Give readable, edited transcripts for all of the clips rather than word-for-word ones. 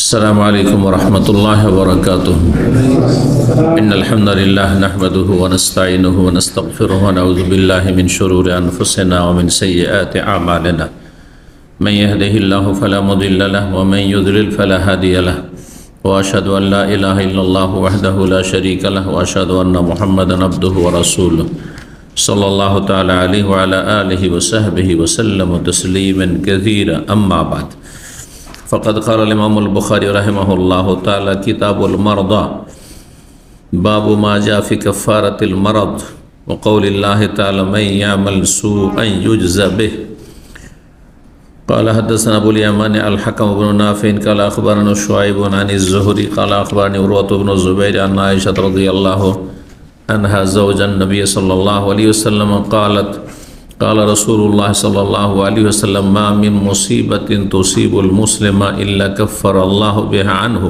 السلام عليكم ورحمة الله وبركاته. إن الحمد لله نحمده ونستعينه ونستغفره ونعوذ بالله من شرور أنفسنا ومن سيئات أعمالنا. من يهده الله فلا مضل له ومن يضلل فلا هادي له. وأشهد أن لا إله إلا الله وحده لا شريك له وأشهد أن محمدا عبده ورسوله صلى الله تعالى عليه وعلى آله وصحبه وسلم تسليما كثيرا. أما بعد، فقد قال الإمام البخاري رحمه الله تعالى: كتاب المرضى، باب ما جاء في كفارة المرض، وقول الله تعالى: من يعمل سوءا يجزى به. قال حدثنا أبو اليمان الحكم بن نافع قال أخبرنا شعيب عن الزهري قال أخبرني عروة بن الزبير عن عائشة رضي الله عنها زوج النبي صلى الله عليه وسلم قالت: قال رسول الله صلى الله عليه وسلم: ما من مصيبة تصيب المسلم إلا كفر الله بها عنه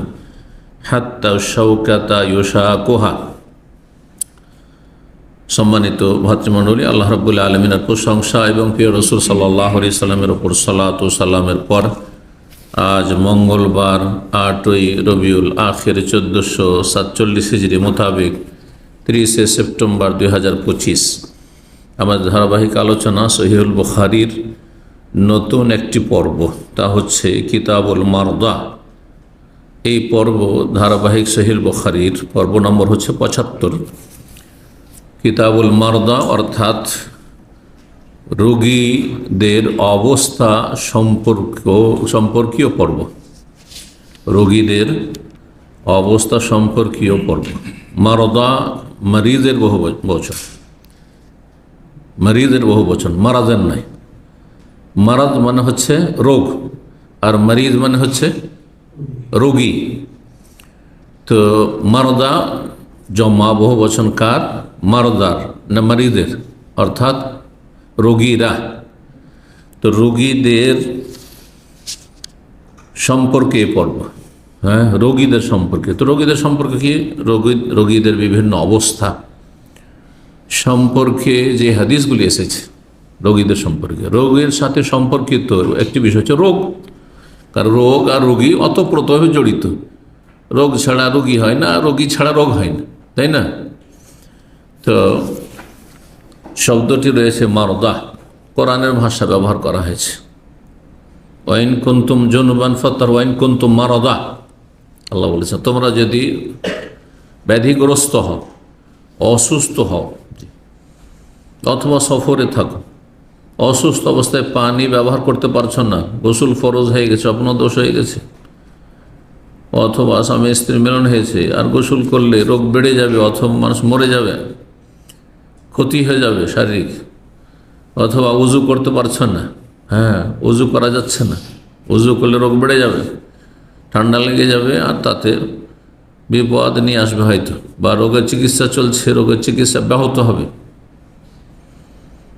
حتى الشوكة يشاكها। সম্মানিত ভাতৃমণ্ডলী, আল্লাহ রাব্বুল আলামিনের প্রশংসা এবং প্রিয় রাসূল সাল্লাল্লাহু আলাইহি সাল্লামের উপর সালাত ও সালামের পর আজ মঙ্গলবার 8ই রবিউল আখির 1447 হিজরি মোতাবেক 30 সেপ্টেম্বর 2025 আমাদের ধারাবাহিক আলোচনা সহিহুল বুখারীর নতুন একটি পর্ব, তা হচ্ছে কিতাবুল মারদা। এই পর্ব ধারাবাহিক সহিহুল বুখারীর পর্ব নম্বর হচ্ছে 75। কিতাবুল মারদা অর্থাৎ রোগীদের অবস্থা সম্পর্কীয় পর্ব, রোগীদের অবস্থা সম্পর্কীয় পর্ব। মারদা মরিজের বহু বচন, মরিজের বহু বচন, মারাজের নাই। মারাজ মানে হচ্ছে রোগ, আর মরিজ মানে হচ্ছে রোগী। তো মারদা জমা বহু বচন কার? মারদার না মরিদের, অর্থাৎ রোগীরা। তো রোগীদের সম্পর্কে পড়ব, হ্যাঁ, রোগীদের সম্পর্কে। তো রোগীদের সম্পর্কে কি? রোগীদের বিভিন্ন অবস্থা সম্পর্কে যে হাদিসগুলি এসেছে রোগীদের সম্পর্কে, রোগের সাথে সম্পর্কিত একটি বিষয় হচ্ছে রোগ। কারণ রোগ আর রোগী অতপ্রতভাবে জড়িত। রোগ ছাড়া রোগী হয় না, রোগী ছাড়া রোগ হয় না, তাই না? তো শব্দটি রয়েছে মারদা, কোরআনের ভাষা ব্যবহার করা হয়েছে। ওয়াইন কুনতুম জুনুবান ফাত্তার ওয়াইন কুনতুম মারদা, আল্লাহ বলেছেন তোমরা যদি ব্যাধিগ্রস্ত হও, অসুস্থ হও, অথবা সফরে থাকো, অসুস্থ অবস্থায় পানি ব্যবহার করতে পারছো না, গোসল ফরজ হয়ে গেছে, আপনার দোষ হয়ে গেছে, অথবা স্বামী স্ত্রী মিলন হয়েছে আর গোসল করলে রোগ বেড়ে যাবে, অথবা মানুষ মরে যাবে, ক্ষতি হয়ে যাবে শারীরিক, অথবা উজু করতে পারছো না, হ্যাঁ, উজু করা যাচ্ছে না, উজু করলে রোগ বেড়ে যাবে, ঠান্ডা লেগে যাবে, আর তাতে বিপদ নিয়ে আসবে হয়তো, বা রোগের চিকিৎসা চলছে, রোগের চিকিৎসা ব্যাহত হবে।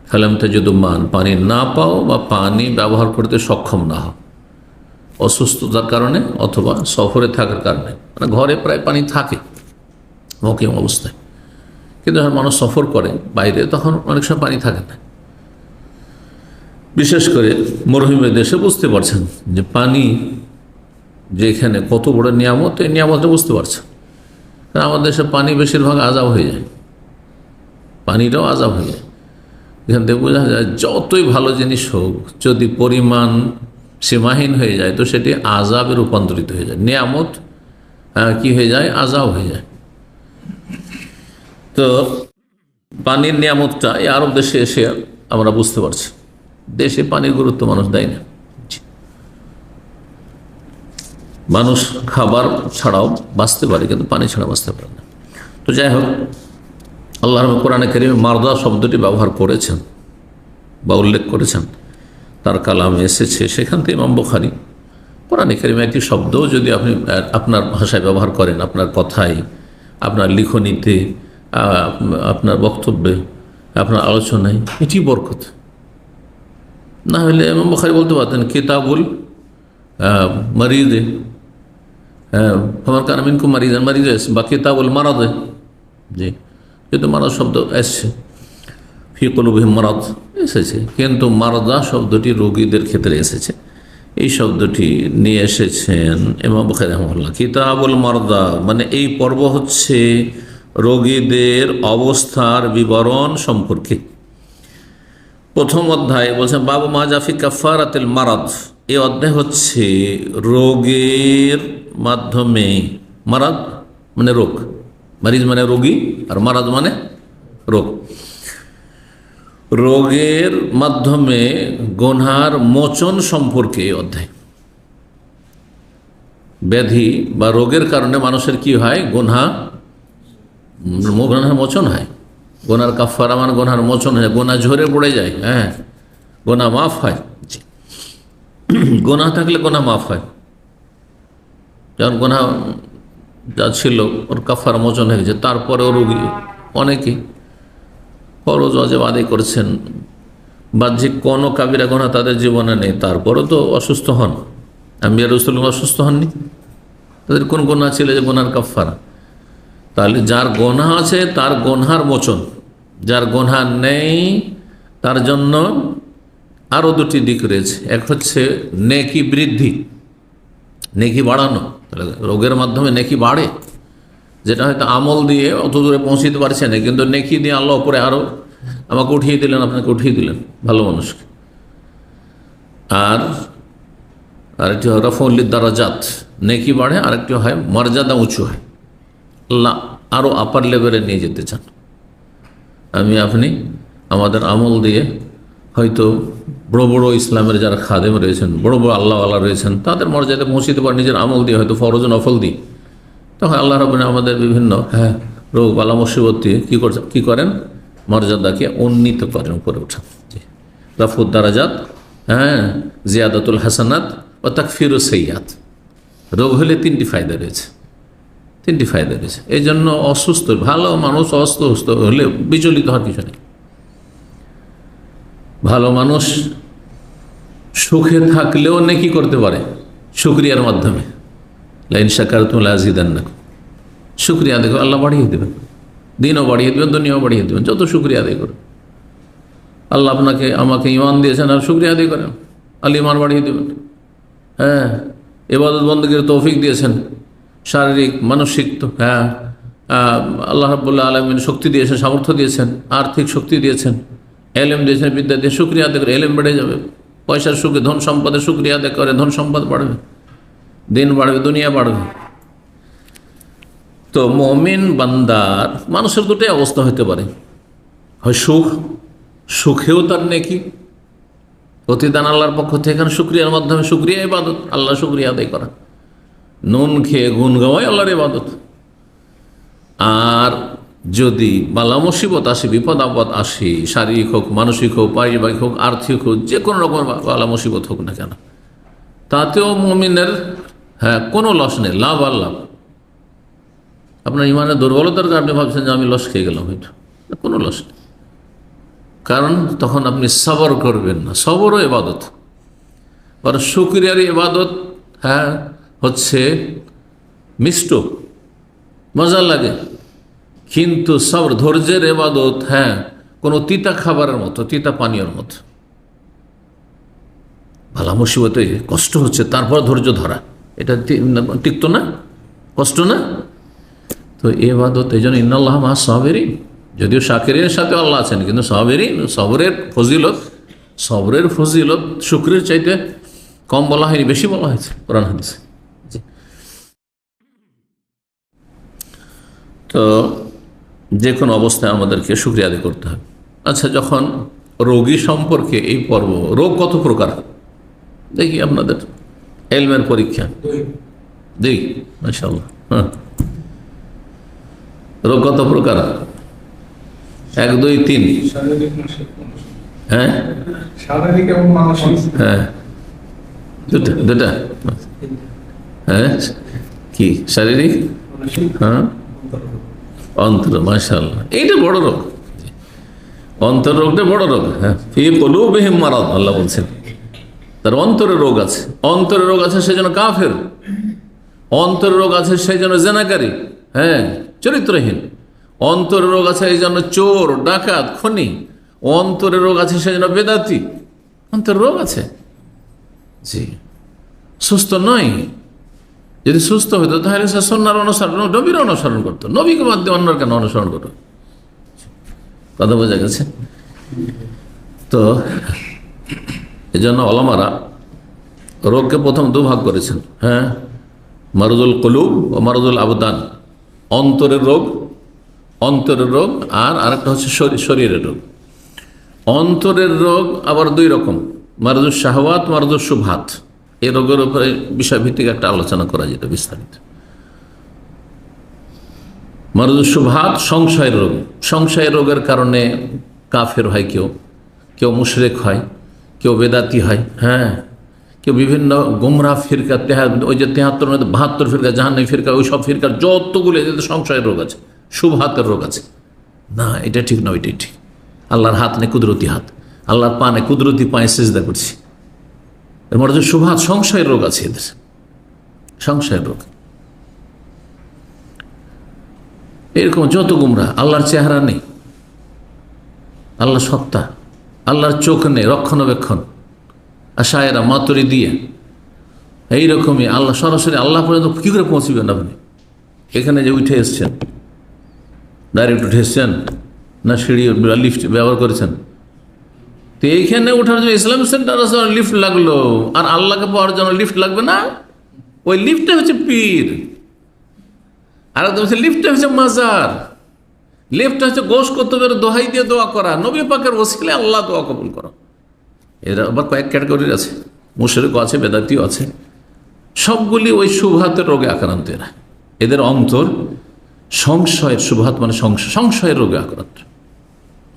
ফালামতে যদি পানি না পাও বা পানি ব্যবহার করতে সক্ষম না হও অসুস্থতার কারণে অথবা সফরে থাকার কারণে, মানে ঘরে প্রায় পানি থাকে মকিম অবস্থায়, কিন্তু যখন মানুষ সফর করে বাইরে তখন অনেক সময় পানি থাকে না। বিশেষ করে মরুভূমি দেশে বুঝতে পারছেন যে পানি যে এখানে কত বড় নিয়ামত, এই নিয়ামতটা বুঝতে পারছেন। কারণ আমাদের দেশে পানি বেশিরভাগ আজাব হয়ে যায়, পানিটাও আজাব হয়ে যায়। এখান থেকে বোঝা যায় যতই ভালো জিনিস হোক, যদি পরিমাণ সীমাহীন হয়ে যায় তো সেটি আজাবে রূপান্তরিত হয়ে যায়, নিয়ামত কি হয়ে যায়? আজাব হয়ে যায়। তো পানির নিয়ামতটা এই আরব দেশে এসে আমরা বুঝতে পারছি। দেশে পানির গুরুত্ব মানুষ দেয় না, মানুষ খাবার ছাড়াও বাঁচতে পারে কিন্তু পানি ছাড়া বাঁচতে পারে না। তো যাই হোক, আল্লাহ কোরআনে কারিমে মারদা শব্দটি ব্যবহার করেছেন বা উল্লেখ করেছেন, তার কালামে এসেছে। সেখান থেকে ইমাম বুখারী কোরআনে কারিমে একটি শব্দ যদি আপনি আপনার ভাষায় ব্যবহার করেন, আপনার কথায়, আপনার লিখনীতে, আপনার বক্তব্যে, আপনার আলোচনায়, এটি বরকত। না হলে ইমাম বুখারী বলতে পারতেন কিতাবুল মারিদে, আমার কান মিনকুম মারিদান, মারিদে বা কিতাবুল মারাদে। জি, যেহেতু মারাদ শব্দ এসছে, ফি কুলুবিহিম মারাদ এসেছে, কিন্তু মারদা শব্দটি রোগীদের ক্ষেত্রে এসেছে। এই শব্দটি নিয়ে এসেছেন ইমাম বুখারী রাহিমাহুল্লাহ। কিতাবুল মারদা মানে এই পর্ব হচ্ছে রোগীদের অবস্থার বিবরণ সম্পর্কে। প্রথম অধ্যায় বলছেন বাবু মা জাফি কাফারাতিল মারাদ। এই অধ্যায় হচ্ছে রোগের মাধ্যমে, মারাদ মানে রোগ, মারিজ মানে রোগী, আর মারাদ মানে রোগ, রোগের মাধ্যমে গুনহার মোচন সম্পর্কে এই অধ্যায়। ব্যাধি বা রোগের কারণে মানুষের কি হয়? গুনহার মোচন হয়। গোনার কাফারা মানে গোনার মোচন হয়, গোনা ঝরে পড়ে যায়। হ্যাঁ, গোনা মাফ হয়। গোনা থাকলে গোনা মাফ হয়। যেমন গোনা যা ছিল ওর কাফারা মোচন হয়ে গেছে, তারপরেও রোগী অনেকেই ফরজ ওয়াজিব আদায় করেছেন, বাহ্যিক কোনো কাবিরা গোনা তাদের জীবনে নেই, তারপরেও তো অসুস্থ হন। আম্বিয়া রাসূল অসুস্থ হননি, তাদের কোন গোনা ছিল যে গোনার কাফারা? তাহলে যার গোনা আছে তার গোনহার মোচন, যার গোনা নেই তার জন্য আরও দুটি দিক রয়েছে। এক হচ্ছে নেকি বৃদ্ধি, নেকি বাড়ানো। তাহলে রোগের মাধ্যমে নেকি বাড়ে, যেটা হয়তো আমল দিয়ে অত দূরে পৌঁছতে পারছে না, কিন্তু নেকি দিয়ে আল্লাহ উপরে আরও আমাকে উঠিয়ে দিলেন, আপনাকে উঠিয়ে দিলেন, ভালো মানুষকে। আর আরেকটি হয় রফউল দারাজাত, নেকি বাড়ে। আরেকটি হয় মর্যাদা উঁচু হয়, আল্লাহ আরও আপার লেভেলে নিয়ে যেতে চান। আমি আপনি আমাদের আমল দিয়ে হয়তো বড় বড় ইসলামের যারা খাদেম রয়েছেন, বড় বড় আল্লাহওয়ালা রয়েছেন, তাদের মর্যাদায় পৌঁছতে পারে নিজের আমল দিয়ে, হয়তো ফরজ নফল দিই। তখন আল্লাহ রাব্বুল আমাদের বিভিন্ন রোগ বালা মুসিবত দিয়ে কী করেন? মর্যাদাকে উন্নীত করেন, উপরে ওঠান। রাফুদ দারাজাত, জিয়াদাতুল হাসানাত ও তাকফিরুস সাইয়্যাত। রোগ হলে তিনটি ফায়দা রয়েছে, তিনটি ফায়দা রয়েছে। এই জন্য অসুস্থ ভালো মানুষ অসুস্থ হলে বিচলিত হওয়ার কিছু নেই। ভালো মানুষ সুখে থাকলেও নেকি করতে পারে শুকরিয়ার মাধ্যমে। লাইন শাকারতুম লাযিদান্নাকুম, শুকরিয়া দেখো আল্লাহ বাড়িয়ে দেবেন, দিনও বাড়িয়ে দেবেন, দুনিয়াও বাড়িয়ে দেবেন, যত শুকরিয়া আদায় করুন। আল্লাহ আপনাকে আমাকে ঈমান দিয়েছেন, আর শুকরিয়া আদায় করেন, আল্লাহ ঈমান বাড়িয়ে দেবেন। হ্যাঁ, ইবাদত বন্দেগীর তৌফিক দিয়েছেন, শারীরিক মানসিক, তো আল্লাহ রাব্বুল আলামিন শক্তি দিয়েছেন, সামর্থ্য দিয়েছেন, আর্থিক শক্তি দিয়েছেন, এলেম দিয়েছেন, বিদ্যা দিয়ে শুকরিয়া আদায় করে এলেম বেড়ে যাবে। পয়সার সুখে ধন সম্পদের শুকরিয়া আদায় করে ধন সম্পদ বাড়বে, দিন বাড়বে, দুনিয়া বাড়বে। তো মুমিন বান্দার মানুষের দুটোই অবস্থা হতে পারে, হয় সুখেও তার নেকি, প্রতিদান আল্লাহর পক্ষ থেকে, শুকরিয়ার মাধ্যমে, শুকরিয়া ইবাদত, আল্লাহ শুকরিয়া আদায় করা, নুন খেয়ে গুণ গাওয়াই আল্লাহর ইবাদত। আর যদি বালা মুসিবত আসে, বিপদ আপদ আসে, শারীরিক হোক, মানসিক হোক, পারিবারিক হোক, আর্থিক হোক, যে কোনো রকম বালা মুসিবত হোক না কেন, তাতেও মুমিনের কোনো লস নেই, লাভ আর লাভ। আপনার ইমানের দুর্বলতার কারণে ভাবছেন যে আমি লস খেয়ে গেলাম, হয়তো কোনো লস নেই, কারণ তখন আপনি সবর করবেন না। সবরও ইবাদত, আর শুকরিয়ার ইবাদত হচ্ছে মিষ্ট, মজা লাগে, কিন্তু সবর ধৈর্যের ইবাদত কোনো তিতা খাবারের মতো, তিতা পানীয়র মতো। ভালা মুসিবতে কষ্ট হচ্ছে, তারপর ধৈর্য ধরা, এটা টিকতো না, কষ্ট না। তো ইবাদত এই জন্য ইন্নাল্লাহ মা সাবিরিন, যদিও শাকিরের সাথে আল্লাহ আছেন, কিন্তু সাবিরিন, সবরের ফজিলত শুকরের চাইতে কম বলা হয়নি, বেশি বলা হয়েছে কোরআন হাদিসে। তো যে কোনো অবস্থায় আমাদেরকে শুকরিয়া আদায় করতে হবে। আচ্ছা, যখন রোগী সম্পর্কে এই পর্ব, রোগ কত প্রকার দেখি আপনাদের এলমের পরীক্ষা দেখি, মাশাআল্লাহ। রোগ কত প্রকার? 1, 2, 3। শারীরিক এবং মানসিক। দুটা। কি শারীরিক? অন্তর, মাশাআল্লাহ, এইটা বড় রোগ। অন্তর রোগটা বড় রোগ। ফি কুলুবিহিম মারাদ, আল্লাহ বলছেন তার অন্তরে রোগ আছে। অন্তরে রোগ আছে সেই জন্য কাফের, অন্তরে রোগ আছে সেই জন্য জেনাকারী, চরিত্রহীন। অন্তরে রোগ আছে এই জন্য চোর, ডাকাত, খনি। অন্তরে রোগ আছে সেই জন্য বেদাতি। অন্তরে রোগ আছে, জি। সুস্থ নয়। যদি সুস্থ হতো তাহলে সে সন্ন্যার অনুসরণ, নবীর অনুসরণ করতো। নবীকে বাদ দিয়ে অন্যর কেন অনুসরণ করতো? কথা বোঝা গেছে? তো এই জন্য ওলামারা রোগকে প্রথম দুভাগ করেছেন। হ্যাঁ, মারুদুল কুলুব ও মারুদুল আবদান, অন্তরের রোগ আর আরেকটা হচ্ছে শরীরের রোগ। অন্তরের রোগ আবার দুই রকম, মারুদুল শাহওয়াত, মারুদুল শুবহাত। এই রোগের উপরে বিষয়ভিত্তিক একটা আলোচনা করা যেত বিস্তারিত। মারুদুল শুবহাত সংশয়ের রোগ। সংশয়ের রোগের কারণে কাফের হয়, কেউ মুশরিক হয়, কেউ বেদাতি হয়, হ্যাঁ, কেউ বিভিন্ন গুমরাহ ফিরকা, ওই যে 73-72 ফিরকা, জাহান্নামী ফিরকা, ওই সব ফিরকার যতগুলো এদের সংশয়ের রোগ আছে, শুবহাতের রোগ আছে। না, এটা ঠিক না, ওইটাই ঠিক। আল্লাহর হাত নেই, কুদরতি হাত। আল্লাহর পা নেই, কুদরতি পায়ে সিজদা করছি। এর মধ্যে যে শুবহাত, সংশয়ের রোগ আছে এদের, সংশয়ের রোগ। এরকম যত গুমরাহ, আল্লাহর চেহারা নেই, আল্লাহ সত্তা, আল্লাহর চোখ নেই, রক্ষণাবেক্ষণ, আশায়েরা, মাতুরিদিয়া, এইরকমই। আল্লাহ সরাসরি আল্লাহ পর্যন্ত কী করে পৌঁছবেন আপনি? এখানে যে উঠে এসছেন, ডাইরেক্ট উঠে এসছেন না সিঁড়ি লিফট ব্যবহার করেছেন? তো এইখানে ওঠার জন্য ইসলাম সেন্টার আছে, লিফট লাগলো, আর আল্লাহকে পাওয়ার জন্য লিফট লাগবে না? ওই লিফটটা হচ্ছে পীর, আর লিফটটা হচ্ছে মাজার, লিফটটা হচ্ছে গোশ কুতুবের দোহাই দিয়ে দোয়া করা, নবী পাকের ওসিলায় আল্লাহ দোয়া কবুল করা। এরা আবার কয়েক ক্যাটাগরির আছে, মুশরিকও আছে, বেদাতিও আছে। সবগুলি ওই শুবহাতের রোগে আক্রান্ত এরা। এদের অন্তর সংশয়ের, শুবহাত মানে সংশয়ের রোগে আক্রান্ত।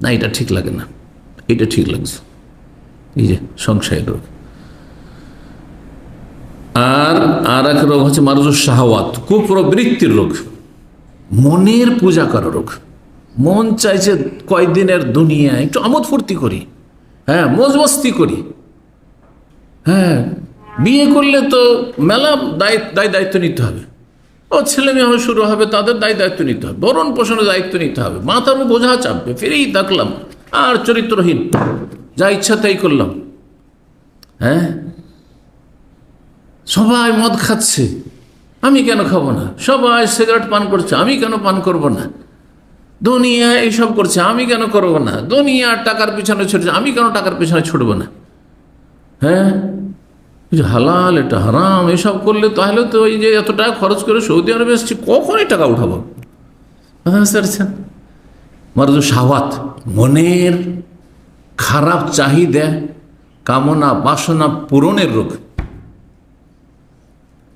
না, এটা ঠিক লাগে না, এটা ঠিক লাগছে, এই যে সংশয়ের রোগ। আর এক রোগ হচ্ছে মারুদুস শাহওয়াত, কুপ্রবৃত্তির রোগ, মনের পূজা করা রোগ। মন চাইছে কয়দিনের দুনিয়া একটু আমোদ ফুর্তি করি, হ্যাঁ, মজ মস্তি করি। হ্যাঁ, বিয়ে করলে তো মেলা দায়িত্ব নিতে হবে, ও ছেলে মেয়ে শুরু হবে, তাদের দায়িত্ব নিতে হবে, ভরণ পোষণের দায়িত্ব নিতে হবে, মাথার বোঝা চাপবে, ফিরেই থাকলাম আর চরিত্রহীন, যা ইচ্ছা তাই করলাম। হ্যাঁ, সবাই মদ খাচ্ছে, আমি কেন খাবো না? সবাই সিগারেট পান করছে, আমি কেন পান করব না? দুনিয়া এইসব করছে, আমি কেন করবো না? দুনিয়া টাকার পিছনে ছুটছে, আমি কেন টাকার পিছনে ছুটবো না? হ্যাঁ, হালাল এটা হারাম, এসব করলে তাহলে তো ওই যে এত টাকা খরচ করে সৌদি আরবে এসেছি, কখন এই টাকা উঠাবো? মারুদু শাহওয়াত, মনের খারাপ চাহিদা, কামনা, বাসনা পূরণের রোগ।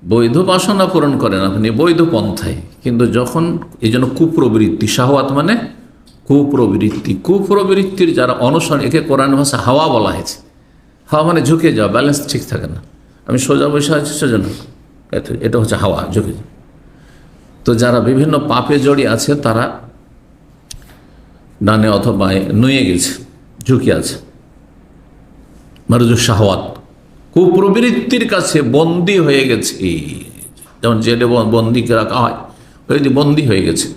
বৈধ বাসনা পূরণ করেন আপনি বৈধ পন্থায়, কিন্তু যখন এই জন্য কুপ্রবৃত্তি, শাহওয়াত মানে কুপ্রবৃত্তি, কুপ্রবৃত্তির যারা অনুসরণ, একে কোরআন ভাষা হাওয়া বলা হয়েছে। হাওয়া মানে ঝুঁকে যাওয়া, ব্যালেন্স ঠিক থাকে না, আমি সোজা বসে আছি সোজা না, এটা হচ্ছে হাওয়া, ঝুঁকে যাওয়া। তো যারা বিভিন্ন পাপে জড়িয়ে আছে তারা ডানে অথবা নুয়ে গেছে, ঝুঁকে আছে। মারুদু শাহওয়াত, কুপ্রবৃত্তির কাছে বন্দী হয়ে গেছে। যেমন জেলে বন্দীকে রাখা হয়, ওই বন্দী হয়ে গেছে,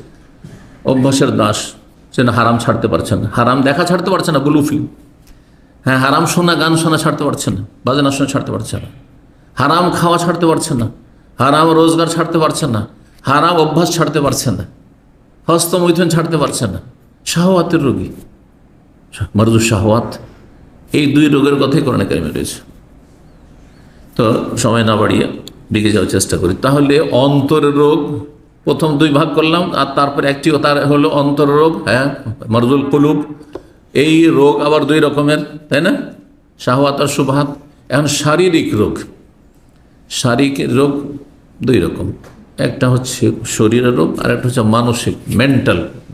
অভ্যাসের দাস, সে না হারাম ছাড়তে পারছে না, হারাম দেখা ছাড়তে পারছে না, ব্লু ফিল্ম, হ্যাঁ, হারাম শোনা, গান শোনা ছাড়তে পারছে না, বাজনা শোনা ছাড়তে পারছে না, হারাম খাওয়া ছাড়তে পারছে না, হারাম রোজগার ছাড়তে পারছে না, হারাম অভ্যাস ছাড়তে পারছে না, হস্তমৈথুন ছাড়তে পারছে না। শাহওয়াতের রোগী, মারুদু শাহওয়াত, এই দুই রোগের কথাই কোরআনে কারিমে রয়েছে। তো সময় না বাড়িয়ে দিকে যাওয়ার চেষ্টা করি। তাহলে অন্তরের রোগ প্রথম দুই ভাগ করলাম, আর তারপরে একটি তার হলো অন্তর রোগ, হ্যাঁ, মারুদুল কুলুব। এই রোগ আবার দুই রকমের, তাই না, শাহওয়াত আর শুবহাত। এখন শারীরিক রোগ, শারীরিক রোগ দুই রকম, একটা হচ্ছে শরীরের রোগ আর একটা হচ্ছে মানসিক,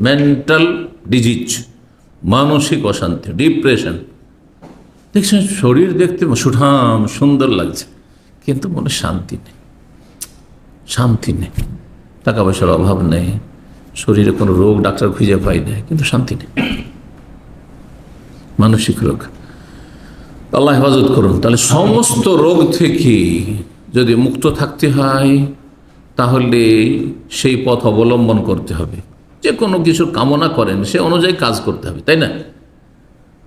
মেন্টাল ডিজিজ, মানসিক অশান্তি, ডিপ্রেশন। দেখছেন শরীর দেখতে সুঠাম সুন্দর লাগছে, কিন্তু মনে শান্তি নেই, টাকা পয়সার অভাব নেই, শরীরে কোনো রোগ ডাক্তার খুঁজে পাই না, কিন্তু শান্তি নেই, মানসিক রোগ। আল্লাহ হেফাজত করুন। তাহলে সমস্ত রোগ থেকে যদি মুক্ত থাকতে হয় তাহলে সেই পথ অবলম্বন করতে হবে। যে কোনো কিছুর কামনা করেন সে অনুযায়ী কাজ করতে হবে, তাই না?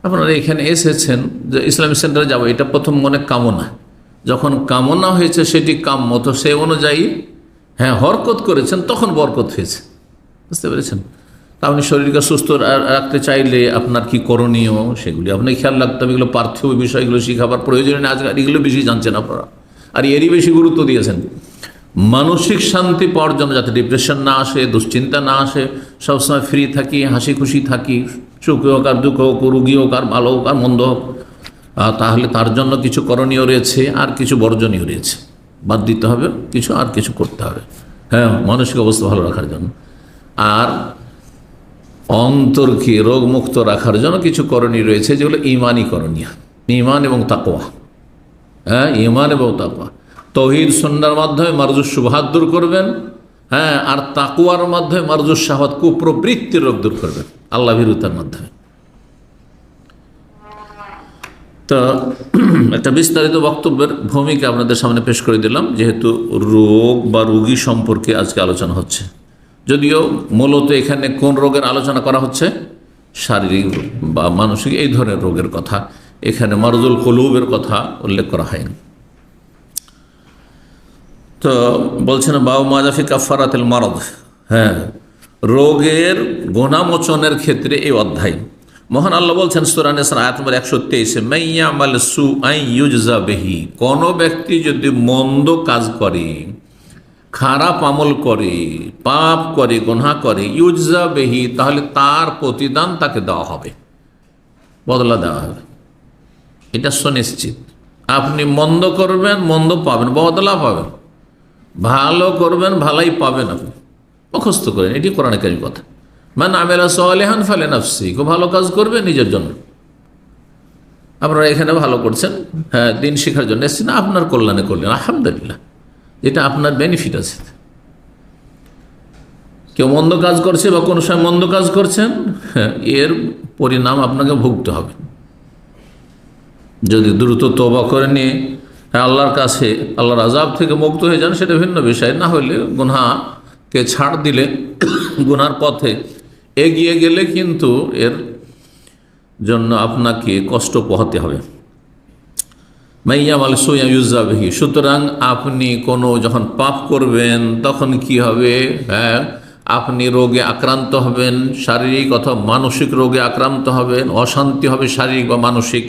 আপনারা এখানে এসেছেন যে ইসলামিক সেন্টারে যাবো, এটা প্রথম মনে কামনা, যখন কামনা হয়েছে সেটি কাম্য, তো সে অনুযায়ী হরকত করেছেন, তখন বরকত হয়েছে। বুঝতে পেরেছেন? তা আপনি শরীরকে সুস্থ রাখতে চাইলে আপনার কি করণীয় সেগুলি আপনাকে খেয়াল রাখতে হবে। এগুলো পার্থিব বিষয়গুলো শিখাবার প্রয়োজন নেই। আজকাল এগুলো বেশি জানছেন আপনারা, আর এরই বেশি গুরুত্ব দিয়েছেন। মানসিক শান্তি পাওয়ার জন্য, যাতে ডিপ্রেশন না আসে, দুশ্চিন্তা না আসে, সবসময় ফ্রি থাকি, হাসি খুশি থাকি, সুখ হোক আর দুঃখ হোক, রুগী হোক আর ভালো হোক আর মন্দ হোক, তাহলে তার জন্য কিছু করণীয় রয়েছে আর কিছু বর্জনীয় রয়েছে। বাদ দিতে হবে কিছু, আর কিছু করতে হবে মানসিক অবস্থা ভালো রাখার জন্য। আর অন্তরকে রোগমুক্ত রাখার জন্য কিছু করণীয় রয়েছে, যেগুলো ঈমানি করণীয়, ঈমান এবং তাকওয়া। ঈমান এবং তাকওয়া, তৌহিদ সুন্নাহর মাধ্যমে মারজুস শুবহাত দূর করবেন, আর তাকওয়ার মাধ্যমে মারজুস শাহওয়াত, কুপ্রবৃত্তির রোগ দূর করবেন আল্লাহ ভীরুতার মাধ্যমে। তো একটা বিস্তারিত বক্তব্যের ভূমিকা আপনাদের সামনে পেশ করে দিলাম, যেহেতু রোগ বা রোগী সম্পর্কে আজকে আলোচনা হচ্ছে। যদিও মূলত এখানে কোন রোগের আলোচনা করা হচ্ছে, শারীরিক বা মানসিক এই ধরনের রোগের কথা, এখানে মারজুল কুলুবের কথা উল্লেখ করা হয়নি। তো বলছেন বাউ মাজাফি কাফারাতুল মারদ, রোগের গুনাহমোচনের ক্ষেত্রে এই অধ্যায়। মহান আল্লাহ বলছেন সূরা নিসা আয়াত নম্বর 123, মাইয়ামাল সুআই ইউজজা বিহি, কোন ব্যক্তি যদি মন্দ কাজ করে, খারাপ আমল করে, পাপ করে, গুনাহ করে, ইউজজা বিহি, তাহলে তার প্রতিদান তাকে দেওয়া হবে, বদলা দেওয়া হবে। এটা সুনিশ্চিত। আপনি মন্দ করবেন, মন্দ পাবেন, বদলা পাবেন। ভালো করবেন, ভালাই পাবেন। আপনি মুখস্থ করেন, এটি কোরআনে কারীমের কথা। মান আমিলা সালিহান ফালিনাফসি, খুব ভালো কাজ করবে নিজের জন্য। আপনারা এখানে ভালো করছেন, দিন শেখার জন্য এসেছেন, আপনার কল্যাণে করলেন, আলহামদুলিল্লাহ, যেটা আপনার বেনিফিট আছে। কেউ মন্দ কাজ করছে বা কোনো সময় মন্দ কাজ করছেন, এর পরিণাম আপনাকে ভুগতে হবে। যদি দ্রুত তওবা করে নিয়ে আল্লাহর কাছে, আল্লাহর আযাব থেকে মুক্ত হয়ে যান, সেটা ভিন্ন বিষয়। না হলে গুনাহকে ছাড় দিলে, গুনার পথে এগিয়ে গেলে কিন্তু এর জন্য আপনাকে কষ্ট পোহাতে হবে। মাইয়ামাল সুআ ইউজজা বিহি, সুতরাং আপনি কোনো যখন পাপ করবেন তখন কি হবে, আপনি রোগে আক্রান্ত হবেন, শারীরিক অথবা মানসিক রোগে আক্রান্ত হবেন, অশান্তি হবে শারীরিক বা মানসিক।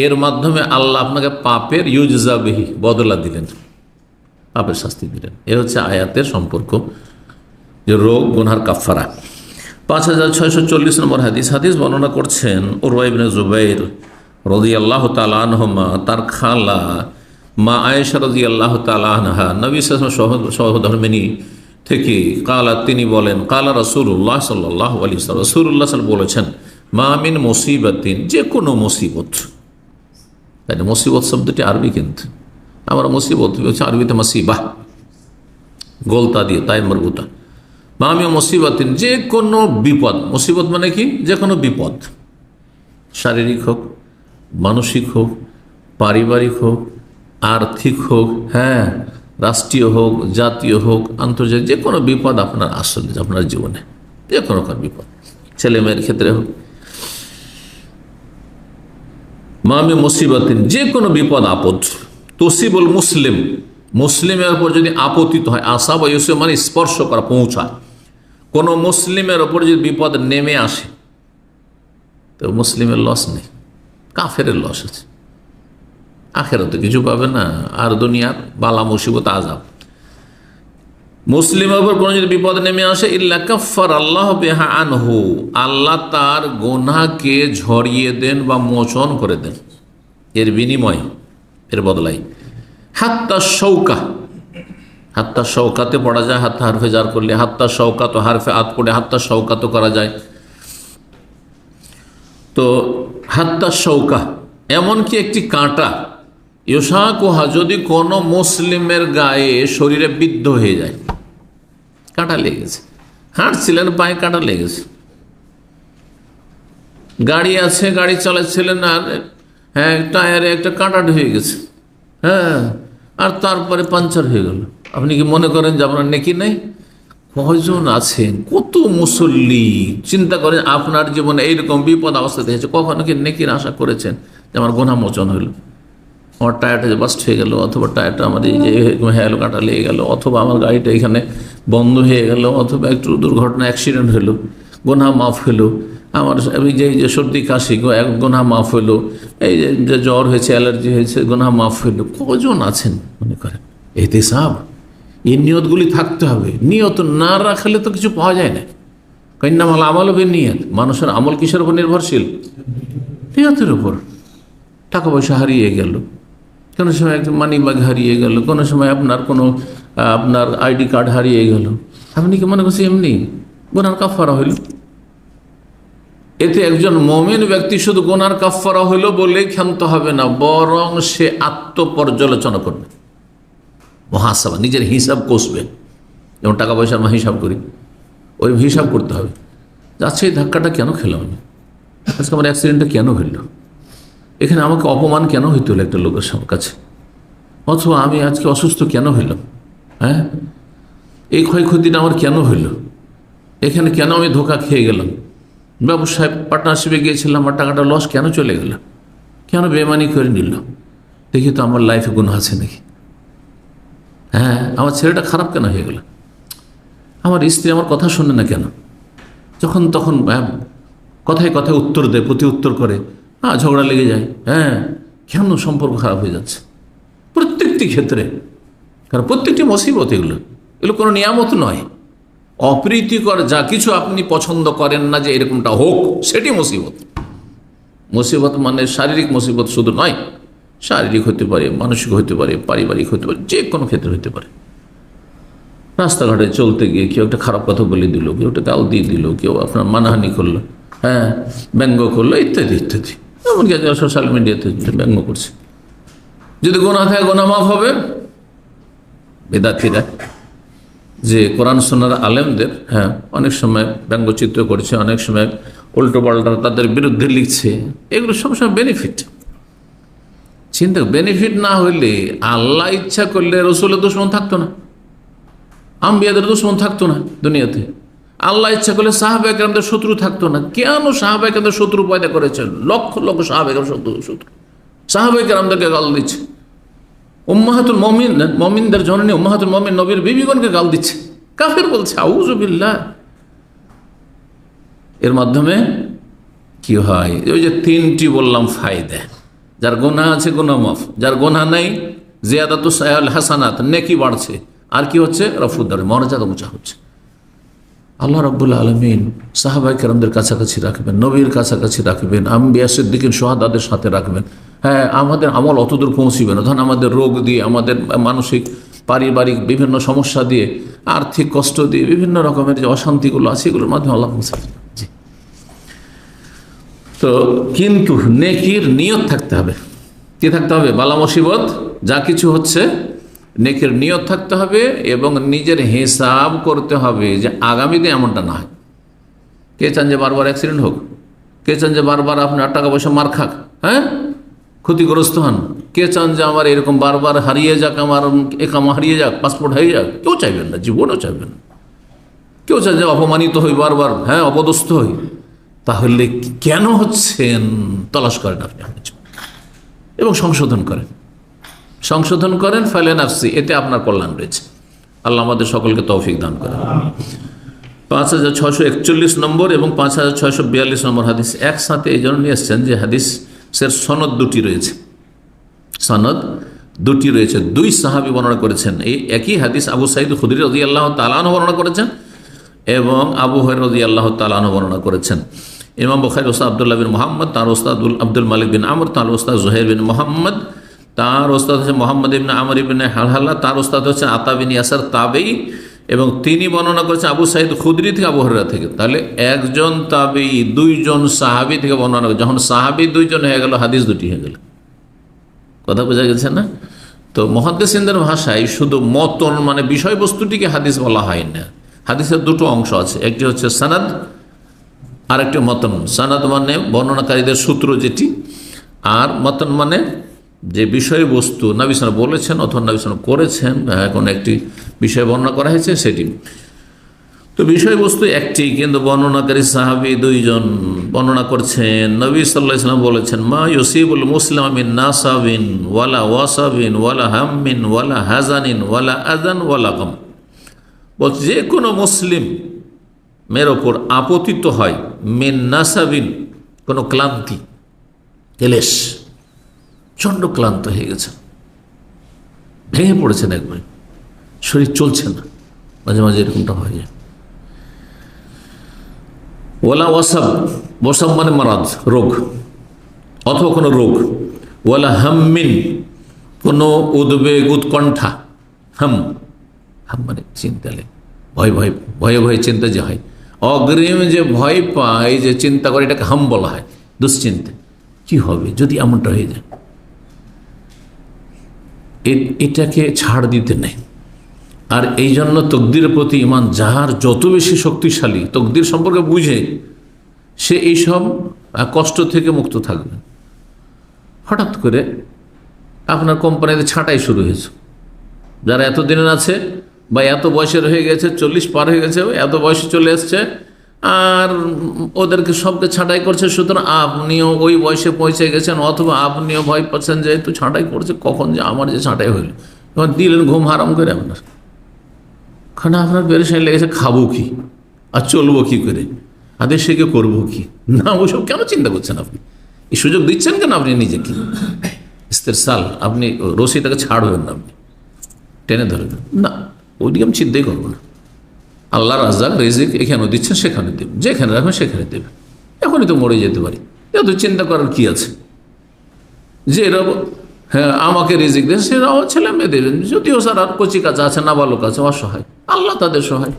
এর মাধ্যমে আল্লাহ আপনাকে পাপের ইউজজা বিহি, বদলা দিলেন, পাপের শাস্তি দিলেন। এ হচ্ছে আয়াতের সম্পর্ক, যে রোগ গুনহার কাফারা। 5640 নম্বর হাদিস বর্ণনা করছেন উরওয়া ইবনে জুবাইর রাদিয়াল্লাহু তাআলা আনহুমা, তার খালা মা আয়েশা রাদিয়াল্লাহু তাআলা আনহা, নবী সাল্লাল্লাহু আলাইহি ওয়াসাল্লাম সহধর্মিণী থেকে, কালা, তিনি বলেন, কালা রাসূলুল্লাহ সাল্লাল্লাহু আলাইহি ওয়াসাল্লাম, রাসূলুল্লাহ সাল্লাল্লাহু আলাইহি ওয়াসাল্লাম বলেছেন, মা মিন মুসিবাতিন, যে কোনো মুসিবত। তাই না, মুসিবত শব্দটি আরবি, কিন্তু আমরা মুসিবত হচ্ছে আরবিতে মাসিবাহ, গোলতা দিয়ে, তাই মরবুতা। মামি মুসিবতিন, যে কোনো বিপদ। মুসিবত মানে কি, যে কোনো বিপদ, শারীরিক হোক, মানসিক হোক, পারিবারিক হোক, আর্থিক হোক, রাষ্ট্রীয় হোক, জাতীয় হোক, আন্তর্জাতিক, যে কোনো বিপদ আপনার আসলে আপনার জীবনে, যে কোনো বিপদ, ছেলে মেয়ের ক্ষেত্রে হোক। মামি মুসিবতিন, যে কোনো বিপদ আপদ, তসিবুল মুসলিম, মুসলিমের উপর যদি আপতিত হয়, আসা বা ইউসিব মানে স্পর্শ করা, পৌঁছা, কোনো মুসলিমের ওপর যদি বিপদ নেমে আসে, তো মুসলিমের লস নেই, কাফেরের লস আছে। আখেরাতে কিছু পাবে না, আর দুনিয়ার বালা মুসিবত আযাব। মুসলিমের ওপর কোনো যদি বিপদ নেমে আসে, ইল্লা কাফার আল্লাহ বিহা আনহু, আল্লাহ তার গুনাহকে ঝরিয়ে দেন বা মোচন করে দেন, এর বিনিময়, এর বদলাই। হাত্তা শৌকা, হাত্তা শৌকাতে পড়া যায়, হাত্তা হারফে জার করলে, হাত্তা শৌকা তো হারফে আত পড়ে হাত্তা শৌকা তো করা যায়। তো হাত্তা শৌকা, এমনকি একটি কাঁটা, ইউসাকুহা, যদি কোনো মুসলিমের গায়ে, শরীরে বিদ্ধ হয়ে যায়, কাঁটা লেগেছে, হাঁটছিলেন পায়ে কাঁটা লেগেছে, গাড়ি আছে, গাড়ি চালাচ্ছিলেন, আর টায়ারে একটা কাঁটা ঢুকে গেছে, আর তারপরে পাঞ্চার হয়ে গেল। আপনি কি মনে করেন যে আপনার নেকি নেই? কয়জন আছেন, কত মুসল্লি, চিন্তা করেন আপনার জীবনে এইরকম বিপদ অবস্থা দেখেছে, কখনো কি নেকির আশা করেছেন যে আমার গুনাহ মোচন হইল? আমার টায়ারটা যে বাস্ট হয়ে গেল, অথবা টায়ারটা আমার এই যে হেলো কাটা লেগে গেল, অথবা আমার গাড়িটা এখানে বন্ধ হয়ে গেল, অথবা একটু দুর্ঘটনা অ্যাক্সিডেন্ট হলো, গুনাহ মাফ হলো। আমার এই যে সর্দি কাশি গুনাহ মাফ হলো, এই যে জ্বর হয়েছে, অ্যালার্জি হয়েছে, গুনাহ মাফ হলো। কজন আছেন মনে করেন এহতেসাব? এই নিয়তগুলি থাকতে হবে। নিয়ত না রাখলে তো কিছু পাওয়া যায় না। কাইন্নামাল আমাল হবে নিয়ত। মানুষের আমল কিসের উপর নির্ভরশীল? নিয়তের উপর। টাকা পয়সা হারিয়ে গেল, কোনো সময় একটা মানি ব্যাগ হারিয়ে গেল, কোনো সময় আপনার আইডি কার্ড হারিয়ে গেল, আপনি কি মনে করছেন এমনি গুনার কাফারা হইল? এতে একজন মুমিন ব্যক্তি শুধু গুনার কাফারা হইল বলেই ক্ষান্ত হবে না, বরং সে আত্মপর্যালোচনা করবে, মুহাসাবা, নিজের হিসাব কষবে। যেমন টাকা পয়সার হিসাব করি, ওই হিসাব করতে হবে। আচ্ছা, এই ধাক্কাটা কেন খেলাম আমি? আজকে আমার অ্যাক্সিডেন্টটা কেন হইল? এখানে আমাকে অপমান কেন হইতে হলো একটা লোকের কাছে? অথবা আমি আজকে অসুস্থ কেন হইলাম? হ্যাঁ, এই ক্ষয়ক্ষতিটা আমার কেন হইল? এখানে কেন আমি ধোকা খেয়ে গেলাম? ব্যবসায় পার্টনারশিপে গিয়েছিলাম, আমার টাকাটা লস কেন চলে গেল? কেন বেমানি করে নিল? দেখি তো আমার লাইফে গুনাহ আছে নাকি? হ্যাঁ, আমার ছেলেটা খারাপ কেন হয়ে গেল? আমার স্ত্রী আমার কথা শোনে না কেন? যখন তখন কথায় কথায় উত্তর দেয়, প্রতি উত্তর করে, ঝগড়া লেগে যায়। হ্যাঁ, কেন সম্পর্ক খারাপ হয়ে যাচ্ছে? প্রত্যেকটি ক্ষেত্রে, কারণ প্রত্যেকটি মুসিবত, এগুলো কোনো নিয়ামত নয়। অপ্রীতিকর যা কিছু আপনি পছন্দ করেন না যে এরকমটা হোক, সেটি মুসিবত। মুসিবত মানে শারীরিক মুসিবত শুধু নয়, শারীরিক হতে পারে, মানসিক হতে পারে, পারিবারিক হতে পারে, যে কোনো ক্ষেত্রে হতে পারে। রাস্তাঘাটে চলতে গিয়ে কেউ একটা খারাপ কথা বলে দিল, কেউ একটা গাল দিয়ে দিল, কেউ আপনার মানহানি করলো, হ্যাঁ, ব্যঙ্গ করলো, ইত্যাদি ইত্যাদি। এমনকি সোশ্যাল মিডিয়াতে ব্যঙ্গ করছে। যদি গুনাহ থাকে, গুনাহ মাফ হবে। বেদাতিরা যে কোরআন সুন্নাহর আলেমদের অনেক সময় ব্যঙ্গচিত্র করছে, অনেক সময় উল্টো পাল্টা তাদের বিরুদ্ধে লিখছে, এগুলো সবসময় বেনিফিট। চিন্তা, বেনিফিট না হইলে আল্লাহ ইচ্ছা করলে রসুলের দুশমন থাকতো না, আম্বিয়াদের দুশমন থাকতো না দুনিয়াতে। আল্লাহ ইচ্ছা করলে সাহাবা একরামদের শত্রু থাকতো না। কেন সাহাবা একরামদের শত্রু পয়দা করেছেন? লক্ষ লক্ষ সাহাবা একরাম শত্রু। সাহাবা একরামদেরকে গাল দিচ্ছে, উম্মাহাতুল মুমিনদের জননী উম্মাহাতুল মুমিন নবীর বিবিগণকে গাল দিচ্ছে, কাফের বলছে, আউযু বিল্লাহ। এর মাধ্যমে কি হয়? ওই যে তিনটি বললাম ফায়দা। যার গুনাহ আছে গুনাহ মাফ, যার গুনাহ নাই জিয়াদাতু সায়াল হাসানাত, নেকি বাড়ছে। আর কি হচ্ছে? রফুদ্দারে মর্যাদা উঁচা হচ্ছে। আল্লাহ রাব্বুল আলামিন সাহাবায়ে কেরামদের কাছাকাছি রাখবেন, নবীর কাছাকাছি রাখবেন, আম্বিয়া সিদ্দিকিন শুহাদাদের সাথে রাখবেন। হ্যাঁ, আমাদের আমল অতদূর পৌঁছিবে না। ধরেন আমাদের রোগ দিয়ে, আমাদের মানসিক পারিবারিক বিভিন্ন সমস্যা দিয়ে, আর্থিক কষ্ট দিয়ে, বিভিন্ন রকমের যে অশান্তিগুলো আছে, এগুলোর মাধ্যমে আল্লাহ পৌঁছাবে। তো কিন্তু নেকির নিয়ত থাকতে হবে। কি থাকতে হবে? বালা মুসিবত যা কিছু হচ্ছে, নেকির নিয়ত থাকতে হবে এবং নিজের হিসাব করতে হবে যে আগামীতে এমনটা না হয়। কে চান যে বারবার অ্যাক্সিডেন্ট হোক? কে চান যে বারবার আপনার টাকা পয়সা মার খাক, হ্যাঁ, ক্ষতিগ্রস্ত হন? কে চান যে আমার এরকম বারবার হারিয়ে যাক, আমার একামা হারিয়ে যাক, পাসপোর্ট হারিয়ে যাক? কেউ চাইবেন না, জীবনেও চাইবেন না। কেউ চান যে অপমানিত হই বারবার, হ্যাঁ, অপদস্থ হই। তাহলে কেন হচ্ছেন তলাশ করেন আপনি এবং সংশোধন করেন ফালে নাফসি, এতে আপনার কল্যাণ রয়েছে। আল্লাহ আমাদের সকলকে তৌফিক দান করেন। 5641 নম্বর এবং 5642 নম্বর হাদিস একসাথে এই জন্য নিয়ে এসছেন যে হাদিসের সনদ দুটি রয়েছে। দুই সাহাবী বর্ণনা করেছেন এই একই হাদিস। আবু সাঈদ খুদরী রাদিয়াল্লাহু তাআলা আনহু বর্ণনা করেছেন এবং আবু হুরায়রা রাদিয়াল্লাহু তাআলা আনহু বর্ণনা করেছেন। ইমাম বুখারী ওস্তাদ আব্দুল্লাহ বিন মুহাম্মদ, তার ওস্তাদ আব্দুল মালিক বিন আমর, তার ওস্তাদ জুহাইর বিন মুহাম্মদ, তার ওস্তাদ হচ্ছে মোহাম্মদ ইবনে আমর ইবনে হালহালা, তার ওস্তাদ হচ্ছে আতা বিন ইয়াসার তাবেঈ, এবং তিনি বর্ণনা করেছেন আবু সাঈদ খুদরী থেকে, আবু হুরায়রা থেকে। তাহলে একজন তাবেঈ দুইজন সাহাবী থেকে বর্ণনা করে। যখন সাহাবী দুইজন হয়ে গেল, হাদিস দুটি হয়ে গেল। কথা বোঝা গেছে না? তো মুহাদ্দিসিনদের ভাষায় শুধু মতন মানে বিষয়বস্তুটিকে হাদিস বলা হয় না। হাদিসের দুটো অংশ আছে, একটি হচ্ছে সনদ আর একটি মতন। সনদ মানে বর্ণনাকারীদের সূত্র যেটি, আর মতন মানে যে বিষয়বস্তু নবী সাল্লাল্লাহু আলাইহি ওয়াসাল্লাম বলেছেন অথবা নবী সাল্লাল্লাহু আলাইহি ওয়াসাল্লাম করেছেন, কোনো একটি বিষয় বর্ণনা করা হয়েছে সেটি। তো বিষয়বস্তু একটি, কিন্তু বর্ণনাকারী সাহাবী দুইজন বর্ণনা করছেন। নবী সাল্লাল্লাহু আলাইহি ওয়াসাল্লাম বলেছেন, মা ইউসিবুল মুসলিম মিন নাসাবিন ওয়ালা ওয়াসাবিন ওয়ালা হাম্মিন ওয়ালা হাজানিন ওয়ালা আযান ওয়ালা গাম। বলছে যে কোনো মুসলিম মের ওপর আপতিত হয় মিন নাসাবিন, কোনো ক্লান্তি, ক্লেশ, চণ্ড ক্লান্ত হয়ে গেছে, ভেঙে পড়েছেন, একবার শরীর চলছে না, মাঝে মাঝে এরকমটা হয়ে যায়। ওয়ালা ওয়াসাব, ওয়াসাব মানে মারাদ, রোগ, অথবা কোনো রোগ। ওয়ালা হাম্মিন, কোনো উদ্বেগ, উৎকণ্ঠা। হাম, হাম মানে চিন্তালে, ভয় ভয় ভয়ে ভয়ে চিন্তা যে হয়, অগ্রিম যে ভয় পায়, যে চিন্তা করে, এটাকে হাম বলা হয়, দুশ্চিন্তা। কি হবে যদি এমনটা হয়ে যায়, এটাকে ছাড় দিতে নেই। আর এই জন্য তকদিরের প্রতি ইমান যার যত বেশি শক্তিশালী, তকদির সম্পর্কে বুঝে, সে এইসব কষ্ট থেকে মুক্ত থাকবে। হঠাৎ করে আপনার কোম্পানিতে ছাঁটাই শুরু হয়েছে, যারা এতদিনের আছে বা এত বয়সের হয়ে গেছে, 40 পার হয়ে গেছে, এত বয়সে চলে এসছে, আর ওদেরকে সবকে ছাঁটাই করছে। সুতরাং আপনিও ওই বয়সে পৌঁছে গেছেন, অথবা আপনিও ভয় পাচ্ছেন যে একটু ছাঁটাই করছে, কখন যে আমার যে ছাঁটাই হইল, তখন দিলেন ঘুম হারাম করে আপনার। কারণ আপনার পেরেশানি লেগেছে, খাবো কি আর চলবো কি করে, আর দেশে কি করবো কি না, ওসব কেন চিন্তা করছেন আপনি? এই সুযোগ দিচ্ছেন কেন আপনি নিজেকে? ইস্তেরসাল, আপনি রশিটাকে ছাড়বেন না, আপনি টেনে ধরবেন না, ওইদিকে আমি চিন্তাই করবো না। আল্লাহ রাজ্জাক, রিজিক এখানেও দিচ্ছেন, সেখানে দেবেন, যেখানে রাখবেন সেখানে দেবেন। এখনই তো মরে যেতে পারি, এত চিন্তা করার কি আছে? যে এরা হ্যাঁ আমাকে রিজিক দেন, সেরাও ছেলে মেয়ে দেবেন, যদিও স্যার আর কচি কাছে আছে, নাবালক আছে, অসহায়, আল্লাহ তাদের সহায়।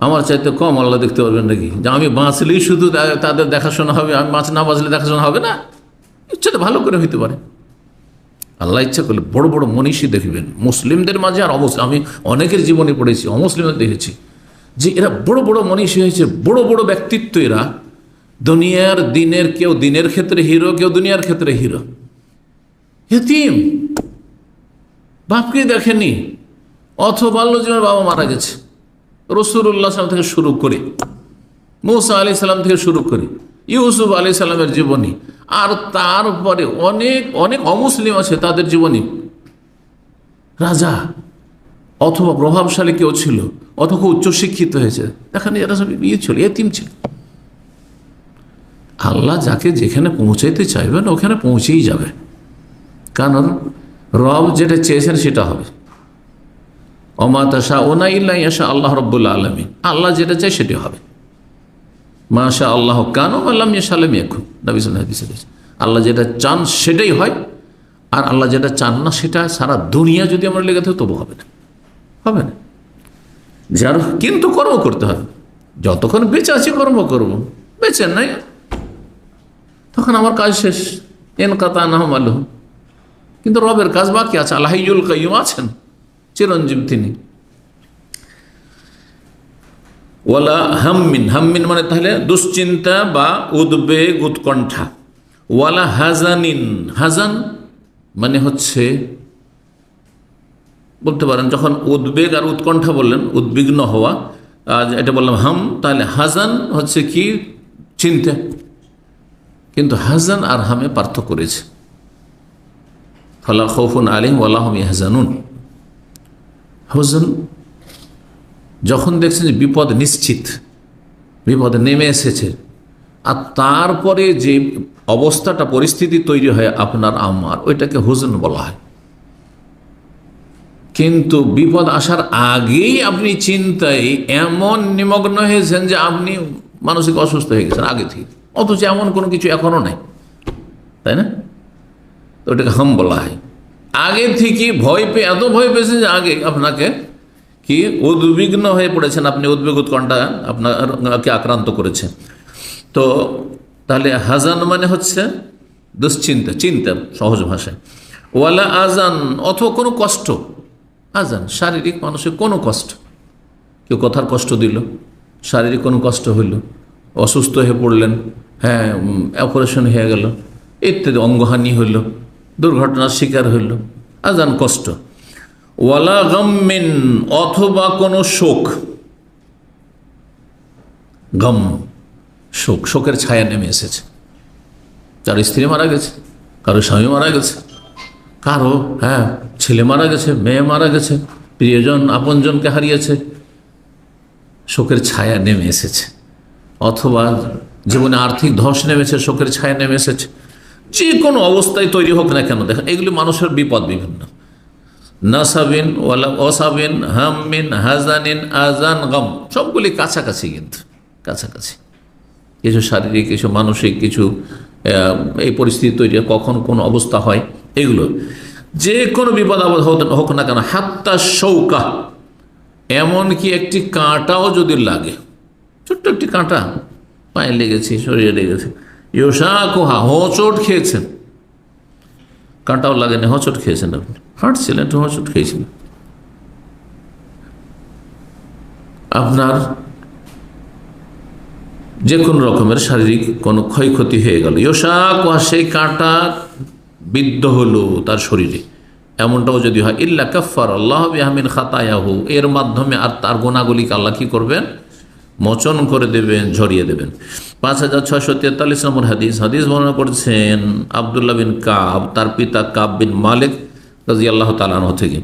আমার চাইতে কম আল্লাহ দেখতে পারবেন নাকি? যে আমি বাঁচলেই শুধু তাদের দেখাশোনা হবে, আমি না বাঁচলে দেখাশোনা হবে না? ইচ্ছাতে ভালো করে হইতে পারে। আল্লাহ ইচ্ছা করলে বড় বড় মনীষী দেখবেন মুসলিমদের মাঝে, আর অমুসলিম, আমি অনেকের জীবনে পড়েছি, অমুসলিমদের দেখেছি, যে এরা বড় বড় মনীষী হয়েছে, বড় বড় ব্যক্তিত্ব এরা, দুনিয়ার দিনের, কেউ দিনের ক্ষেত্রে হিরো, কেউ দুনিয়ার ক্ষেত্রে হিরো। এতিম, বাপকে দেখেনি, অথবা বাল্য জীবনে বাবা মারা গেছে। রাসূলুল্লাহ সাল্লাল্লাহু আলাইহি ওয়াসাল্লাম থেকে শুরু করে, মূসা আলাইহিস সালাম থেকে শুরু করে, ইউসুফ আলাইহিস সালামের জীবনী, আর তারপরে অনেক অনেক অমুসলিম আছে, তাদের জীবনী, রাজা অথবা প্রভাবশালী কেউ ছিল, অথবা উচ্চশিক্ষিত হয়েছে, দেখেন এরা সব ইয়ে ছিল, এতিম ছিল। আল্লাহ যাকে যেখানে পৌঁছাইতে চাইবেন ওখানে পৌঁছেই যাবে, কারণ রব যেটা চেয়েছেন সেটা হবে। ওমা তাশাউনা ইল্লা ইয়াশা আল্লাহ রাব্বুল আলামিন, আল্লাহ যেটা চায় সেটা হবে। মাশা আল্লাহ কান ওয়া লাম ইয়াশা লাম ইয়াকুন, নবী সাল্লাল্লাহু আলাইহি ওয়াসাল্লাম, আল্লাহ যেটা চান সেটাই হয়, আর আল্লাহ যেটা চান না সেটা সারা দুনিয়া যদি আমরা লেগে থাকি তবু হবে না, হবে না। যার কিন্তু কর্ম করতে হবে, যতক্ষণ বেঁচে আছি কর্ম করব, বেঁচে নাই তখন আমার কাজ শেষ, ইনকাতা নাহম আলহ। কিন্তু রবের কাজ বাকি আছে, আল হাইয়ুল কাইয়ুম আছেন, চিরঞ্জীব তিনি। ওয়ালা হাম্মিন, হাম্মিন মানে তাহলে দুশ্চিন্তা বা উদ্বেগ, উৎকণ্ঠা। ওয়ালা হাজানিন, হাজান মানে হচ্ছে বলতে পারেন যখন উদ্বেগ আর উৎকণ্ঠা বললেন, উদ্বিগ্ন হওয়া, এটা বললাম হাম, তাহলে হাজান হচ্ছে কি চিন্তা। কিন্তু হাজান আর হামে পার্থক্য করেছে, ফালা খাউফুন আলাইহিম ওয়ালা হুম ইয়াহজানুন। হুজন যখন দেখছেন যে বিপদ নিশ্চিত, বিপদ নেমে এসেছে, আর তারপরে যে অবস্থাটা, পরিস্থিতি তৈরি হয় আপনার আমার, ওইটাকে হুজন বলা হয়। কিন্তু বিপদ আসার আগেই আপনি চিন্তায় এমন নিমগ্ন হয়েছেন যে আপনি মানসিক অসুস্থ হয়ে গেছেন আগে থেকে, অথচ এমন কোনো কিছু এখনো নাই, তাই না? তো ওটাকে হাম বলা হয়। আগে থেকে ভয় পেয়ে, এত ভয় পেয়েছেন যে আগে আপনাকে কি উদ্বিগ্ন হয়ে পড়েছেন, আপনি উদ্বেগ, উৎকণ্ঠা আপনাকে আক্রান্ত করেছে। তো তাহলে হাজান মানে হচ্ছে দুশ্চিন্তা, চিন্তা সহজ ভাষায়। ওয়ালা আজান, অথবা কোনো কষ্ট, আজান শারীরিক মানসিক কোনো কষ্ট, কেউ কথার কষ্ট দিল, শারীরিক কোনো কষ্ট হইল, অসুস্থ হয়ে পড়লেন, হ্যাঁ অপারেশন হয়ে গেল ইত্যাদি, অঙ্গহানি হইল, দুর্ঘটনার শিকার হইল, আজান কষ্ট। ওয়ালা গাম্মিন, অথবা কোনো শোক, গম শোক, শোকের ছায়া নেমে এসেছে। কারো স্ত্রী মারা গেছে, কারো স্বামী মারা গেছে, কারো ছেলে মারা গেছে, মেয়ে মারা গেছে, প্রিয়জন আপনজনকে হারিয়েছে, শোকের ছায়া নেমে এসেছে। অথবা জীবনে আর্থিক ধস নেমেছে, শোকের ছায়া নেমে এসেছে। যে কোনো অবস্থায় তৈরি হোক না কেন, দেখেন এগুলি মানুষের বিপদ বিভিন্ন। নাসাবিন ওয়ালা অসাবিন, হামিন, হাজানিন, আজান, গম, সবগুলি কাছাকাছি, কিন্তু কাছাকাছি। কিছু শারীরিক, কিছু মানসিক, কিছু এই পরিস্থিতি তৈরি কখন কোন অবস্থা হয়, এগুলো যে কোনো বিপদ আপদ হোক না কেন, হাত্তা শৌকা, এমনকি একটি কাঁটাও যদি লাগে, ছোট্ট একটি কাঁটা পায়ে লেগেছে, শরীরে লেগেছে, ইয়োসা কোহা, হোঁচট খেয়েছেন, কাঁটাও লাগেনি, হোঁচট খেয়েছেন, আপনি হাঁটছিলেন, একটু হোঁচট খেয়েছিলেন, আপনার যে কোনো রকমের শারীরিক কোনো ক্ষয়ক্ষতি হয়ে গেল, ইয়োসা কোহা, সেই কাঁটা বিদ্ধ হলো তার শরীরে, এমনটাও যদি হয়, ইল্লা কাফার আল্লাহ বিহামিন খাতায়াহু, এর মাধ্যমে আর তার গুনাহগুলিকে আল্লাহ কি করবেন, মোচন করে দেবেন, ঝরিয়ে দেবেন। 5643 নম্বর হাদিস বর্ণনা করছেন আব্দুল্লাহ বিন কাব, তার পিতা কাব বিন মালিক রাদিয়াল্লাহু তাআলা আনহু থেকে।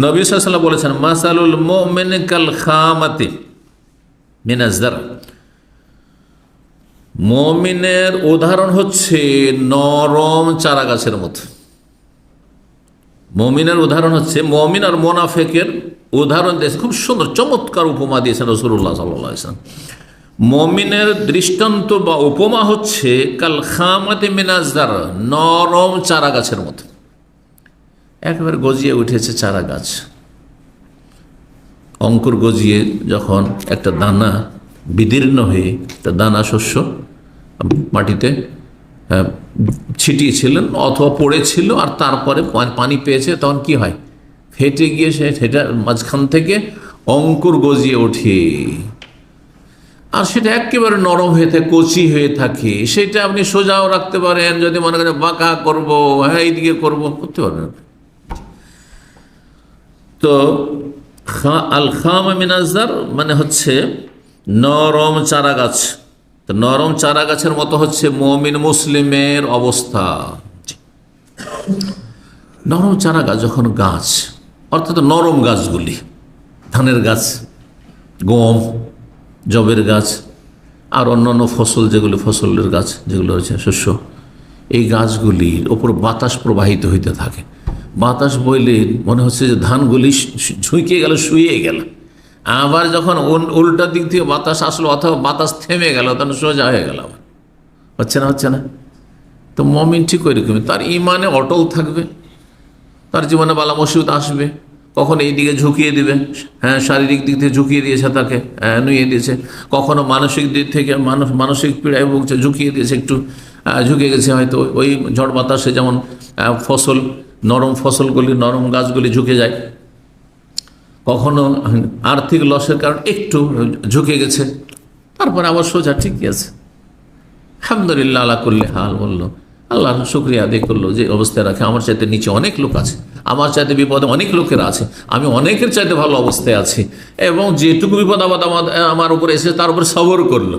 নবী সাল্লাল্লাহু আলাইহি ওয়াসাল্লাম বলেছেন, মাসালুল মুমিন কাল খামাতি মিনাজ যার, মুমিনের উদাহরণ হচ্ছে নরম চারা গাছের মতো। মুমিনের উদাহরণ হচ্ছে, মুমিন আর মুনাফিকের উদাহরণ দিয়েছে, খুব সুন্দর চমৎকার উপমা দিয়েছেন রাসূলুল্লাহ সাল্লাল্লাহু আলাইহি ওয়াসাল্লাম। মুমিনের দৃষ্টান্ত বা উপমা হচ্ছে কাল খামাতি মিনাজ যার, নরম চারা গাছের মতো। একেবারে গজিয়ে উঠেছে চারা গাছ, অঙ্কুর গজিয়ে যখন একটা দানা বিদীর্ণ হয়ে, একটা দানা শস্য মাটিতে ছিটিয়েছিলেন অথবা পড়েছিল, আর তারপরে পানি পেয়েছে, তখন কি হয়, ফেটে গিয়ে সেটার মাঝখান থেকে অঙ্কুর গজিয়ে ওঠে, আর সেটা একেবারে নরম হয়ে থাকে, কচি হয়ে থাকে। সেটা আপনি সোজাও রাখতে পারেন, যদি মনে করেন বাঁকা করবো, এইদিকে করবো, করতে পারবেন। তো আল খাম মিনাজার মানে হচ্ছে নরম চারা গাছ। তো নরম চারা গাছের মতো হচ্ছে মুমিন মুসলিমের অবস্থা। নরম চারা গাছ যখন গাছ, অর্থাৎ নরম গাছগুলি, ধানের গাছ, গম, জবের গাছ, আর অন্যান্য ফসল, যেগুলি ফসলের গাছ যেগুলো রয়েছে, শস্য, এই গাছগুলির ওপর বাতাস প্রবাহিত হইতে থাকে। বাতাস বইলে মনে হচ্ছে যে ধানগুলি ঝুঁকে গেল, শুয়ে গেল। আবার যখন উল্টা দিক থেকে বাতাস আসলো অথবা বাতাস থেমে গেল, তখন সোজা হয়ে গেল। আবার হচ্ছে না। তো মুমিন ঠিক ওই রকমই, তার ইমানে অটল থাকবে, তার জীবনে বালা মুসিবত আসবে, কখনো এই দিকে ঝুঁকিয়ে দিবে, শারীরিক দিক থেকে ঝুঁকিয়ে দিয়েছে, তাকে নুয়ে দিয়েছে, কখনো মানসিক দিক থেকে মানসিক পীড়ায় ভুগছে, ঝুঁকিয়ে দিয়েছে, একটু ঝুঁকে গেছে, হয়তো ওই ঝড় বাতাসে যেমন ফসল, নরম ফসলগুলি, নরম গাছগুলি ঝুঁকে যায়, কখনো আর্থিক লসের কারণে একটু ঝুঁকে গেছে, তারপরে আবার সোজা ঠিকই আছে। আলহামদুলিল্লাহ আলা কুল্লি হাল, বললো আল্লাহর শুকরিয়া আদায় করলো যে অবস্থায় রাখে। আমার চাইতে নিচে অনেক লোক আছে, আমার চাইতে বিপদে অনেক লোকের আছে, আমি অনেকের চাইতে ভালো অবস্থায় আছি, এবং যেটুকু বিপদ আপদ আমার উপরে এসে তার উপরে সবর করলো।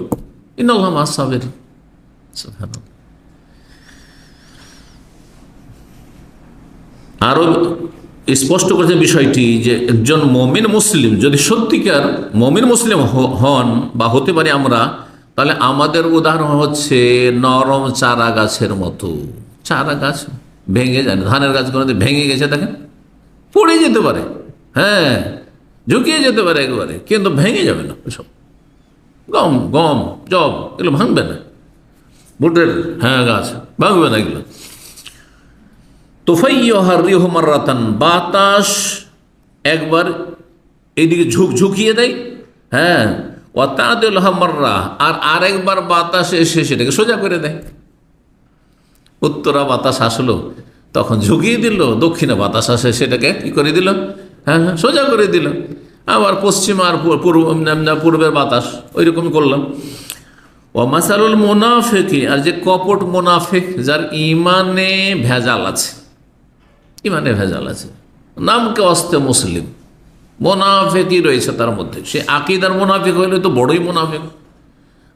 ইন্নাল্লাহ মা'আস সাবিরিন। সুবহানাল্লাহ। আরো স্পষ্ট করেছে বিষয়টি যে একজন মুমিন মুসলিম যদি সত্যিকার মুমিন মুসলিম হন বা হতে পারি আমরা, তাহলে আমাদের উদাহরণ হচ্ছে নরম চারা গাছের মতো। চারা গাছ ভেঙে যায় না, ধানের গাছ কোনো ভেঙে গেছে দেখেন, পড়ে যেতে পারে, ঝুঁকিয়ে যেতে পারে একেবারে, কিন্তু ভেঙে যাবে না। সব গম জব এগুলো ভাঙবে না, বুটের গাছ ভাঙবে না এগুলো। তোফাইয়ুহা রিহু মাররাতান, বাতাস একবার এইদিকে ঝুঁকিয়ে দেয়, ওয়াতাদিলুহা মাররা, আর আরেকবার বাতাস এসে সেটাকে সোজা করে দেয়। উত্তরা বাতাস আসলো তখন ঝুঁকিয়ে দিল, দক্ষিণে বাতাস আসে সেটাকে কি করে দিল, সোজা করে দিল। আবার পশ্চিমা আর পূর্বের বাতাস ওই রকম করলাম। ও মাসালুল মুনাফিকি, আর যে কপট মুনাফিক, যার ইমানে ভেজাল আছে, নামকে অস্তে মুসলিম, মোনাফেকই রয়েছে তার মধ্যে। সে আকিদার মোনাফেক হইলে তো বড়ই মোনাফেক,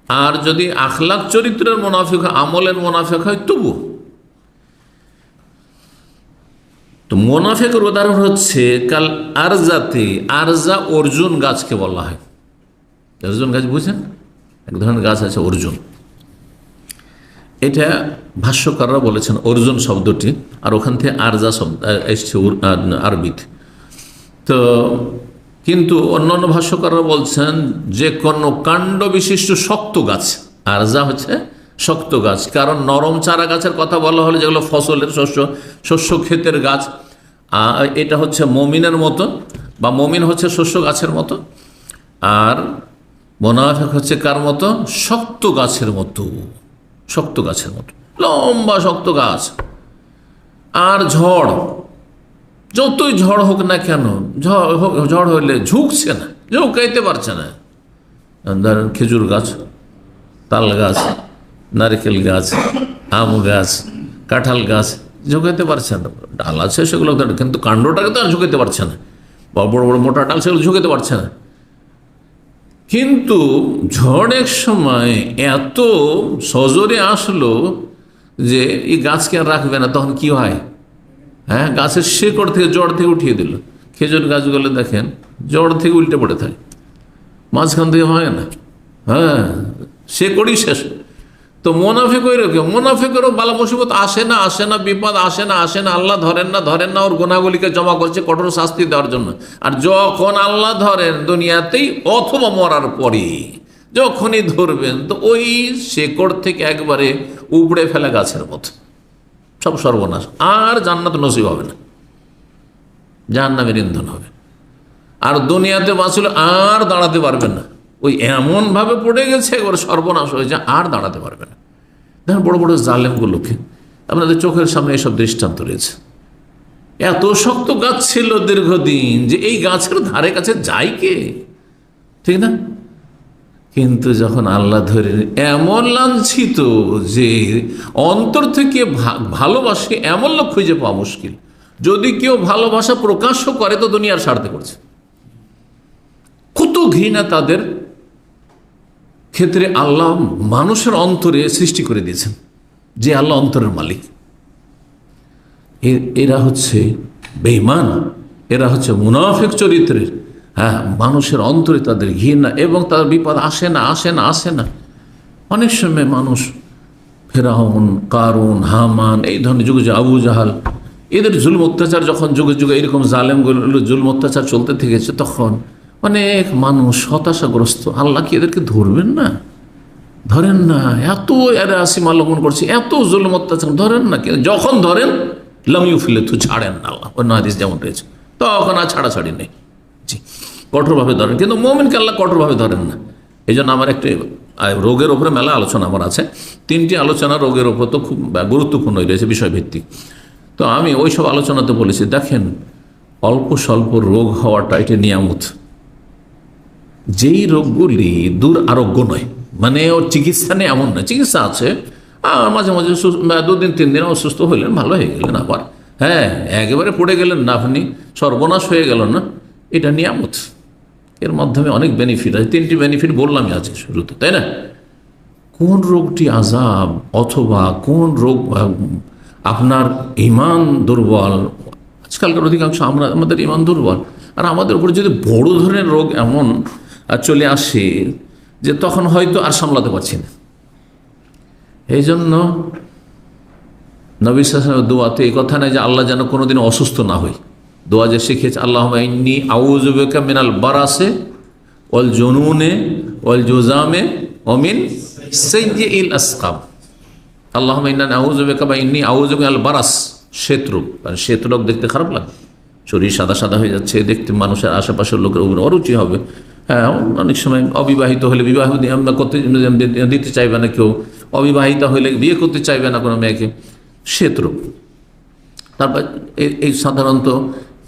আর যদি আখলাক চরিত্রের মোনাফেক, আমলের মোনাফেক হয় তবু। তো মোনাফেকের উদাহরণ হচ্ছে কাল আরজাতে, আরজা অর্জুন গাছকে বলা হয়। অর্জুন গাছ বুঝছেন? এক ধরনের গাছ আছে অর্জুন, এটা ভাষ্যকাররা বলেছেন অর্জুন শব্দটি, আর ওখান থেকে আরজা শব্দ এসছে আরবিতে। তো কিন্তু অন্যান্য ভাষ্যকাররা বলছেন যে কোনো কাণ্ড বিশিষ্ট শক্ত গাছ, আরজা হচ্ছে শক্ত গাছ। কারণ নরম চারা গাছের কথা বলা হলে যেগুলো ফসলের শস্য ক্ষেতের গাছ, এটা হচ্ছে মমিনের মতো, বা মমিন হচ্ছে শস্য গাছের মতো, আর মোনাফেক হচ্ছে কার মতো? শক্ত গাছের মতো, শক্ত গাছের মতো, লম্বা শক্ত গাছ। আর ঝড়, যতই ঝড় হোক না কেন, ঝড় হইলে ঝুঁকছে না, ঝুঁকাইতে পারছে না। ধরেন খেজুর গাছ, তাল গাছ, নারকেল গাছ, আম গাছ, কাঁঠাল গাছ, ঝুঁকাইতে পারছে না। ডাল আছে সেগুলো, কিন্তু কাণ্ডটাকে তো আর ঝুঁকাইতে পারছে না, বা বড় বড় মোটা ডাল সেগুলো ঝুঁকাইতে পারছে না। কিন্তু ঝড়ের সময় এত সজোরে আসলো যে এই গাছকে আর রাখবে না, তখন কি হয়? হ্যাঁ, গাছের শেকড় থেকে, জড় থেকে উঠিয়ে দিল। খেজুর গাছগুলো দেখেন জড় থেকে উল্টে পড়ে থাকে, মাঝখান থেকে হয় না, হ্যাঁ, শেকড়ই শেষ। তো মোনাফেক ওই রকম, মোনাফেকেরও বালা মুসিবত আসে না, আসে না, বিপদ আসে না, আসে না, আল্লাহ ধরেন না, ওর গুনাহগুলিকে জমা করছে কঠোর শাস্তি দেওয়ার জন্য। আর যখন আল্লাহ ধরেন দুনিয়াতেই অথবা মরার পরে, যখনই ধরবেন তো ওই শেকড় থেকে একবারে উপড়ে ফেলা গাছের মতো সব সর্বনাশ, আর জান্নাত নসিব হবে না, জাহান্নামের ইন্ধন হবে। আর দুনিয়াতে বাঁচল আর দাঁড়াতে পারবেন না, ওই এমনভাবে পড়ে গেছে একবার সর্বনাশ হয়েছে, আর দাঁড়াতে পারবে না। দেখেন বড় বড় জালেমগুলোকে, আপনাদের চোখের সামনে এইসব দৃষ্টান্ত রয়েছে। এত শক্ত গাছ ছিল দীর্ঘদিন যে এই গাছের ধারে কাছে যায় কে, ঠিক না? কিন্তু যখন আল্লাহ ধরে এমন লাঞ্ছিত যে অন্তর থেকে ভালোবাসে এমন লোক খুঁজে পাওয়া মুশকিল। যদি কেউ ভালোবাসা প্রকাশ্য করে তো দুনিয়ার স্বার্থে করছে। কত ঘৃণা তাদের ক্ষেত্রে আল্লাহ মানুষের অন্তরে সৃষ্টি করে দিয়েছেন, যে আল্লাহ অন্তরের মালিক। এরা হচ্ছে বেঈমান, এরা হচ্ছে মুনাফিক চরিত্রের। হ্যাঁ, মানুষের অন্তরে তাদের ঘৃণা, এবং তাদের বিপদ আসে না। অনেক সময় মানুষ ফেরাউন, কারুন, হামান, এই ধরনের যুগে যে আবু জাহাল, এদের জুলম অত্যাচার যখন যুগে যুগে এরকম জালেমগুলো জুলম অত্যাচার চলতে থেকেছে, তখন অনেক মানুষ হতাশাগ্রস্ত। আল্লাহ কি এদেরকে ধরবেন না? ধরেন না, এত এরা সীমা লঙ্ঘন করছে, এত জুলম অত্যাচার, ধরেন না। যখন ধরেন লামিউ ফেলে তো ছাড়েন না আল্লাহ, অন্য হাদিস যেমন রয়েছে, তখন আর ছাড়াছাড়ি নেই। জি, কঠোরভাবে ধরেন, কিন্তু মুমিনকে আল্লাহ কঠোরভাবে ধরেন না। এই জন্য আমার একটি রোগের ওপরে মেলা আলোচনা আমার আছে, 3টি আলোচনা রোগের ওপর তো খুব গুরুত্বপূর্ণ রয়েছে, বিষয়ভিত্তিক। তো আমি ওই সব আলোচনাতে বলেছি, দেখেন অল্প স্বল্প রোগ হওয়াটা এটা নিয়ামত। যেই রোগগুলি দুরারোগ্য নয়, মানে ওর চিকিৎসা নেই এমন নয়, চিকিৎসা আছে, মাঝে মাঝে 2 দিন 3 দিন অসুস্থ হইলেন, ভালো হয়ে গেলেন, আবার হ্যাঁ একেবারে পড়ে গেলেন না, আপনি সর্বনাশ হয়ে গেল না, এটা নিয়ামত। এর মাধ্যমে অনেক বেনিফিট আছে। 3টি বেনিফিট বললামই আজকে শুরুতে, তাই না? কোন রোগটি আযাব, অথবা কোন রোগ আপনার ঈমান দুর্বল। আজকালকার অধিকাংশ আমাদের ঈমান দুর্বল, আর আমাদের উপর যদি বড় ধরনের রোগ এমন চলে আসে যে তখন হয়তো আর সামলাতে পারছি না। এই জন্য নবী সাল্লাল্লাহু আলাইহি ওয়াসাল্লামের দোয়াতে এই কথা নেই যে আল্লাহ যেন কোনোদিন অসুস্থ না হই। দোয়া যে শিখেছে, আল্লাহুম্মা ইন্নী আউযু বিকা মিনাল বারাসে ওয়াল জুনুনে ওয়াল জুযামে ওয়া মিন সাইয়্যিল আসকাম। আল্লাহুম্মা ইন্নী আউযু বিকা, বা ইন্নী আউযু বিকা মিনাল বারাস, শ্বেতরোগ। কারণ শ্বেতরোগ দেখতে খারাপ লাগে, শরীর সাদা সাদা হয়ে যাচ্ছে, দেখতে মানুষের আশেপাশের লোকের অরুচি হবে। হ্যাঁ, অনেক সময় অবিবাহিত হলে বিবাহ করতে দিতে চাইবে না কেউ, অবিবাহিতা হলে বিয়ে করতে চাইবে না কোনো মেয়েকে, শ্বেতরোগ। তারপর এই সাধারণত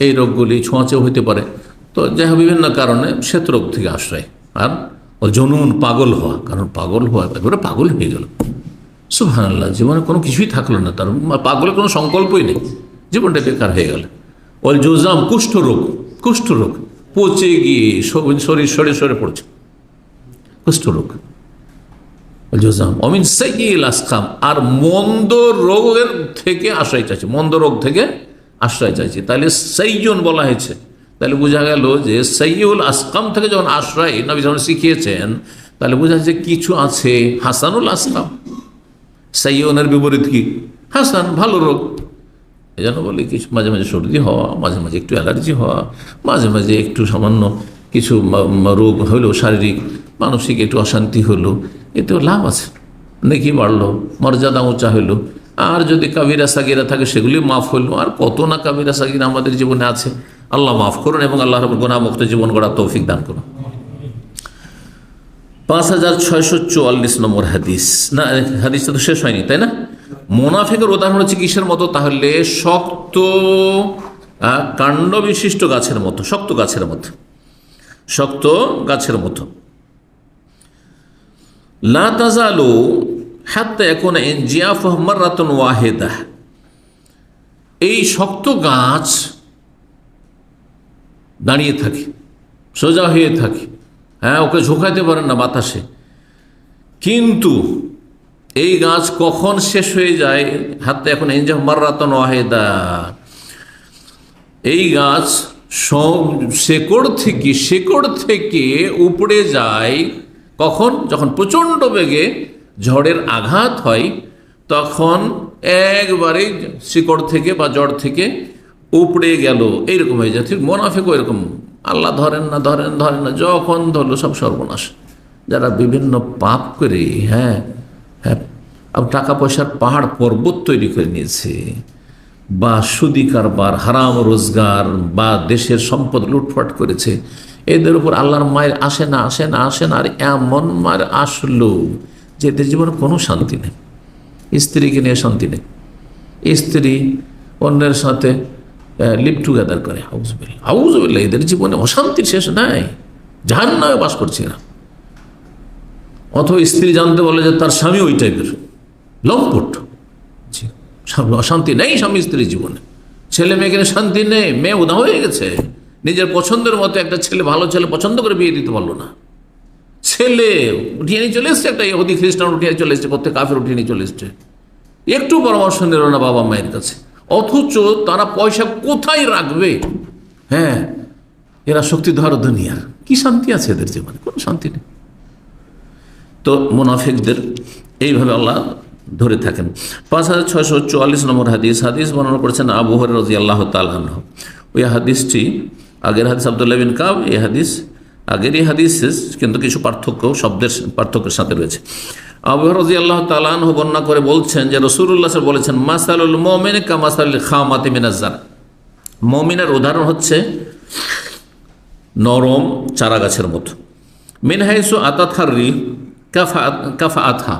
এই রোগগুলি ছোঁয়াচেও হইতে পারে। তো যাই হোক, বিভিন্ন কারণে শ্বেতরোগ থেকে আশ্রয়। আর ও জনুন, পাগল হওয়া, কারণ পাগল হওয়া একেবারে পাগল হয়ে গেল, সুবহানাল্লাহ, জীবনে কোনো কিছুই থাকলো না, তার পাগলের কোনো সংকল্পই নেই, জীবনটা বেকার হয়ে গেল। ওল জুজাম কুষ্ঠরোগ, কুষ্ঠরোগ পচে গিয়ে শরীর সরে সরে পড়ছে, কুষ্ঠরোগ। জুজাম অমিন সাইয়িল আসকাম, আর মন্দ রোগের থেকে আশ্রয় চাইছে, মন্দ রোগ থেকে আশ্রয় চাইছে। তাহলে সাইয়ুন বলা হয়েছে, তাহলে বোঝা গেল যে সাইয়ুল আসকাম থেকে যখন আশ্রয় নবী যখন শিখিয়েছেন, তাহলে বোঝা যাচ্ছে কিছু আছে হাসানুল আসকাম। সাইয়ুনের বিপরীত কি? হাসান, ভালো রোগ। এই জন্য বলি কিছু মাঝে মাঝে সর্দি হওয়া, মাঝে মাঝে একটু অ্যালার্জি হওয়া, মাঝে মাঝে একটু সামান্য কিছু রোগ হলো, শারীরিক মানসিক একটু অশান্তি হলো, এতেও লাভ আছে, নেকি বাড়লো, মর্যাদা উঁচা হইলো। আর যদি কাবিরা সাগিরা থাকে সেগুলি মাফ হইলো। আর কত না কাবিরা সাগিরা আমাদের জীবনে আছে, আল্লাহ মাফ করুন এবং আল্লাহ রাব্বুল গুনাহমুক্ত জীবন গড়ার তৌফিক দান করুন। 5644 নম্বর হাদিস, না হাদিসটা তো শেষ হয়নি তাই না? মুনাফিকের উদাহরণ হচ্ছে কিসের মতো? তাহলে শক্ত কাণ্ড বিশিষ্ট গাছের মতো, শক্ত গাছের মতো, শক্ত গাছের মতো। লা তাজালু হাত্তা ইয়াকুনা ইনজিয়াফুহু মাররাতুন ওয়াহিদাহ, এই শক্ত গাছ দাঁড়িয়ে থাকে, সোজা হয়ে থাকে, হ্যাঁ, ওকে ঝোঁকাতে পারেন না বাতাসে, কিন্তু এই গাছ কখন শেষ হয়ে যায়? হাতে এখন ইনজিয়াফুহু মাররাতুন ওয়াহিদা, এই গাছ শেকড় থেকে উপড়ে যায় কখন? যখন প্রচণ্ড বেগে ঝড়ের আঘাত হয়, তখন একবারে শিকড় থেকে বা জড় থেকে উপড়ে গেল, এইরকম হয়ে যায়। ঠিক মুনাফিকও এরকম, আল্লাহ ধরেন না, যখন ধরলো সব সর্বনাশ। যারা বিভিন্ন পাপ করে, হ্যাঁ, টাকা পয়সার পাহাড় পর্বত তৈরি করে নিয়েছে, বা সুদি কারবার, হারাম রোজগার, বা দেশের সম্পদ লুটপাট করেছে, এদের উপর আল্লাহর মায়ের আসে না। আর এমন মার আসলো যে এদের জীবনে কোনো শান্তি নেই, স্ত্রীকে নিয়ে শান্তি নেই, স্ত্রী অন্যের সাথে লিভ টুগেদার করে, আউযুবিল্লাহ, এদের জীবনে অশান্তির শেষ নাই, জাহান্নামে বাস করছে না। অথবা স্ত্রী জানতে বলে যে তার স্বামী ওই টাইপের লম্পট, অশান্তি নেই স্বামী স্ত্রীর জীবনে, ছেলে মেয়েকে শান্তি নেই, মেয়ে উদাহ হয়ে গেছে, নিজের পছন্দের মতো একটা ছেলে, ভালো ছেলে পছন্দ করে বিয়ে দিতে পারলো না, ছেলে উঠিয়ে নিয়ে চলে এসছে, একটা ইহুদি খ্রিস্টান উঠিয়ে চলে এসছে, প্রত্যেক কাফের উঠিয়ে নিয়ে চলে এসছে, একটু পরামর্শ নিল না বাবা মায়ের কাছে। অথচ তারা পয়সা কোথায় রাখবে, হ্যাঁ, এরা শক্তিধর দুনিয়ার, কি শান্তি আছে এদের জীবনে? কোনো শান্তি নেই। তো মুনাফিকদের এইভাবে আল্লাহ ধরে থাকেন। 5644 নম্বর হাদিস বর্ণনা করেছেন আবু হুরায়রা রাদিয়াল্লাহু তাআলা আনহু। ওই হাদিসটি আগের হাদিস আব্দুল্লাহ বিন কাব, এই হাদিস আগেরই হাদিস, কিন্তু কিছু পার্থক্য, শব্দের পার্থক্যের সাথে রয়েছে। আবু হুরায়রা রাদিয়াল্লাহু তাআলা আনহু বর্ণনা করে বলছেন যে রাসূলুল্লাহ সাল্লাল্লাহু আলাইহি ওয়াসাল্লাম বলেছেন, মাসালুল মুমিন কামাসালিল খামাতি মিনাজ জার, মুমিনের উদাহরণ হচ্ছে নরম চারা গাছের মতো। মিন হাইসু আতাতহার রিহ কাফাআতহা,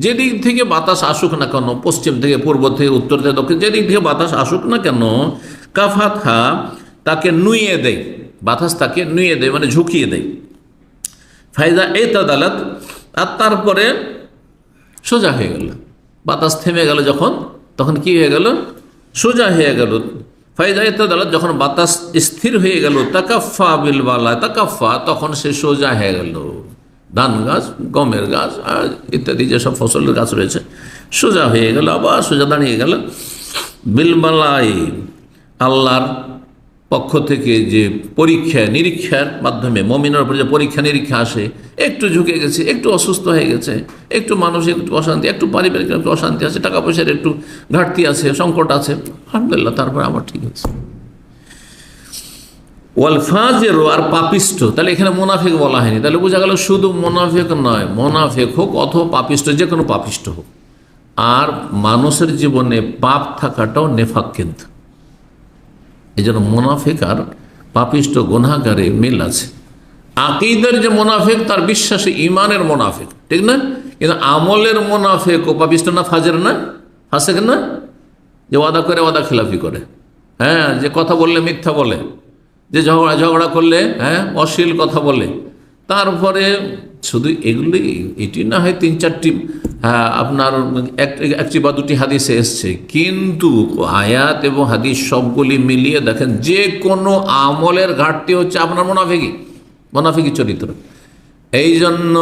যেদিক থেকে বাতাস আসুক না কেন, পশ্চিম থেকে, পূর্ব থেকে, উত্তর থেকে, দক্ষিণ, যেদিক থেকে বাতাস আসুক না কেন, কাফাতহা, তাকে নুইয়ে দেয়, বাতাস তাকে নুইয়ে দেয়, মানে ঝুঁকিয়ে দেয়। ফাইজা ইতাদালাত, আর তারপরে সোজা হয়ে গেল, বাতাস থেমে গেল যখন, তখন কি হয়ে গেল? সোজা হয়ে গেল। ফাইজা ইতাদালাত, যখন বাতাস স্থির হয়ে গেল, তাকাফা বিল বালা, তাকাফা, তখন সে সোজা হয়ে গেল। ধান গাছ, গমের গাছ ইত্যাদি যেসব ফসলের গাছ রয়েছে, সোজা হয়ে গেল, আবার সোজা দাঁড়িয়ে গেল। বিলবালাই, আল্লাহর পক্ষ থেকে যে পরীক্ষা নিরীক্ষার মাধ্যমে মুমিনের উপরে যে পরীক্ষা নিরীক্ষা আসে, একটু ঝুঁকে গেছে, একটু অসুস্থ হয়ে গেছে, একটু মানসিক একটু অশান্তি, একটু পারিবারিক একটু অশান্তি আছে, টাকা পয়সার একটু ঘাটতি আছে, সংকট আছে, আলহামদুলিল্লাহ, তারপরে আবার ঠিক আছে। ওয়াল ফাজির, আর পাপিষ্ট, তাহলে এখানে মুনাফিক বলা হয়নি, তাহলে বোঝা গেল শুধু মুনাফিক নয়, মুনাফিক হোক অথবা পাপিষ্ট, যে কোনো পাপিষ্ট হোক। আর মানুষের জীবনে পাপ থাকাটাও নেফাক, কিন্তু এই জন্য মুনাফিক আর পাপিষ্ট গুনাহগারে মিল আছে। আকীদার যে মুনাফিক, তার বিশ্বাসে ঈমানের মুনাফিক, ঠিক না? কিন্তু আমলের মুনাফিক ও পাপিষ্ট না, ফাজের না, ফাসেক না, যে ওয়াদা করে ওয়াদা খিলাফি করে, হ্যাঁ, যে কথা বললে মিথ্যা বলে, যে ঝগড়া করলে, হ্যাঁ, অশ্লীল কথা বলে, তারপরে শুধু এগুলি, এটি না হয় 3-4টি আপনার একটি বা দুটি হাদিসে এসছে, কিন্তু আয়াত এবং হাদিস সবগুলি মিলিয়ে দেখেন যে কোনো আমলের ঘাটতি হচ্ছে আপনার মোনাফিকি চরিত্র। এই জন্য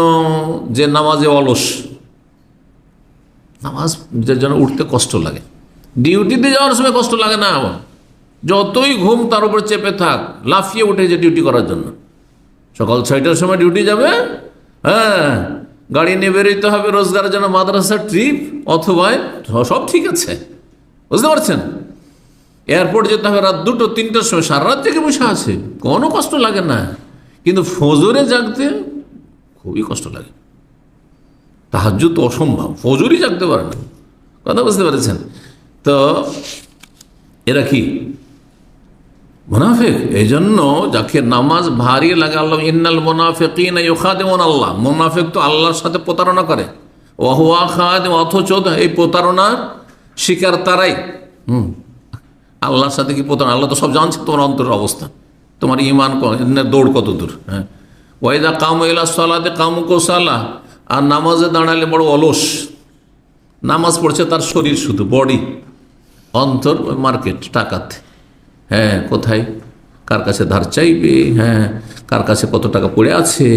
যে নামাজে অলস, নামাজ জন্য উঠতে কষ্ট লাগে, ডিউটিতে যাওয়ার সময় কষ্ট লাগে না, যতই ঘুম তার উপর চেপে থাক, লাফিয়ে উঠে যে ডিউটি করার জন্য। সকাল 6টার সময় ডিউটি যাবে, হ্যাঁ, গাড়ি নিয়ে বেরোতে হবে রোজগারের জন্য, মাদ্রাসার ট্রিপ অথবা সব ঠিক আছে, বুঝতে পারছেন। এয়ারপোর্ট যেতে হবে রাত 2-3টার সময়, সারা রাত থেকে বসে আছে, কোনো কষ্ট লাগে না। কিন্তু ফজরে জাগতে খুবই কষ্ট লাগে, তাহাজ্জুদ তো অসম্ভব, ফজরই জাগতে পারে না, কথা বুঝতে পেরেছেন। তো এরা কি মুনাফিক। এই জন্য যাকে নামাজ ভারী লাগে, আল্লাহ ইন্নাল মুনাফিকিনা ইউখাদিমুন আল্লাহ, মুনাফিক তো আল্লাহর সাথে প্রতারণা করে, ওয়া হুয়া খাদিম, অথচ এই প্রতারণার শিকার তারাই। আল্লাহর সাথে কি প্রতারণা, আল্লাহ তো সব জানছে তোমার অন্তরের অবস্থা, তোমার ইমান দৌড় কত দূর। হ্যাঁ, ওয়াইদা কামু ইলা সালাতে কামু কুসালা, আর নামাজে দাঁড়ালে বড় অলস, নামাজ পড়ছে তার শরীর শুধু, বডি, অন্তর মার্কেট, টাকাতে। হ্যাঁ, কোথায় কার কাছে ধার চাইবে, হ্যাঁ, কার কাছে কত টাকা পড়ে আছে,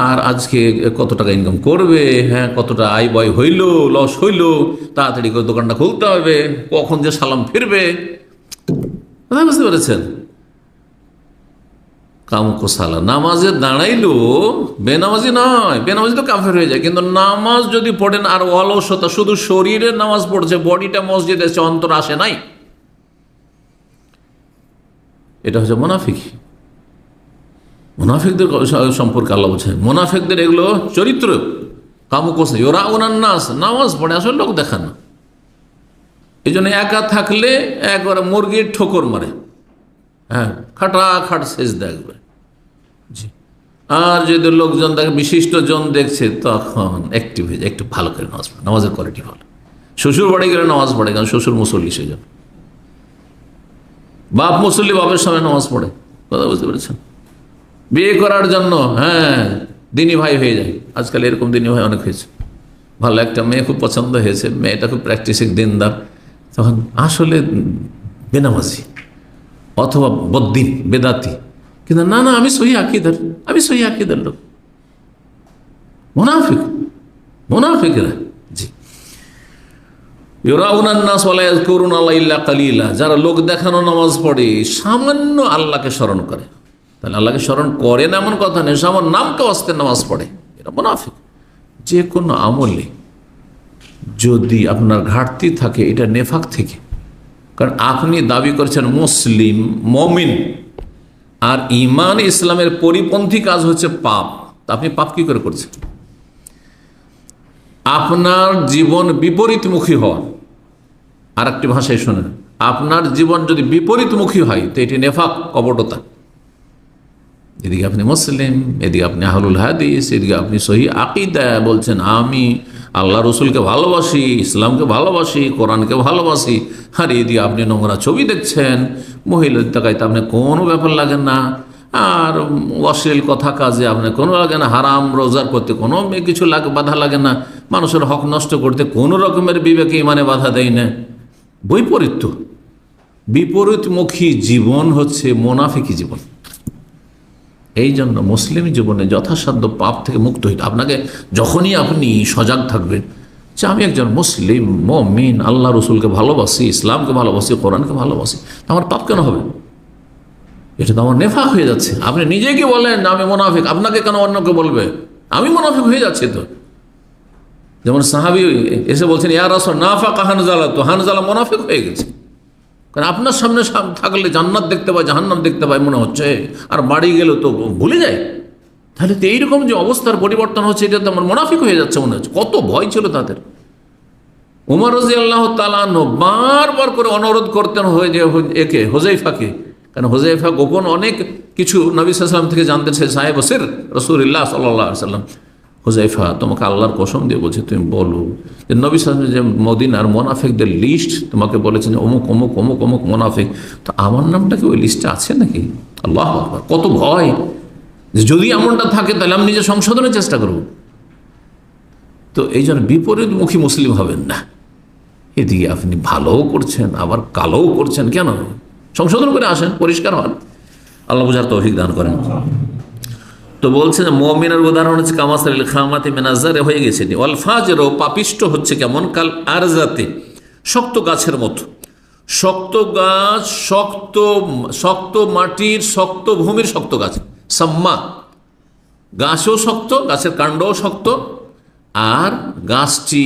আর আজকে কত টাকা ইনকাম করবে, হ্যাঁ, কতটা আয় ব্যয় হইল, লস হইল, তাড়াতাড়ি করে দোকানটা খুলতে হবে, কখন যে সালাম ফিরবে, বুঝতে পেরেছেন। কামকোসালা, নামাজে দাঁড়াইলো, বেনামাজি নয়, বেনামাজি তো কাফের হয়ে যায়, কিন্তু নামাজ যদি পড়েন আর অলসতা, শুধু শরীরে নামাজ পড়ছে, বডিটা মসজিদে এসে, অন্তর আসে নাই, এটা হচ্ছে মুনাফিক। মুনাফিকদের সম্পর্কে আল্লাহ বোঝায়, মুনাফিকদের এগুলো চরিত্র। কামকোসা ওরা নাস, নামাজ পড়ে আসলে লোক দেখান না, এই জন্য একা থাকলে একবারে মুরগির ঠোকর মারে, হ্যাঁ, খাটাখাট শেষ দেখবে। জি, আর যদি লোকজন দেখে, বিশিষ্ট জন দেখছে, তখন অ্যাক্টিভ হয়ে যায়, একটু ভালো করে নামাজ পড়ে, নামাজের কোয়ালিটি ভালো। শ্বশুর বাড়ি গেলে নামাজ পড়ে, কারণ শ্বশুর মুসল্লি, সেই জন্য। বাপ মুসল্লি, বাপের সামনে নামাজ পড়ে, কথা বুঝতে পেরেছেন। বিয়ে করার জন্য, হ্যাঁ, দিনী ভাই হয়ে যায়, আজকাল এরকম দিনী ভাই অনেক হয়েছে। ভালো একটা মেয়ে খুব পছন্দ হয়েছে, মেয়েটা খুব প্র্যাকটিসিং দিনদার, তখন আসলে বেনামাজি অথবা বদ্দিন, বেদাতি, কিন্তু না না, আমি সহি আকিদার লোক। মুনাফিক, মুনাফিকরা। জি, যারা লোক দেখানো নামাজ পড়ে, সামান্য আল্লাহকে স্মরণ করে, তাহলে আল্লাহকে স্মরণ করে না এমন কথা নেই, সামান্য নামকে অস্তে নামাজ পড়ে, এটা মুনাফিক। যে কোনো আমলে যদি আপনার ঘাটতি থাকে, এটা নেফাক থেকে, কারণ আপনি দাবি করছেন মুসলিম, মমিন, আর ইমান ইসলামের পরিপন্থী কাজ হচ্ছে পাপ। আপনি পাপ কি করে করছেন? আপনার জীবন বিপরীতমুখী হওয়া, আর একটি ভাষায় শোনেন, আপনার জীবন যদি বিপরীতমুখী হয়, তো এটি নেফাক, কপটতা। এদিকে আপনি মুসলিম, এদিকে আপনি আহলুল হাদিস, এদিকে আপনি সহি আকীদা বলছেন, আমি আল্লাহ রসুলকে ভালোবাসি, ইসলামকে ভালোবাসি, কোরআনকে ভালোবাসি, আর এদিকে আপনি নোংরা ছবি দেখছেন, মহিলাদের তাকাইতে আপনি কোনো ব্যাপার লাগে না, আর অশ্লীল কথা কাজে আপনার কোনো লাগে না, হারাম রোজার করতে কোনো কিছু বাধা লাগে না, মানুষের হক নষ্ট করতে কোনো রকমের বিবেকে ইমানে বাধা দেয় না। বৈপরীত্য, বিপরীতমুখী জীবন হচ্ছে মুনাফিকি জীবন। এই জন্য মুসলিম জীবনে যথাসাধ্য পাপ থেকে মুক্ত হইতে, আপনাকে যখনই আপনি সজাগ থাকবেন যে আমি একজন মুসলিম, মুমিন, আল্লাহ রসুলকে ভালোবাসি, ইসলামকে ভালোবাসি, কোরআনকে ভালোবাসি, আমার পাপ কেন হবে? এটা তো আমার নেফাক হয়ে যাচ্ছে। আপনি নিজেকে বলেন আমি মুনাফিক, আপনাকে কেন অন্যকে বলবে? আমি মুনাফিক হয়ে যাচ্ছি তো। যেমন সাহাবী এসে বলছেন, ইয়া রাসূল নাফাকা হানজালা, তো হানজালা মুনাফিক হয়ে গেছে, কারণ আপনার সামনে থাকলে জান্নাত দেখতে পায়, জাহান্নাম দেখতে পায় মনে হচ্ছে, আর বাড়ি গেলে তো ভুলে যায়। তাহলে তো এইরকম যে অবস্থার পরিবর্তন হচ্ছে, এটা তো আমার মুনাফিক হয়ে যাচ্ছে মনে হচ্ছে। কত ভয় ছিল তাদের। উমর রাদিয়াল্লাহু তাআলা আনহু বারবার করে অনুরোধ করতেন একে, হুযায়ফাকে, কারণ হুযায়ফা গোপন অনেক কিছু নবী সাল্লাল্লাহু আলাইহি ওয়াসাল্লাম থেকে জানতেন, সে সাহেব সির রাসূলুল্লাহ সাল্লাল্লাহু আলাইহি ওয়াসাল্লাম। হুযায়ফা, তোমাকে আল্লাহর কসম দিয়ে বলছে, তুমি বলো যে নবী সাল্লাল্লাহু আলাইহি ওয়াসাল্লাম যে মদিনার মুনাফিকদের লিস্ট তোমাকে বলেছেন, অমুক অমুক অমুক অমুক মুনাফিক, তো আমার নামটা কি ওই লিস্টে আছে নাকি? আল্লাহু আকবার, কত ভয়! যদি এমনটা থাকে তাহলে আমি নিজে সংশোধনের চেষ্টা করব। তো এই জন্য বিপরীতমুখী মুসলিম হবেন না। এদিকে আপনি ভালোও করছেন আবার কালোও করছেন, কেন? সংশোধন করে আসেন, পরিষ্কার হন, আল্লাহ বুঝার তৌফিক দান করেন। তো বলছেন মুমিনের উদাহরণ হচ্ছে কামাসালিল খামাতি মিনাজারে, হয়ে গেছে। ওয়াল ফাজেরও পাপিষ্ট হচ্ছে কেমন? কাল আরজাতে, শক্ত গাছের মতো। শক্ত গাছ, শক্ত মাটির, শক্ত ভূমির শক্ত গাছ, সাম্মা, গাছও শক্ত, গাছের কাণ্ডও শক্ত, আর গাছটি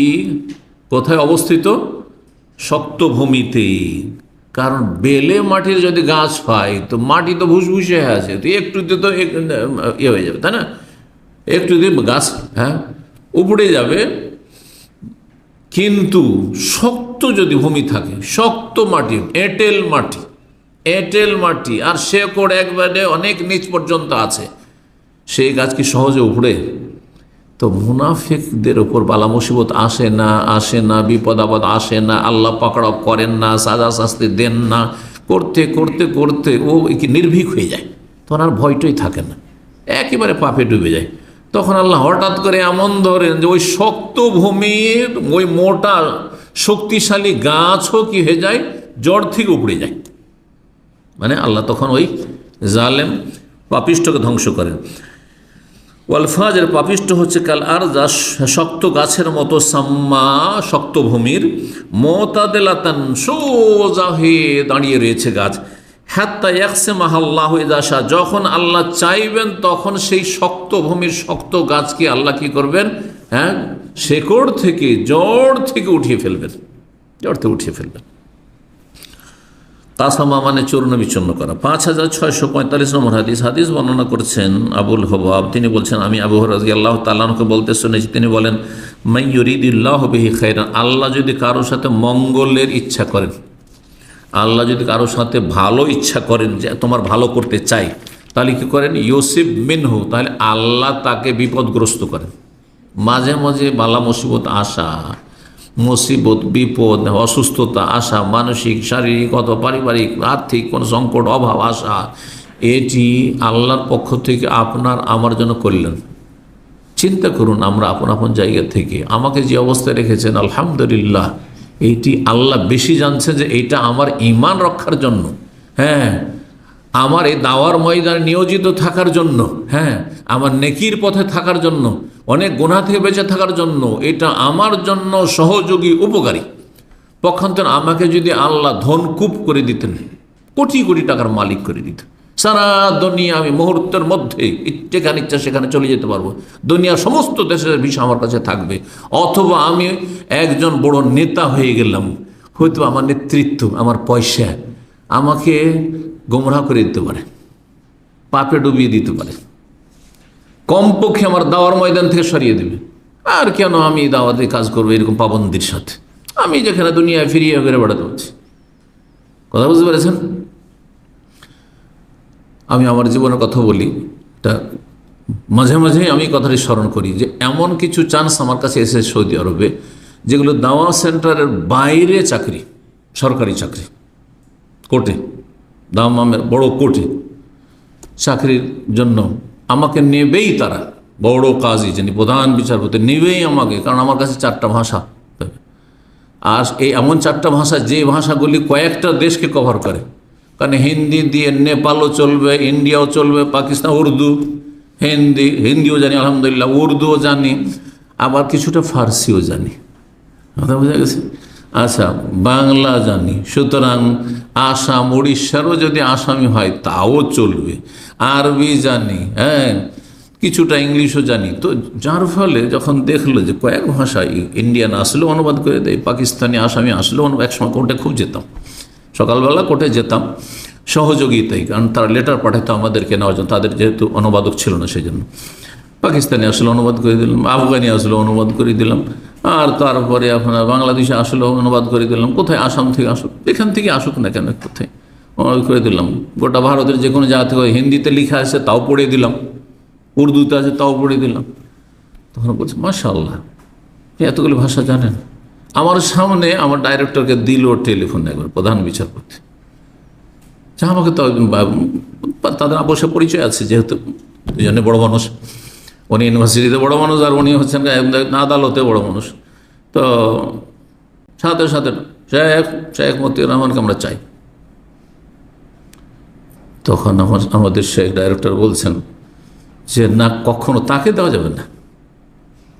কোথায় অবস্থিত? শক্ত ভূমিতে। কারণ বেলে মাটির যদি গাছ হয় তো মাটি তো ভুসভুসে হয়ে আছে, তো একটুতে তো ইয়ে হয়ে যাবে, তাই না? একটু গাছ উপড়ে যাবে। কিন্তু শক্ত যদি ভূমি থাকে, শক্ত মাটি, এঁটেল মাটি, আর শেকড় একবারে অনেক নিচ পর্যন্ত আছে, সেই গাছ কি সহজে উপড়ে? তো মুনাফিকদের ওপর বালা মুসিবত আসে না, বিপদ আপদ আসে না, আল্লাহ পাকড়াও করেন না, সাজা শাস্তি দেন না, করতে করতে করতে ও কি নির্ভীক হয়ে যায়, তখন আর ভয়টাই থাকে না, একেবারে পাপে ডুবে যায়। তখন আল্লাহ হঠাৎ করে এমন ধরেন যে ওই শক্ত ভূমির ওই মোটা শক্তিশালী গাছও কি হয়ে যায়, জড় থেকে উপড়ে যায়। মানে আল্লাহ তখন ওই জালেম পাপিষ্টকে ধ্বংস করেন। ওয়াল ফাজের পাপিষ্ট হচ্ছে কাল আরজা, শক্ত গাছের মতো, সাম্মা, শক্ত ভূমির, মুতাদিলাতান, সোজা হয়ে দাঁড়িয়ে রয়েছে গাছ। হাত্তা ইয়াকসিমাহা আল্লাহু ইযা শা, যখন আল্লাহ চাইবেন তখন সেই শক্ত ভূমির শক্ত গাছকে আল্লাহ কি করবেন? শেকড় থেকে, জড় থেকে উঠিয়ে ফেলবেন। তাসামা মানে চূর্ণ বিচূর্ণ করা। 5645 নম্বর হাদিস বর্ণনা করছেন আবুল হুবাব। তিনি বলছেন, আমি আবু হুরায়রা রাদিয়াল্লাহু তাআলা আনহুকে বলতে শুনেছি, তিনি বলেন, মান ইউরিদিল্লাহু বিহি খায়রান, আল্লাহ যদি কারোর সাথে মঙ্গলের ইচ্ছা করেন, আল্লাহ যদি কারোর সাথে ভালো ইচ্ছা করেন, যে তোমার ভালো করতে চাই, তাহলে কি করেন? ইউসিব মিনহু, তাহলে আল্লাহ তাকে বিপদগ্রস্ত করেন। মাঝে মাঝে বালা মুসিবত আসা, মুসিবত, বিপদ, অসুস্থতা আসা, মানসিক, শারীরিক অথবা পারিবারিক, আর্থিক কোনো সংকট, অভাব আসা, এটি আল্লাহর পক্ষ থেকে আপনার আমার জন্য করলেন। চিন্তা করুন, আমরা আপন আপন জায়গা থেকে আমাকে যে অবস্থায় রেখেছেন, আলহামদুলিল্লাহ, এইটি আল্লাহ বেশি জানছে যে এইটা আমার ঈমান রক্ষার জন্য, আমার এই দাওয়ার ময়দানে নিয়োজিত থাকার জন্য, আমার নেকির পথে থাকার জন্য, অনেক গুনাহ থেকে বেঁচে থাকার জন্য, এটা আমার জন্য সহযোগী, উপকারী। পক্ষান্তর আমাকে যদি আল্লাহ ধনকূপ করে দিতেন, কোটি কোটি টাকার মালিক করে দিতেন, সারা দুনিয়া আমি মুহূর্তের মধ্যে যেখানে ইচ্ছা সেখানে চলে যেতে পারবো, দুনিয়ার সমস্ত দেশের ভিসা আমার কাছে থাকবে, অথবা আমি একজন বড় নেতা হয়ে গেলাম, হয়তো আমার নেতৃত্ব, আমার পয়সা আমাকে গোমরাহ করে দিতে পারে, পাপে ডুবিয়ে দিতে পারে, কমপক্ষে আমার দাওয়ার ময়দান থেকে সরিয়ে দেবে। আর কেন আমি দাওয়াতে কাজ করবো এরকম পাবন্দির সাথে? আমি যেখানে দুনিয়ায় ফিরিয়ে করে বেড়াতে পারছি। কথা বুঝতে পেরেছেন? আমি আমার জীবনের কথা বলি, তা মাঝে মাঝে আমি কথাটি স্মরণ করি যে এমন কিছু চান্স আমার কাছে এসে সৌদি আরবে, যেগুলো দাওয়া সেন্টারের বাইরে চাকরি, সরকারি চাকরি, কোর্টে, দাওয়ামের বড় কোর্টে চাকরির জন্য আমাকে নেবেই তারা, বড় কাজী যিনি প্রধান বিচারপতি নেবেই আমাকে, কারণ আমার কাছে 4টা ভাষা। আর এই এমন 4টা ভাষা, যে ভাষাগুলি কয়েকটা দেশকে কভার করে, কারণ হিন্দি দিয়ে নেপালও চলবে, ইন্ডিয়াও চলবে, পাকিস্তান, উর্দু, হিন্দিও জানি আলহামদুলিল্লাহ, উর্দুও জানি, আবার কিছুটা ফার্সিও জানি। কথা বোঝা গেছে? আচ্ছা, বাংলা জানি, সুতরাং আসাম, উড়িষ্যারও যদি আসামি হয় তাও চলবে, আরবি জানি, কিছুটা ইংলিশও জানি। তো যার ফলে যখন দেখলো যে কয়েক ভাষায় ইন্ডিয়ান আসলেও অনুবাদ করে দেয়, পাকিস্তানি, আসামি আসলেও একসময় কোর্টে খুব যেতাম, সকালবেলা কোর্টে যেতাম সহযোগিতায়, কারণ তারা লেটার পাঠাতো আমাদেরকে নেওয়ার জন্য, তাদের যেহেতু অনুবাদক ছিল না সেই জন্য। পাকিস্তানি আসলে অনুবাদ করে দিলাম, আফগানি আসলে অনুবাদ করে দিলাম, আর তারপরে আপনার বাংলাদেশে আসলে অনুবাদ করে দিলাম, কোথায় আসাম থেকে আসুক, এখান থেকে আসুক না কেন, কোথায় অনুবাদ করে দিলাম। গোটা ভারতের যে কোনো জায়গা থেকে হিন্দিতে লেখা আছে তাও পড়ে দিলাম, উর্দুতে আছে তাও পড়ে দিলাম। তখন বলছে মাশাআল্লাহ, এতগুলো ভাষা জানেন। আমার সামনে আমার ডাইরেক্টরকে দিল টেলিফোন একবার, প্রধান বিচারপতি, যা আমাকে তো তাদের অবশ্য পরিচয় আছে, যেহেতু দুজনে বড় মানুষ, উনি ইউনিভার্সিটিতে বড় মানুষ আর উনি হচ্ছেন আদালতে বড় মানুষ। তো সাথে সাথে শেখ মতিউর রহমানকে আমরা চাই। তখন আমাদের শেখ ডাইরেক্টর বলছেন যে না, কখনো তাকে দেওয়া যাবে না,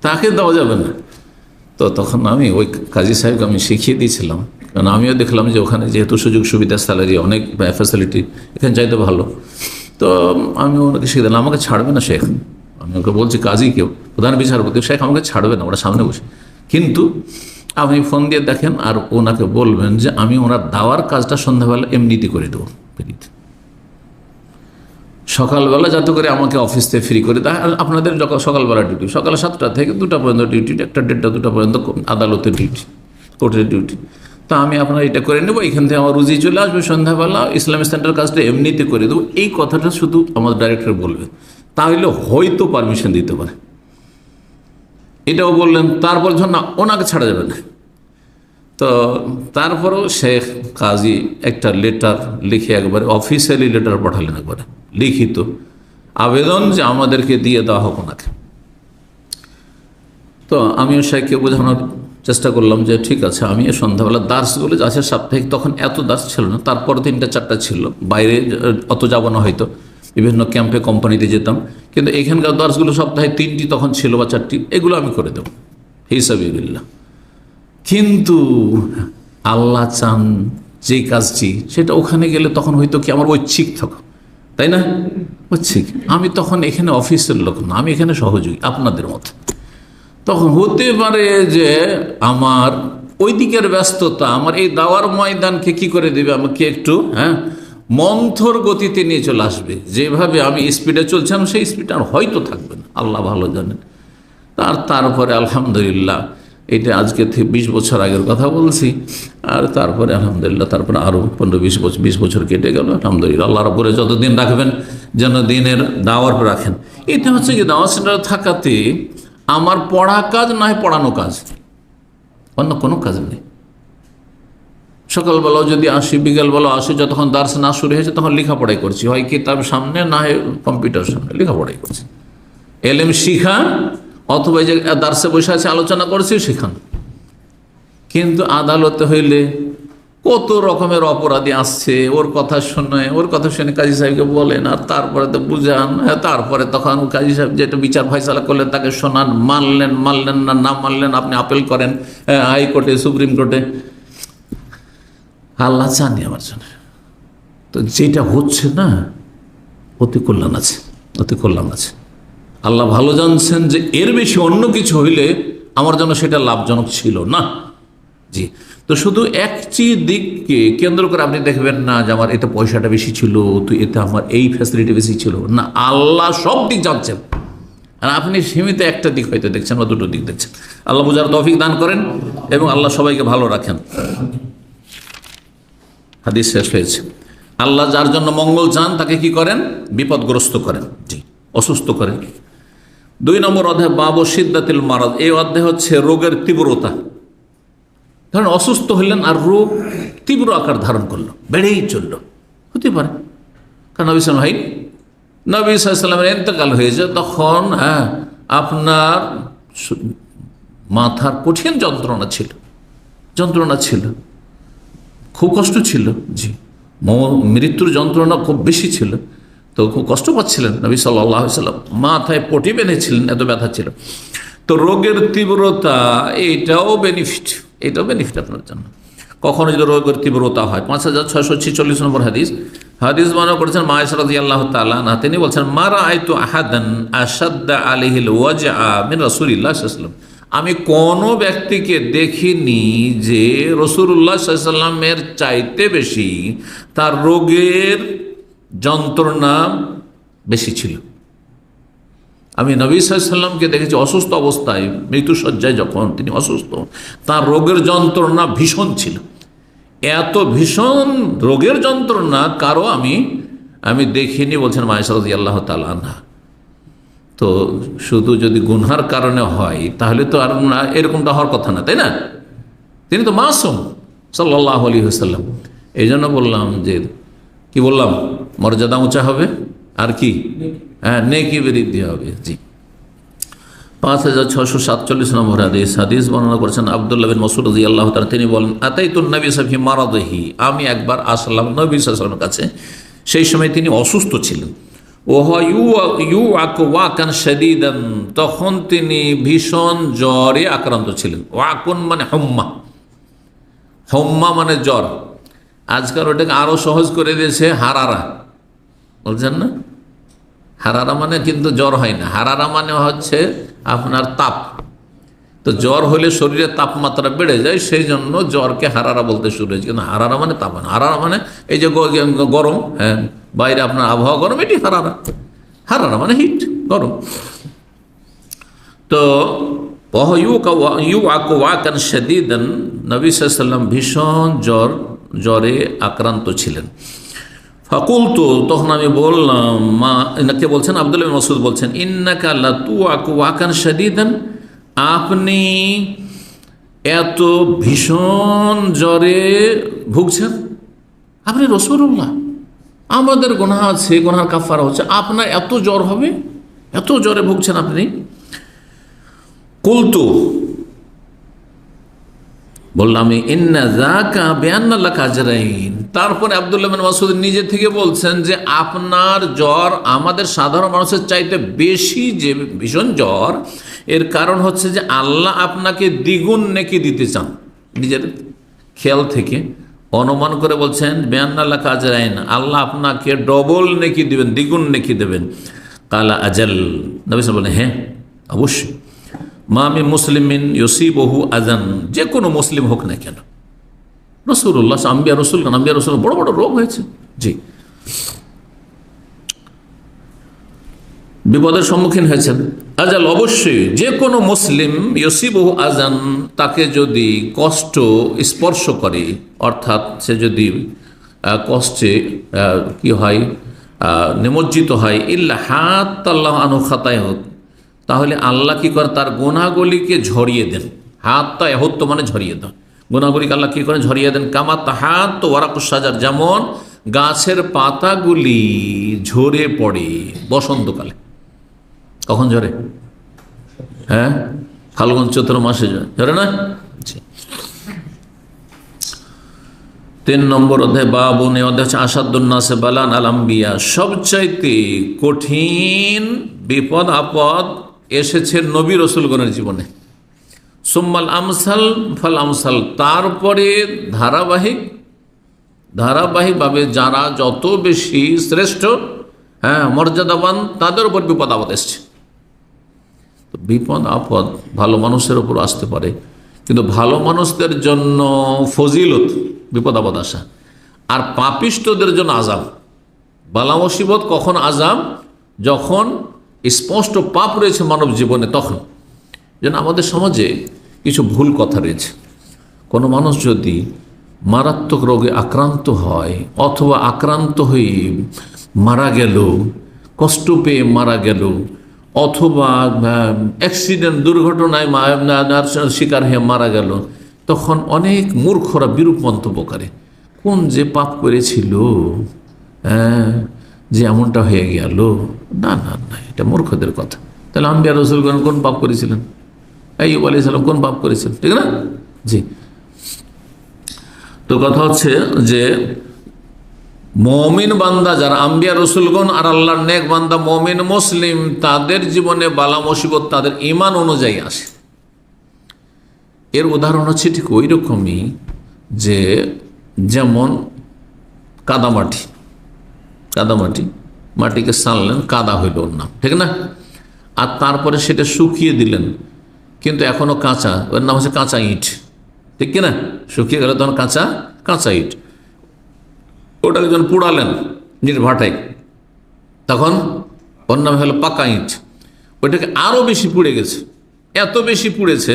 তাকে দেওয়া যাবে না। তো তখন আমি ওই কাজী সাহেবকে আমি শিখিয়ে দিয়েছিলাম, কারণ আমিও দেখলাম যে ওখানে যেহেতু সুযোগ সুবিধা, স্যালারি, অনেক ফ্যাসিলিটি এখানে চাইতে ভালো। তো আমি ওনাকে শিখে দিলাম, আমাকে ছাড়বে না শেখ। আমি ওকে বলছি কাজী কেউ, প্রধান বিচারপতি, শেখ আমাকে ছাড়বে না, ওরা সামনে বসে, কিন্তু আপনি ফোন দিয়ে দেখেন আর ওনাকে বলবেন যে আমি ওনার দাওয়ার কাজটা সন্ধ্যাবেলা এমনিতে করে দেবো, ফ্রিতে, সকালবেলা যাতে করে আমাকে অফিস থেকে ফ্রি করে দেয়। আপনাদের যখন সকালবেলা ডিউটি, সকাল 7টা থেকে 2টা পর্যন্ত ডিউটি, 1টা 1:30 2টা পর্যন্ত আদালতের ডিউটি, কোর্টের ডিউটি। তা আমি আপনার এটা করে নেবো, এখান থেকে আমার রুজি চলে আসবে, সন্ধ্যাবেলা ইসলামিক সেন্টার কাজটা এমনিতে করে দেবো। এই কথাটা শুধু আমার ডাইরেক্টর বলবে, তাহলে হয়তো পারমিশন দিতে পারে। এটাও বললেন। তারপর যখন না, ওনাকে ছাড়া যাবে না। তো তারপরেও শেখ কাজী একটা লেটার লিখে, একবারে অফিসিয়ালি লেটার পাঠালেন, একবারে লিখিত আবেদন যে আমাদেরকে দিয়ে দেওয়া হোক ওনাকে। তো আমিও শেখকে বোঝানোর চেষ্টা করলাম যে ঠিক আছে, আমি সন্ধ্যাবেলা দার্সগুলো আছে সাপ্তাহিক, তখন এত দার্স ছিল না, তারপর 3টা 4টা ছিল, বাইরে অত যাব না হয়তো, বিভিন্ন ক্যাম্পে কোম্পানিতে যেতাম, কিন্তু এখানকার দার্সগুলো সপ্তাহে 3টি তখন ছিল বা 4টি, এগুলো আমি করে দেবো হিসাবিল্লাহ। কিন্তু আল্লাহ চান যে কাজটি, সেটা ওখানে গেলে তখন হয়তো কি আমার ঐচ্ছিক থাকো, তাই না, ঐচ্ছিক। আমি তখন এখানে অফিসের লোক না, আমি এখানে সহযোগী আপনাদের মতো। তখন হতে পারে যে আমার ওই দিকের ব্যস্ততা আমার এই দাওয়ার ময়দানকে কি করে দেবে, আমাকে একটু মন্থর গতিতে নিয়ে চলে আসবে। যেভাবে আমি স্পিডে চলছিলাম সেই স্পিডে আর হয়তো থাকবে না, আল্লাহ ভালো জানেন। তারপরে আলহামদুলিল্লাহ, এটা আজকে থেকে 20 বছর আগের কথা বলছি, আর তারপরে আলহামদুলিল্লাহ তারপরে আরও 15-20 বছর কেটে গেল। আলহামদুলিল্লাহ, আল্লাহর উপরে যতদিন রাখবেন যেন দিনের দাওয়ার রাখেন। এটা হচ্ছে কি, দাওয়া সেন্টার থাকাতে আমার পড়া কাজ না হয় পড়ানো কাজ, অন্য কোনো কাজ নেই। সকালবেলাও যদি আসি, বিকালবেলাও আসি, যতক্ষণ দার্স না শুরু হয়েছে তখন লেখাপড়াই করছি, হয় কিতাব সামনে না হয় কম্পিউটার সামনে লেখাপড়াই করছি। এলেম শিখা, অথবা যে দার্সে বসে আছে আলোচনা করছি শেখান। কিন্তু আদালতে হইলে কত রকমের অপরাধী আসছে, ওর কথা শুনে কাজী সাহেবকে বলেন, আর তারপরে তো বুঝান, তারপরে তখন কাজী সাহেব যেটা বিচার ফয়সালা করলেন তাকে শোনান, মানলেন না মানলেন, আপনি আপিল করেন হাইকোর্টে, সুপ্রিম কোর্টে। আল্লাহ চাননি আমার জন্য। তো যেটা হচ্ছে না, অতি কল্যাণ আছে। আল্লাহ ভালো জানছেন যে এর বেশি অন্য কিছু হইলে আমার জন্য সেটা লাভজনক ছিল না। জি, তো শুধু একটি দিককে কেন্দ্র করে আপনি দেখবেন না যে আমার এতে পয়সাটা বেশি ছিল, তো এতে আমার এই ফ্যাসিলিটি বেশি ছিল না। আল্লাহ সব দিক জানছেন, আর আপনি সীমিত একটা দিক হয়তো দেখছেন বা দুটো দিক দেখছেন। আল্লাহ বুঝার তৌফিক দান করেন এবং আল্লাহ সবাইকে ভালো রাখেন। হাদিস শেষ হয়েছে। আল্লাহ যার জন্য মঙ্গল চান তাকে কি করেন, বিপদগ্রস্ত করেন, জি, অসুস্থ করেন। 2 নম্বর অধ্যায় বাবু সিদ্দাতিল মারাদ। এই অধ্যায় হচ্ছে রোগের তীব্রতা। ধরেন অসুস্থ হইলেন আর রোগ তীব্র আকার ধারণ করলো, বেড়েই চললো, হতে পারে কারণ নবী সাল্লামের ইন্তেকাল হয়েছে, তখন আপনার মাথার কঠিন যন্ত্রণা ছিল, খুব কষ্ট ছিল, জি, মৃত্যুর যন্ত্রণা খুব বেশি ছিল, তো খুব কষ্ট পাচ্ছিলেন নবী সাল্লাল্লাহু আলাইহি ওয়াসাল্লাম, মাথায় পটি বেঁধেছিলেন, এত ব্যথা ছিল। তো রোগের তীব্রতা এটাও বেনিফিট আপনার জন্য। কখনো যদি রোগের তীব্রতা হয়, 5646 নম্বর হাদিস বর্ণনা করেছেন মা আয়েশা রাদিয়াল্লাহু তাআলা আনহা, তিনি বলছেন মা রাআইতু আহাদান আশাদ্দা আলাইহিল ওয়াজআ মিন রাসূলিল্লাহ সাল্লাল্লাহু আলাইহি ওয়াসাল্লাম। আমি কোনো ব্যক্তিকে দেখিনি যে রাসূলুল্লাহ সাল্লাল্লাহু আলাইহি ওয়াসাল্লামের চাইতে বেশি তার রোগের যন্ত্রণা বেশি ছিল। আমি নবী সাল্লাল্লাহু আলাইহি ওয়াসাল্লামকে দেখেছি অসুস্থ অবস্থায়, মৃত্যুশয্যায় যখন তিনি অসুস্থ, তার রোগের যন্ত্রণা ভীষণ ছিল। এত ভীষণ রোগের যন্ত্রণা কারো আমি দেখিনি, বলছেন মা আয়েশা রাদিয়াল্লাহু তাআলা আনহা। তো শুধু যদি গুনহার কারণে হয় তাহলে তো আর এরকমটা হওয়ার কথা না, তাই না? তিনি তো মাসুম সাল্লাল্লাহু আলাইহি ওয়াসাল্লাম। এই জন্য বললাম যে, কি বললাম, মর্যাদা উঁচা হবে আর কি? হ্যাঁ, নেকি বৃদ্ধি হবে। জি, 5647 নম্বর হাদিস বর্ণনা করেছেন আব্দুল্লাহ বিন মাসউদ রাদিয়াল্লাহু তাআলা। তিনি বলেন, আতাইতুন নবী সাল্লাল্লাহু আলাইহি মারাদিহি, আমি একবার আসলাম নবী সাল্লাল্লাহু আলাইহি ওয়াসাল্লামের কাছে। সেই সময় তিনি অসুস্থ ছিলেন। ওয়াকান শাদীদান, তখন তিনি ভীষণ জ্বরে আক্রান্ত ছিলেন। ওয়াকুন মানে হুম্মা, হুম্মা মানে জ্বর। আজকাল ওটাকে আরো সহজ করে দিয়েছে হারারা, বলছেন না? হারারা মানে কিন্তু জ্বর হয় না, হারারা মানে হচ্ছে আপনার তাপ। তো জ্বর হলে শরীরের তাপমাত্রা বেড়ে যায়, সেই জন্য জ্বরকে হারারা বলতে শুরু হয়েছে। কিন্তু হারারা মানে তাপ না, হারারা মানে এই যে গরম, হ্যাঁ বাইরে আপনার আবহাওয়া গরম, এটি হারারা। হারারা মানে হিট, গরম। তো ওয়াকান শাদীদান, নবী সাল্লাল্লাহু আলাইহি ওয়াসাল্লাম ভীষণ জ্বরে আক্রান্ত ছিলেন। ফাকুলতু, তখন আমি বললাম, মা, কে বলছেন? আব্দুল্লাহ বিন মাসউদ বলছেন, ইন্নাকা লাতুআকু ওয়াকান শাদীদান, আপনি এত ভীষণ জ্বরে ভুগছেন, আপনি রাসূলুল্লাহ, আমাদের গুনাহ আছে, গুনাহের কাফারা হচ্ছে, আপনার এত জ্বর হবে, এত জ্বরে ভুগছেন আপনি? কুলতু, বললাম, ইন্না যাকা বিআন্না লাকা আজরাইন। তারপরে আব্দুল্লাহ বিন মাসউদ নিজে থেকে বলছেন যে আপনার জ্বর আমাদের সাধারণ মানুষের চাইতে বেশি, যে ভীষণ জ্বর, এর কারণ হচ্ছে যে আল্লাহ আপনাকে দ্বিগুণ নেকি দিতে চান। নিজের খেয়াল থেকে অনুমান করে বলছেন বিআন্না লাকা আজরাইন, আল্লাহ আপনাকে ডবল নেকি দিবেন, দ্বিগুণ নেকি দেবেন। কালা আজাল, নবী সাল্লাল্লাহু আলাইহি ওয়াসাল্লাম বলেন, হ্যাঁ অবশ্যই। মামি মুসলিমিন ইউসিবহু আযান, যে কোনো মুসলিম হোক না কেন, রাসূলুল্লাহ আম্বিয়া রসুল বড় বড় রোগ হয়েছে, জি, বিপদের সম্মুখীন হয়েছেন। আজাল, অবশ্যই যে কোনো মুসলিম, ইউসিবহু আযান, তাকে যদি কষ্ট স্পর্শ করে, অর্থাৎ সে যদি কষ্টে কি হয়, নিমজ্জিত হয়, ইল্লা হাত্তাল্লাহু আনহু খাতায়াহু, তাহলে আল্লাহ কি করে, তার গুনাহগুলিকে ঝরিয়ে দেন। হাত্তা এহত্ত মানে ঝরিয়ে দেন, গুনাহগুলিকে আল্লাহ কি করে ঝরিয়ে দেন। কামা তাহাত্ত ওয়ারাকুস শাজার, যেমন গাছের পাতাগুলি ঝরে পড়ে বসন্তকালে। কখন ঝরে? হ্যাঁ, ফাল্গুন চৈত্র মাসে ঝরে না? 3 নম্বর অধ্যায়, বাবুন, অধ্যায় হচ্ছে আসাদুন নাসে বালান আল আম্বিয়া, সবচাইতে কঠিন বিপদ আপদ এসেছে নবী রসুলগণের জীবনে। সুম্মাল আমসাল ফাল আমসাল, তারপরে ধারাবাহিকভাবে যারা যত বেশি শ্রেষ্ঠ, হ্যাঁ মর্যাদাবান, তাদের উপর বিপদ আপদ এসছে। তো বিপদ আপদ ভালো মানুষের উপর আসতে পারে, কিন্তু ভালো মানুষদের জন্য ফজিলত বিপদ আপদ আসা, আর পাপিষ্টদের জন্য আযাব। বালা মুসিবত কখন আযাব? যখন স্পষ্ট পাপ রয়েছে মানব জীবনে, তখন। যেন আমাদের সমাজে কিছু ভুল কথা রয়েছে। কোনো মানুষ যদি মারাত্মক রোগে আক্রান্ত হয়, অথবা আক্রান্ত হয়ে মারা গেল, কষ্ট পেয়ে মারা গেল, অথবা অ্যাক্সিডেন্ট, দুর্ঘটনায় শিকার হয়ে মারা গেল, তখন অনেক মূর্খরা বিরূপ মন্তব্য করে, কোন যে পাপ করেছিল, যে এমনটা হয়ে গেল। না না না, এটা মূর্খদের কথা। তাহলে আম্বিয়া রাসূলগণ কোন পাপ করেছিলেন? আইয়ুব আলাইহিস সালাম কোন পাপ করেছিলেন? ঠিক না? জি। তো কথা হচ্ছে যে মুমিন বান্দা যারা, আম্বিয়া রাসূলগণ আর আল্লাহর নেক বান্দা মুমিন মুসলিম, তাদের জীবনে বালা মুসিবত তাদের ঈমান অনুযায়ী আসে। এর উদাহরণ হচ্ছে ঠিক ওই রকমই, যে যেমন কাদামাটি, মাটিকে সানলেন, কাদা হইল ওর নাম, ঠিক না? আর তারপরে সেটা শুকিয়ে দিলেন, কিন্তু এখনো কাঁচা, ওর নাম হচ্ছে কাঁচা ইট, ঠিক কিনা? শুকিয়ে গেলে তখন কাঁচা ইট। ওটাকে যখন পুড়ালেন নির্ভাটায়, তখন ওর নাম হলো পাকা ইট। ওইটাকে আরো বেশি পুড়ে গেছে, এত বেশি পুড়েছে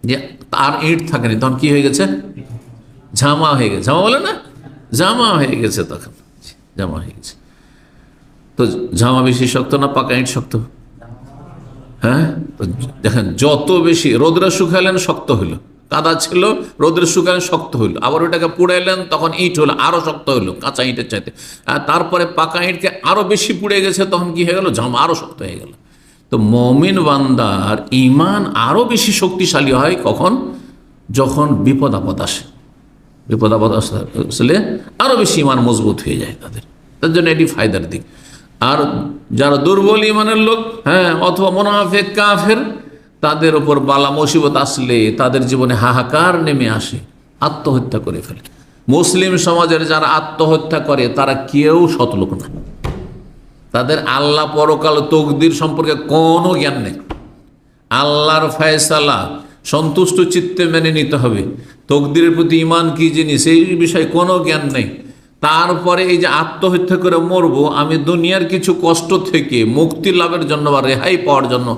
যে তার ইট থাকেনি, তখন কি হয়ে গেছে? ঝামা হয়ে গেছে। ঝামা বলে না, জামা হয়ে গেছে, তখন জামা হয়ে গেছে। তো জামা বেশি শক্ত না পাকা ইট শক্ত? হ্যাঁ, দেখেন, যত বেশি রোদ্রে শুকালেন শক্ত হইল, কাদা ছিল, রোদের শুকালে শক্ত হইল, আবার ওইটাকে পুড়াইলেন, তখন ইট হলো, আরো শক্ত হইলো কাঁচা ইটের চাইতে। তারপরে পাকা ইটকে আরো বেশি পুড়ে গেছে, তখন কি হয়ে গেল, জামা আরো শক্ত হয়ে গেল। তো মুমিন বান্দার ঈমান আরো বেশি শক্তিশালী হয় কখন, যখন বিপদ আপদ আসে। বিপদ আপদ আসলে আরো বেশি ঈমান মজবুত হয়ে যায় তার জন্য এটি ফায়দার দিক। আর যারা দুর্বল ঈমানের লোক, অথবা মুনাফিক কাফের, তাদের উপর বালা মুসিবত আসলে তাদের জীবনে হাহাকার নেমে আসে, আত্মহত্যা করে ফেলে। মুসলিম সমাজের যারা আত্মহত্যা করে তারা কেউ সৎলোক না, তাদের আল্লাহ পরকাল তকদির সম্পর্কে কোনো জ্ঞান নেই। আল্লাহর ফয়সালা সন্তুষ্ট চিত্তে মেনে নিতে হবে, তকদিরের প্রতি ঈমান কি জিনিস এই বিষয়ে কোনো জ্ঞান নেই। তারপরে এই যে আত্মহত্যা করে মরবো আমি দুনিয়ার কিছু কষ্ট থেকে মুক্তি লাভের জন্য বা রেহাই পাওয়ার জন্য,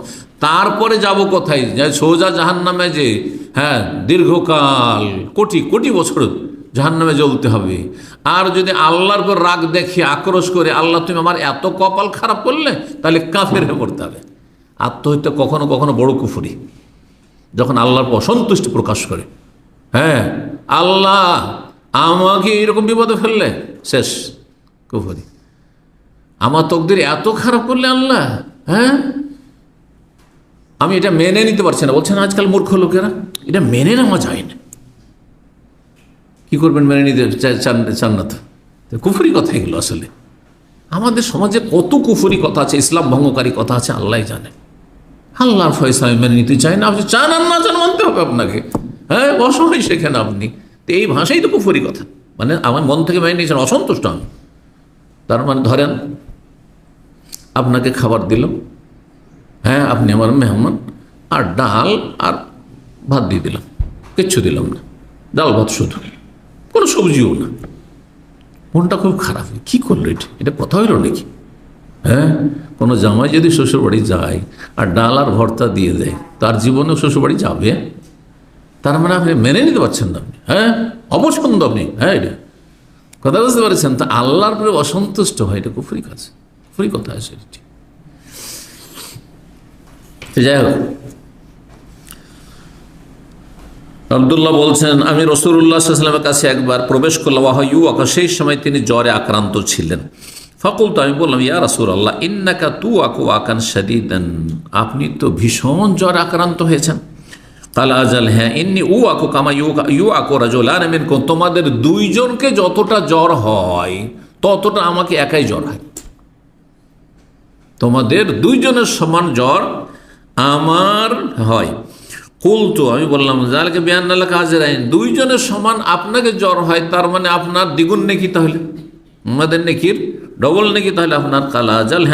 তারপরে যাব কোথায়, সোজা জাহান্নামে, যে দীর্ঘকাল কোটি কোটি বছর জাহান্নামে জ্বলতে হবে। আর যদি আল্লাহর পর রাগ দেখে আক্রোশ করে, আল্লাহ তুমি আমার এত কপাল খারাপ করলে, তাহলে কাফের হয়ে পড়তে হবে। আত্মহত্যা কখনো কখনো বড় কুফরি, যখন আল্লাহর পর অসন্তুষ্টি প্রকাশ করে, আল্লাহ আমাকে এরকম বিপদে ফেললে, শেষ কুফরি। আমার তকদির এত খারাপ করলে আল্লাহ, আমি এটা মেনে নিতে পারছি না। বলছেন আজকাল মূর্খ লোকেরা এটা মেনে নেওয়া যায় না। কি করবেন, মেনে নিতে চান না তো কুফরি কথা এগুলো। আসলে আমাদের সমাজে কত কুফরি কথা আছে, ইসলাম ভঙ্গকারী কথা আছে, আল্লাহ জানে। আল্লাহর ফয়সালা মেনে নিতে চাই না, আপনি চান আর না চান মানতে হবে আপনাকে। অসহায় শেখেন আপনি, তো এই ভাষাই তো কুফরি কথা। মানে আমার মন থেকে মেনে নিয়েছেন, অসন্তুষ্ট আমি। তার মানে ধরেন আপনাকে খাবার দিলাম, আপনি আমার মেহমান, আর ডাল আর ভাত দিয়ে দিলাম, কিচ্ছু দিলাম না, ডাল ভাত শুধু, কোনো সবজিও না। মনটা খুব খারাপ, কি করলো এটা কথা হইল নাকি? কোনো জামাই যদি শ্বশুরবাড়ি যায় আর ডাল আর ভর্তা দিয়ে দেয়, তার জীবনেও শ্বশুরবাড়ি যাবে? তার মানে আপনি মেনে নিতে পারছেন না, আপনি অপছন্দ আপনি, এটা কথা বুঝতে পারছেন? তা আল্লাহর পরে অসন্তুষ্ট হয়, এটা কুফরি কাজ, কুফরি কথা আছে। যাই হোক, আব্দুল্লাহ বলছেন আমি রাসূলুল্লাহ সাল্লাল্লাহু আলাইহি ওয়াসাল্লামের কাছে একবার প্রবেশ করলাম, সেই সময় তিনি জ্বরে আক্রান্ত ছিলেন। ফাকুলতু, আমি বললাম, ইয়া রাসূলুল্লাহ ইন্নাকা তুআকু আকান শাদীদান, আপনি তো ভীষণ জ্বর আক্রান্ত হয়েছেন। কাল আজাল, ইন্নী উআকু কামা ইউআকু রাজুলান মিনকুম, তোমাদের দুইজনকে যতটা জ্বর হয় ততটা আমাকে একাই জ্বর হয়। তোমাদের দুইজনের সমান জ্বর আমার হয়। কুলতু, আমি বললাম, যালকে বিআন্নাল্লাহ আজরাইন, দুইজনের সমান আপনাকে জ্বর হয়, তার মানে আপনার দ্বিগুণ নেকি, তাহলে আমাদের নেকির ডবল নেকি তাহলে আপনার। কাল আজাল,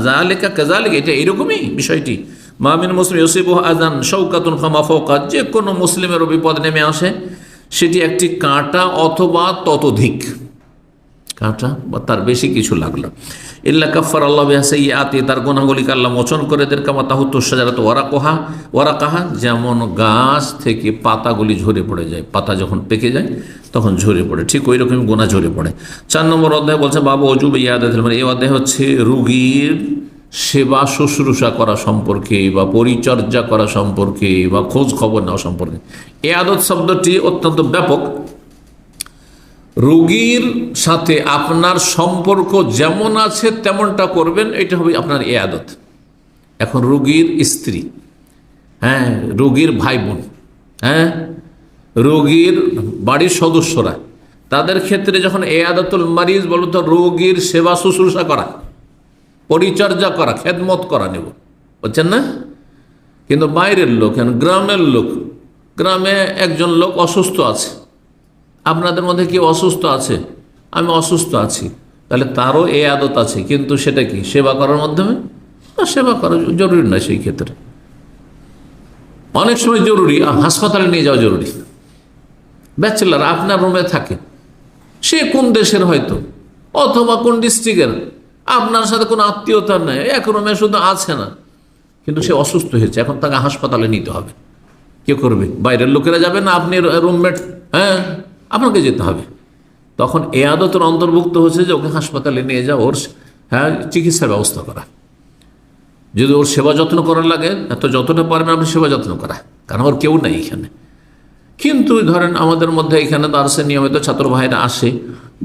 যালিকা কাযালিকা, এটা এরকমই বিষয়টি। মামিন মুসলিম ইউসিবুহু আযান শাওকাতুন ফামা ফাওকা, যে কোনো মুসলিমের বিপদ নেমে আসে সেটি একটি কাঁটা অথবা ততোধিক, কাঁটা বা তার বেশি কিছু লাগলো। ইল্লা কাফফারাল্লাহু বিহা সাইয়্যাতি, তার গুনাহগুলিকে আল্লাহ মোচন করে দেন। কামা তাহুত্তু শাজারাতু ওয়ারাকাহা, যেমন গাছ থেকে পাতাগুলি ঝরে পড়ে যায়, পাতা যখন পেকে যায় তখন ঝরে পড়ে, ঠিক ওই রকম গুনাহ ঝরে পড়ে। 4 নম্বর অধ্যায় বলছে বাবু ওজুব ইয়াদাতুল মারিদ, এই অধ্যায় হচ্ছে রোগীর সেবা শুশ্রূষা করা সম্পর্কে বা পরিচর্যা করা সম্পর্কে বা খোঁজ খবর নেওয়া সম্পর্কে। ইয়াদত শব্দটি অত্যন্ত ব্যাপক। রোগীর সাথে আপনার সম্পর্ক যেমন আছে তেমনটা করবেন, এটা হবে আপনার ইয়াদত। এখন রোগীর স্ত্রী, রোগীর ভাই বোন, রোগীর বাড়ির সদস্যরা, তাদের ক্ষেত্রে যখন ইয়াদাতুল মারিজ বলো, তো রোগীর সেবা শুশ্রূষা করা, পরিচর্যা করা, খেদমত করা, নেব, বুঝছেন না? কিন্তু বাইরের লোক, গ্রামের লোক, গ্রামে একজন লোক অসুস্থ আছে, আপনাদের মধ্যে কেউ অসুস্থ আছে, আমি অসুস্থ আছি, তাহলে তারও এই আদত আছে, কিন্তু সেটা কি সেবা করার মাধ্যমে? সেবা করা জরুরি না সেই ক্ষেত্রে। অনেক সময় জরুরি, হাসপাতালে নিয়ে যাওয়া জরুরি। ব্যাচেলার আপনার রুমে থাকে, সে কোন দেশের হয়তো অথবা কোন ডিস্ট্রিক্টের, আপনার সাথে কোনো আত্মীয়তা নেই, এক রুমে শুধু আছে না, কিন্তু সে অসুস্থ হয়েছে, এখন তাকে হাসপাতালে নিতে হবে। কে করবে? বাইরের লোকেরা যাবে না, আপনি রুমমেট, আপনাকে যেতে হবে। তখন এ আদতের অন্তর্ভুক্ত হচ্ছে যে ওকে হাসপাতালে নিয়ে যাও, ওর চিকিৎসার ব্যবস্থা করা, যদি ওর সেবা যত্ন করার লাগে তো যতটা পারবেন আপনি সেবা যত্ন করা, কারণ ওর কেউ নাই এখানে। কিন্তু ধরেন আমাদের মধ্যে এখানে দার্সে নিয়মিত ছাত্র ভাইরা আসে,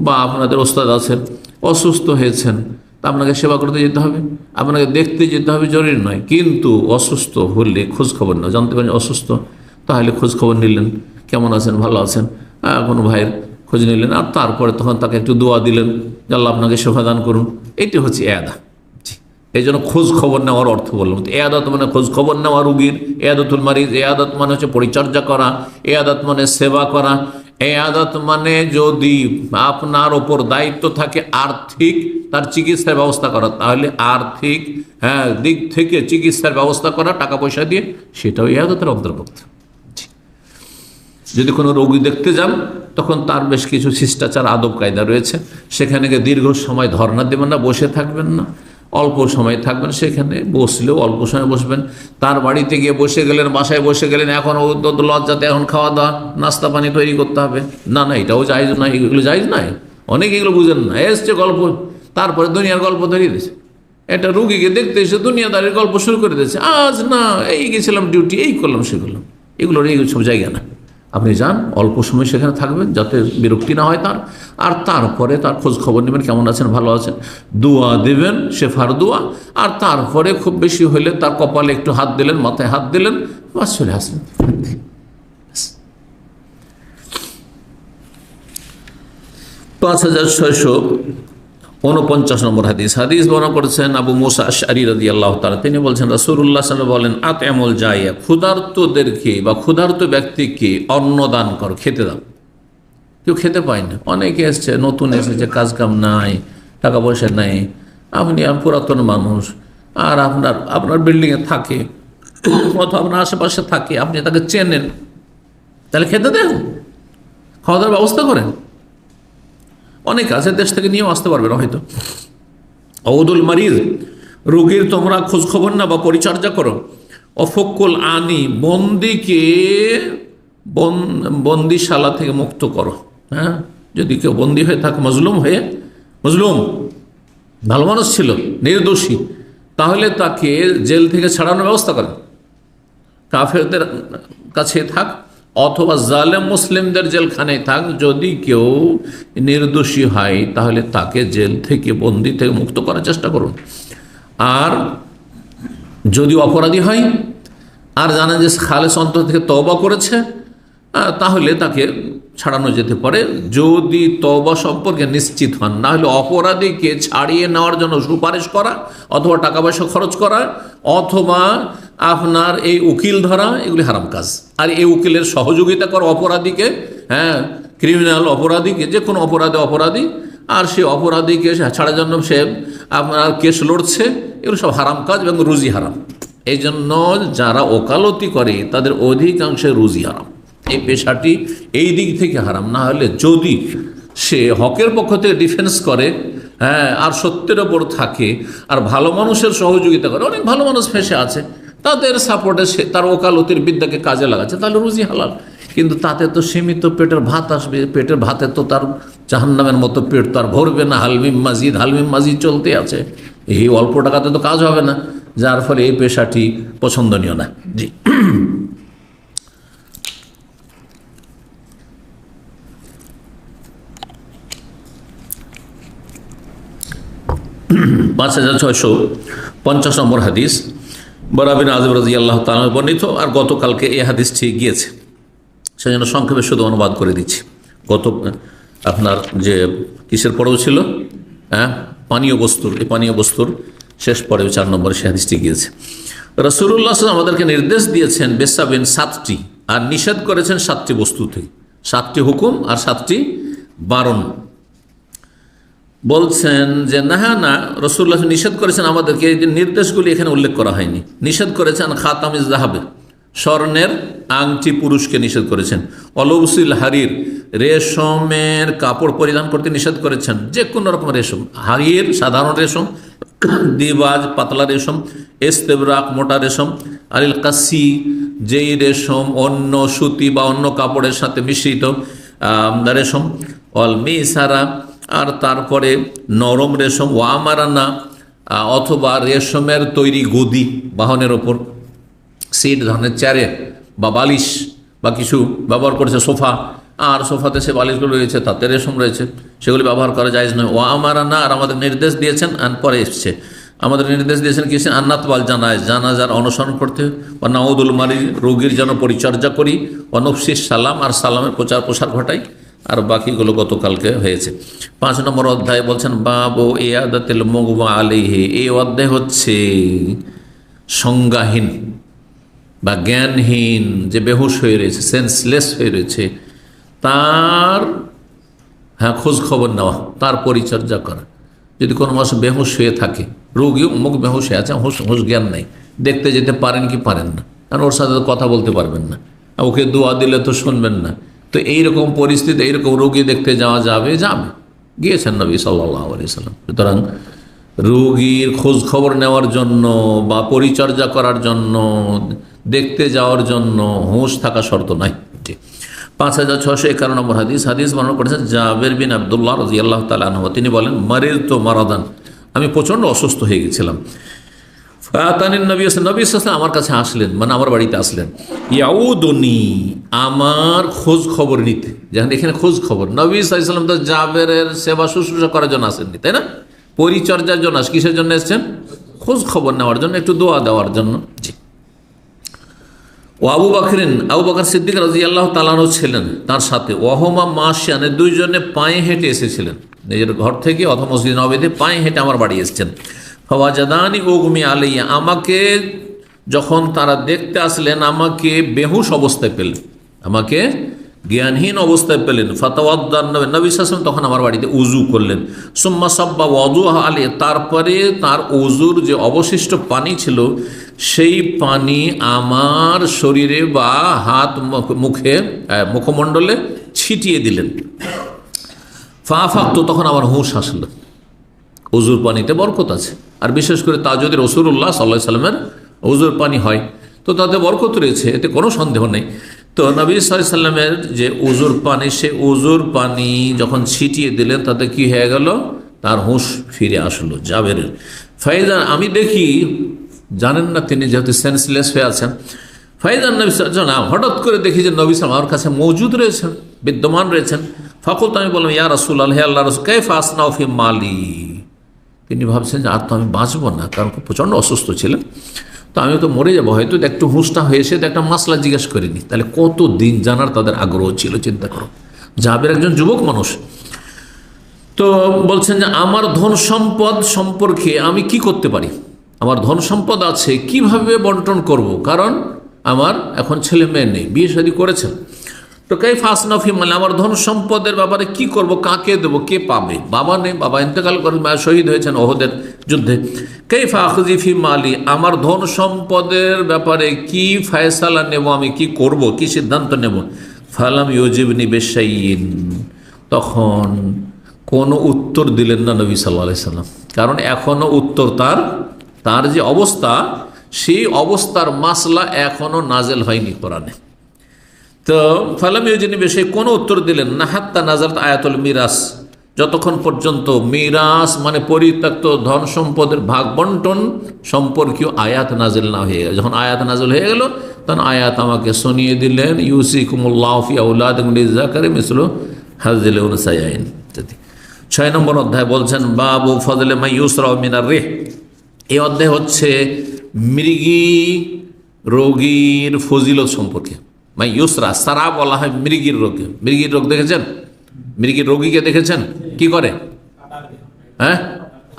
বা আপনাদের ওস্তাদ আছেন, অসুস্থ হয়েছেন, তা আপনাকে সেবা করতে যেতে হবে, আপনাকে দেখতে যেতে হবে, জরুরি নয়। কিন্তু অসুস্থ হলে খোঁজ খবর না, জানতে পারেন অসুস্থ, তাহলে খোঁজ খবর নিলেন, কেমন আছেন, ভালো আছেন, কোনো ভাইয়ের খোঁজ নিলেন, আর তারপরে তখন তাকে একটু দোয়া দিলেন যে আল্লাহ আপনাকে সেবা দান করুন। এটি হচ্ছে এয়াদা। এই জন্য খোঁজ খবর নেওয়ার অর্থ বললাম। এয়াদত মানে খোঁজ খবর নেওয়া রুগীর, এয়াদতুল মারিজ। এয়াদত মানে হচ্ছে পরিচর্যা করা, এয়াদত মানে সেবা করা। এয়াদত মানে যদি আপনার ওপর দায়িত্ব থাকে আর্থিক তার চিকিৎসার ব্যবস্থা করা, তাহলে আর্থিক দিক থেকে চিকিৎসার ব্যবস্থা করা টাকা পয়সা দিয়ে, সেটাও এয়াদতের অন্তর্ভুক্ত। যদি কোনো রোগী দেখতে যান তখন তার বেশ কিছু শিষ্টাচার আদব কায়দা রয়েছে। সেখানে গিয়ে দীর্ঘ সময় ধর্ণা দেবেন না, বসে থাকবেন না, অল্প সময় থাকবেন, সেখানে বসলেও অল্প সময় বসবেন। তার বাড়িতে গিয়ে বসে গেলেন, বাসায় বসে গেলেন, এখন লজ্জাতে এখন খাওয়া দাওয়া নাস্তা পানি তৈরি করতে হবে, না না, এটাও জায়েজ নয়, এগুলো জায়েজ নয়। অনেকে এগুলো বুঝেন না, এসছে গল্প, তারপরে দুনিয়ার গল্প ধরিয়ে দিয়েছে। একটা রুগীকে দেখতে এসে দুনিয়াদারির গল্প শুরু করে দিয়েছে, আজ না এই গেছিলাম ডিউটি, এই করলাম, সে করলাম। এগুলোর এই সব জায়গা না। আপনি যান, অল্প সময় সেখানে থাকবেন যাতে বিরক্তি না হয় তার, আর তারপরে তার খোঁজ খবর নেবেন, কেমন আছেন, ভালো আছেন, দোয়া দেবেন, শেফার দোয়া, আর তারপরে খুব বেশি হলে তার কপালে একটু হাত দিলেন, মাথায় হাত দিলেন, বাস চলে আসলেন। 5649 নম্বর হাদিস বর্ণনা করেছেন আবু মুসা আশআরী রাদিয়াল্লাহু তাআলা। তিনি বলছেন রাসূলুল্লাহ সাল্লাল্লাহু আলাইহি ওয়াসাল্লাম বলেন, আত'ইমুল জাইয়া, ক্ষুধার্তদেরকে বা ক্ষুধার্ত ব্যক্তিকে অন্ন দান করো, খেতে দাও। কেউ খেতে পায় না, অনেকে এসছে, নতুন এসেছে, কাজ কাম নাই, টাকা পয়সা নাই, আপনি পুরাতন মানুষ, আর আপনার বিল্ডিংয়ে থাকে অথবা আপনার আশেপাশে থাকে, আপনি তাকে চেনেন, তাহলে খেতে দেন, খাওয়া দাওয়ার ব্যবস্থা করেন। অনেক আছে দেশ থেকে নিয়েও আসতে পারবে না হয়তো। ঔদুল মারিজ, রোগীর তোমরা খোঁজ খবর না বা পরিচর্যা করো। অফকুল আনি, বন্দিকে বন্দিশালা থেকে মুক্ত করো। হ্যাঁ, যদি কেউ বন্দি হয়ে থাকে, মজলুম ভালো মানুষ ছিল, নির্দোষী, তাহলে তাকে জেল থেকে ছাড়ানোর ব্যবস্থা করেন। কাফেরদের কাছে থাক অথবা জালেম মুসলিমদের জেলখানায় থাক, যদি কেউ নির্দোষী হয় তাহলে তাকে জেল থেকে, বন্দি থেকে মুক্ত করার চেষ্টা করুন। আর যদি অপরাধী হয় আর জানেন যে খালেস অন্তর থেকে তওবা করেছে, তাহলে তাকে ছাড়ানো যেতে পারে, যদি তওবা সম্পর্কে নিশ্চিত হন। না হলে অপরাধীকে ছাড়িয়ে নেওয়ার জন্য সুপারিশ করা, অথবা টাকা পয়সা খরচ করা, অথবা আপনার এই উকিল ধরা, এগুলি হারাম কাজ। আর এই উকিলের সহযোগিতা করা অপরাধীকে, ক্রিমিনাল অপরাধীকে, যে কোনো অপরাধী, আর সে অপরাধীকে ছাড়ার জন্য সে আপনার কেস লড়ছে, এগুলো সব হারাম কাজ এবং রুজি হারাম। এই জন্য যারা ওকালতি করে তাদের অধিকাংশে রুজি হারাম। এই পেশাটি এই দিক থেকে হারাম। না হলে যদি সে হকের পক্ষ থেকে ডিফেন্স করে, আর সত্যের ওপর থাকে, আর ভালো মানুষের সহযোগিতা করে, অনেক ভালো মানুষ ফেসে আছে, তাদের সাপোর্টে সে তার ওকালতির বিদ্যাকে কাজে লাগাচ্ছে, তাহলে রুজি হালাল। কিন্তু তাতে তো সীমিত পেটের ভাত আসবে, পেটের ভাতে তো তার জাহান্নামের মতো পেট তো আর ভরবে না। হালমিম মাজিদ চলতে আছে, এই অল্প টাকাতে তো কাজ হবে না, যার ফলে এই পেশাটি পছন্দনীয় না। জি, 5650 নম্বর হাদিস বারা বিন আযিব রাদিয়াল্লাহু তাআলা বর্ণিত। আর গতকালকে এই হাদিসটি গিয়েছে, সেজন্য সংক্ষেপে শুধু অনুবাদ করে দিচ্ছি। আপনার যে কিসের পরেও ছিল, পানীয় বস্তুর, এই পানীয় বস্তুর শেষ পরেও 4 নম্বরে সে হাদিসটি গিয়েছে। রাসূলুল্লাহ সাল্লাল্লাহু আলাইহি ওয়াসাল্লাম আমাদেরকে নির্দেশ দিয়েছেন বেসাবিন 7টি, আর নিষেধ করেছেন 7টি বস্তু থেকে। 7টি হুকুম আর 7টি বারণ। বলছেন যে না, রাসূলুল্লাহ নিষেধ করেছেন আমাদেরকে, এই যে নির্দেশগুলি এখানে উল্লেখ করা হয়নি। নিষেধ করেছেন খাতামিজ যাহাবে, স্বর্ণের আংটি পুরুষকে নিষেধ করেছেন। অলবসিল হারির, রেশমের কাপড় পরিধান করতে নিষেধ করেছেন, যে কোনো রকম রেশম, হারির সাধারণ রেশম, দিবাজ পাতলা রেশম, ইস্তেবরাক মোটা রেশম, আলিল কাসি যেই রেশম অন্য সুতি বা অন্য কাপড়ের সাথে মিশ্রিত রেশম, অল মিসারা আর তারপরে নরম রেশম, ওয়ামারানা অথবা রেশমের তৈরি গদি বাহনের ওপর, সিট ধরনের চেয়ারে বা বালিশ বা কিছু ব্যবহার করেছে, সোফা, আর সোফাতে সে বালিশগুলো রয়েছে, তাতে রেশম রয়েছে, সেগুলি ব্যবহার করা জায়েজ নয়। ও আমারা না, আর আমাদের নির্দেশ দিয়েছেন, পরে এসছে আমাদের নির্দেশ দিয়েছেন কি, আন্নাত বাল জানাজার অনুসরণ করতে, ও নাউদুল মারি, রোগীর যেন পরিচর্যা করি, ও নফসিস সালাম, আর সালামের প্রচার প্রসার ঘটাই, আর বাকিগুলো গতকালকে হয়েছে। 5 নম্বর অধ্যায় বলছেন বাবু ইয়াদাতিল মুগমা আলাইহি, এই অধ্যায় হচ্ছে সংজ্ঞাহীন বা জ্ঞানহীন, যে বেহুশ হয়ে রয়েছে, সেন্সলেস হয়ে রয়েছে, তার খোঁজ খবর নেওয়া, তার পরিচর্যা করা। যদি কোনো মানুষ বেহুশ হয়ে থাকে, রোগী মুখ বেহুশ হয়ে আছে, হুঁশ জ্ঞান নেই, দেখতে যেতে পারেন কি পারেন না, কারণ ওর সাথে কথা বলতে পারবেন না, ওকে দোয়া দিলে তো শুনবেন না, তো এইরকম পরিস্থিতি, এইরকম রোগী দেখতে যাওয়া যাবে, গিয়েছেন নবী সাল্লাল্লাহু আলাইহি ওয়াসাল্লাম। সুতরাং রোগীর খোঁজ খবর নেওয়ার জন্য বা পরিচর্যা করার জন্য, দেখতে যাওয়ার জন্য হুঁশ থাকা শর্ত নাই। 5651 নম্বর হাদিস বর্ণনা করেছেন জাবের বিন আব্দুল্লাহ রাদিয়াল্লাহু তাআলা আনহু, তিনি বলেন মারিরতু মারাদান, আমি প্রচণ্ড অসুস্থ হয়ে গেছিলাম। ফাতানিন নবী সাল্লাল্লাহু আলাইহি ওয়াসাল্লাম আমার কাছে আসলেন, মানে আমার বাড়িতে আসলেন, ইয়াউদুনি, আমার খোঁজ খবর নিতে। যেখানে এখানে খোঁজ খবর, নবী সাল্লাল্লাহু আলাইহি ওয়াসাল্লাম তো জাবেরের সেবা শুশ্রূষা করার জন্য আসেননি, তাই না? পরিচর্যার জন্য, কিসের জন্য এসেছেন? খোঁজ খবর নেওয়ার জন্য, একটু দোয়া দেওয়ার জন্য। জি। ও আবু বকর সিদ্দিক রাদিয়াল্লাহু তাআলা আনহু ছিলেন তার সাথে, ওয়াহুমা মাশিয়ান, দুইজনে পায়ে হেঁটে এসেছিলেন, নিজের ঘর থেকে অথবা মসজিদ নববীতে পায়ে হেঁটে আমার বাড়ি এসেছেন। ফাওয়াজাদানি উগমি আলাইয়া, আমাকে যখন তারা দেখতে আসলেন, আমাকে বেহুশ অবস্থায় পেলেন, আমাকে জ্ঞানহীন অবস্থায় পেলেন। ফাতাওয়াদ্দান, নবী সাল্লাল্লাহু আলাইহি ওয়াসাল্লাম তখন আমার বাড়িতে উযু করলেন। সুম্মা সাব্বা ওয়াদুহা আলাইহি, তারপরে তার উযুর যে অবশিষ্ট পানি ছিল, সেই পানি আমার শরীরে বা হাত মুখমণ্ডলে ছিটিয়ে দিলেন। ফাআফাকতু, তখন আমার হুঁশ আসলো। উযুর পানিতে বরকত আছে, আর বিশেষ করে তা যদি রাসূলুল্লাহ সাল্লাল্লাহু আলাইহি ওয়াসাল্লামের উযুর পানি হয়, তো তাতে বরকত রয়েছে, এতে কোনো সন্দেহ নেই। তো নবী সাল্লাল্লাহু আলাইহি ওয়াসাল্লামের যে উযুর পানি, সে উযুর পানি যখন ছিটিয়ে দিলেন, তাতে কি হয়ে গেল? তার হুঁশ ফিরে আসলো জাবেরের। ফাইজা, আমি দেখি, জানেন না তিনি যেহেতু সেন্সলেস হয়ে আছেন, ফাইজান নবী সাল্লাল্লাহু, হঠাৎ করে দেখি যে নবী সাল্লাল্লাহু আমার কাছে মৌজুদ রয়েছেন, বিদ্যমান রয়েছেন। ফাকুলতু, আমি বললাম, ইয়া রাসূলুল্লাহ, হে আল্লাহর রাসূল, কাইফা আসনাউ ফি মালি। তিনি ভাবছেন যে আর তো আমি বাঁচবো না, কারণ খুব প্রচণ্ড অসুস্থ ছিলেন, তো আমি তো মরে যাবো হয়তো, একটু হুঁশটা হয়েছে, তো একটা মাসলা জিজ্ঞেস করিনি। তাহলে কত দিন জানার তাদের আগ্রহ ছিল, চিন্তা করো। জাবের একজন যুবক মানুষ, তো বলছেন যে আমার ধন সম্পদ সম্পর্কে আমি কি করতে পারি, আমার ধন সম্পদ আছে, কিভাবে বন্টন করব, কারণ আমার এখন ছেলে মেয়ে নেই, বিয়ে শাদী করেছেন। তো কাইফা আসনাউ ফি মালি, আমার ধন সম্পদের ব্যাপারে কি করব, কাকে দেবো, কে পাবে? বাবা নেই, বাবা ইন্তেকাল করেন, শহীদ হয়েছেন ওহদের যুদ্ধে। কাইফা আখযি ফি মালি, আমার ধন সম্পদের ব্যাপারে কি ফয়সালা নেব, আমি কি করব, কি সিদ্ধান্ত নেব? ফালাম ইউজিবনি বিশাইইন, তখন কোনো উত্তর দিলেন না নবী সাল্লাল্লাহু আলাইহি সাল্লাম, কারণ এখনো উত্তর, তার যে অবস্থা, সেই অবস্থার মাসলা এখনো নাজেল হয়নি কোরআনে। তো ফালাম ইউজিবনি বিশাইইন, কোনো উত্তর দিলেন না, হাত্তা নাজালাত আয়াতুল মিরাস, যতক্ষণ পর্যন্ত মিরাস মানে পরিত্যক্ত ধন সম্পদের ভাগ বন্টন সম্পর্কীয় আয়াত নাজিল না হয়ে গেল। যখন আয়াত নাজিল হয়ে গেল, তখন আয়াত আমাকে শুনিয়ে দিলেন, ইউসিকুমুল্লাহু ফি আওলাদিকুম লিযাকারি মিসলু হাযিল উনসায়াইন। 6 নম্বর অধ্যায় বলছেন বাবু ফজলে মা ইউসরা মিনার রিহ, এই অধ্যায় হচ্ছে মৃগী রোগীর ফজিলত সম্পর্কে। মা ইউসরা, সারা বলা হয় মৃগীর রোগকে। মৃগীর রোগ দেখেছেন? মৃগীর রোগীকে দেখেছেন? কি করে? হ্যাঁ,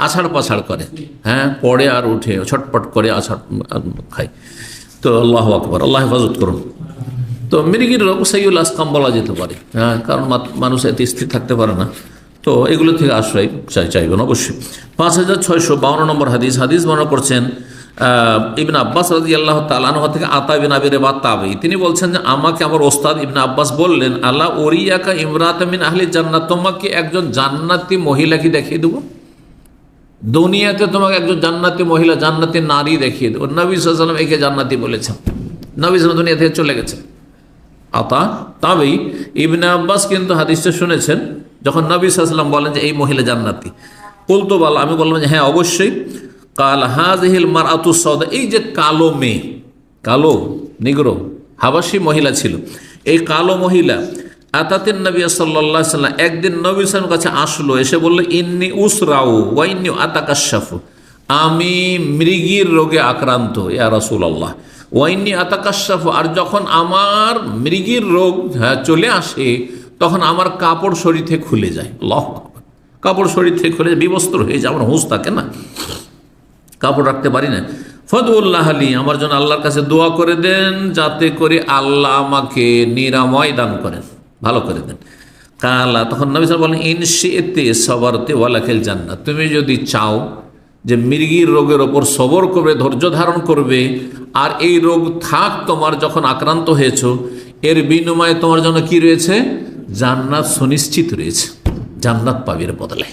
আছাড় পাছাড় করে, হ্যাঁ, পড়ে আর উঠে, ছটপট করে আছাড় খায়। তো আল্লাহু আকবার, আল্লাহ হেফাজত করুন। তো মৃগীর রোগ সাইয়ুল আসকাম বলা যেতে পারে, হ্যাঁ, কারণ মানুষ এতে স্থির থাকতে পারে না, তো এগুলো থেকে আশ্রয় চাইবেন অবশ্যই। 5652 নম্বর হাদিস বর্ণনা করছেন ইবনে আব্বাস রাদিয়াল্লাহু তাআলা আনহু থেকে, আতা বিন আবি রাবাত তাবঈ, তিনি বলছেন যে আমাকে আমার ওস্তাদ ইবনে আব্বাস বললেন, আল্লাহ ওরিয়াকা ইমরাতাম মিন আহলি জান্নাত, তোমাকে একজন জান্নাতি মহিলা কি দেখিয়ে দেবো, দুনিয়াতে তোমাকে একজন জান্নাতি মহিলা, জান্নাতি নারী দেখিয়ে দেবো। নবী সাল্লাল্লাহু আলাইহি ওয়াসাল্লাম একে জান্নাতি বলেছেন, নবী সাল্লাল্লাহু দুনিয়া থেকে চলে গেছেন। আতা তাবঈ ইবনে আব্বাস কিন্তু হাদিসটা শুনেছেন যখন নবী সাল্লাল্লাহু আলাইহি ওয়াসাল্লাম বলেন যে এই মহিলা জান্নাতি। কুলতু বালা, আমি বললাম যে হ্যাঁ অবশ্যই। কাল হাযিহিল মারআতু সাওদা, এই যে কালো মেয়ে, কালো নিগ্রো, হাবাসী মহিলা ছিল। এই কালো মহিলা আতাতিন নবী সাল্লাল্লাহু আলাইহি সাল্লাম, একদিন নবী সাল্লাল্লাহু আলাইহি ওয়াসাল্লামের কাছে আসলো, এসে বলল ইন্নী উসরাউ ওয়া ইন্নী আতাকাশাফু, আমি মৃগীর রোগে আক্রান্ত ইয়া রাসূলুল্লাহ, ওয়া ইন্নী আতাকাশাফু, আর যখন আমার মৃগীর রোগ চলে আসে তখন আমার কাপড় শরীর থেকে খুলে যায়। আল্লাহু আকবার, কাপড় শরীর থেকে খুলে বিবস্ত্র হয়ে যায়, আমার হুঁশ থাকে না, কাপড় রাখতে পারি না। ফদউল্লাহ আলী, আমার জন্য আল্লাহর কাছে দোয়া করে দেন যাতে করে আল্লাহ আমাকে নিরাময় দান করেন, ভালো করে দেন। কালা, তখন নবী সাল্লাল্লাহু আলাইহি ওয়াসাল্লাম বলেন ইনশি'তি সাবারতি ওয়ালাকিল জান্নাত, তুমি যদি চাও যে মৃগীর রোগের ওপর সবর করবে, ধৈর্য ধারণ করবে, আর এই রোগ থাক তোমার যখন আক্রান্ত হয়েছো, এর বিনিময়ে তোমার জন্য কি রয়েছে? জান্নাত সুনিশ্চিত রয়েছে, জান্নাত পাবে এর বদলে।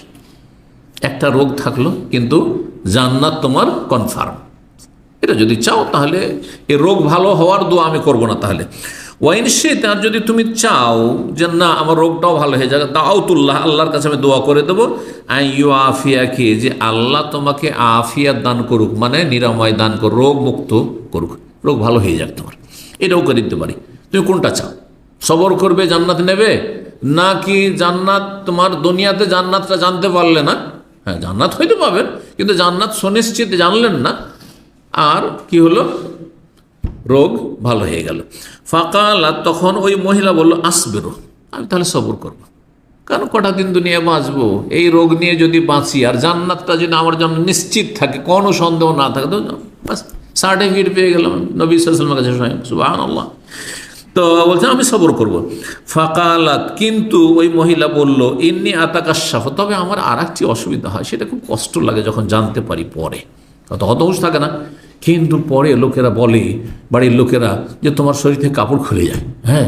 একটা রোগ থাকলো কিন্তু জান্নাত তোমার কনফার্ম। এটা যদি চাও তাহলে এই রোগ ভালো হওয়ার দোয়া আমি করব না। তাহলে ওয়াইন সে, তার যদি তুমি চাও যে না আমার রোগটাও ভালো হয়ে যাবে, দাউতুল্লাহ, আল্লাহর কাছে আমি দোয়া করে দেবো, আইয়ু আফিয়াকে, যে আল্লাহ তোমাকে আফিয়াত দান করুক, মানে নিরাময় দান করুক, রোগ মুক্ত করুক, রোগ ভালো হয়ে যাক তোমার, এটাও করে দিতে পারি। তুমি কোনটা চাও? সবর করবে, জান্নাত নেবে, নাকি জান্নাত তোমার দুনিয়াতে জান্নাতটা জানতে পারলে না, হ্যাঁ জান্নাত হইতে পাবেন কিন্তু জান্নাত সুনিশ্চিত জানলেন না, আর কি হলো, রোগ ভালো হয়ে গেল। ফাকালা, তখন ওই মহিলা বলল আসবেরো, আমি তাহলে সবর করবো, কারণ কটা দিন দুনিয়া বাঁচবো, এই রোগ নিয়ে যদি বাঁচি আর জান্নাতটা যদি আমার জন্য নিশ্চিত থাকে, কোনো সন্দেহ না থাকে, তো বাস সার্টিফিকেট পেয়ে গেলাম নবী সাল্লাল্লাহু আলাইহি ওয়াসাল্লামের কাছে, সুবহানাল্লাহ। তো বলছে আমি সবর করব। ফাকালাত, কিন্তু ওই মহিলা বলল ইন্নী আতাকাশাফ, তবে আমার আর একটি অসুবিধা হয়, সেটা খুব কষ্ট লাগে যখন জানতে পারি পরে, অত হুঁশ থাকে না, কিন্তু পরে লোকেরা বলে, বাড়ির লোকেরা, যে তোমার শরীর থেকে কাপড় খুলে যায়। হ্যাঁ,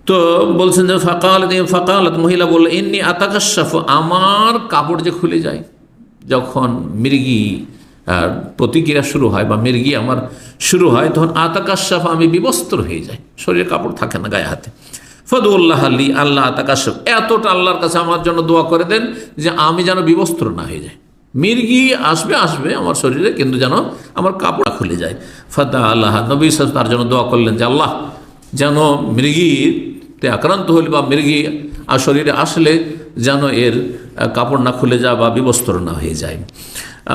তো বলছেন যে ফাকালাত, মহিলা বলল ইন্নী আতাকাশাফ, আমার কাপড় যে খুলে যায় যখন মৃগী প্রতিক্রিয়া শুরু হয় বা মৃগী আমার শুরু হয়, তখন আতাকাশাফ, আমি বিবস্ত্র হয়ে যাই, শরীরে কাপড় থাকে না গায়ে হাতে। ফদউল্লাহ আলী, আল্লাহ আতাকাশাফ, এতটা আল্লাহর কাছে আমার জন্য দোয়া করে দেন যে আমি যেন বিবস্ত্র না হয়ে যাই, মৃগী আসবে আমার শরীরে, কিন্তু যেন আমার কাপড় খুলে যায়। ফাদা আল্লাহ, নবী সাল্লাল্লাহু আলাইহি ওয়াসাল্লাম তার জন্য দোয়া করলেন যে আল্লাহ যেন মৃগীতে আক্রান্ত হলে বা মৃগী আর শরীরে আসলে যেন এর কাপড় না খুলে যায় বা বিবস্ত্র না হয়ে যায়।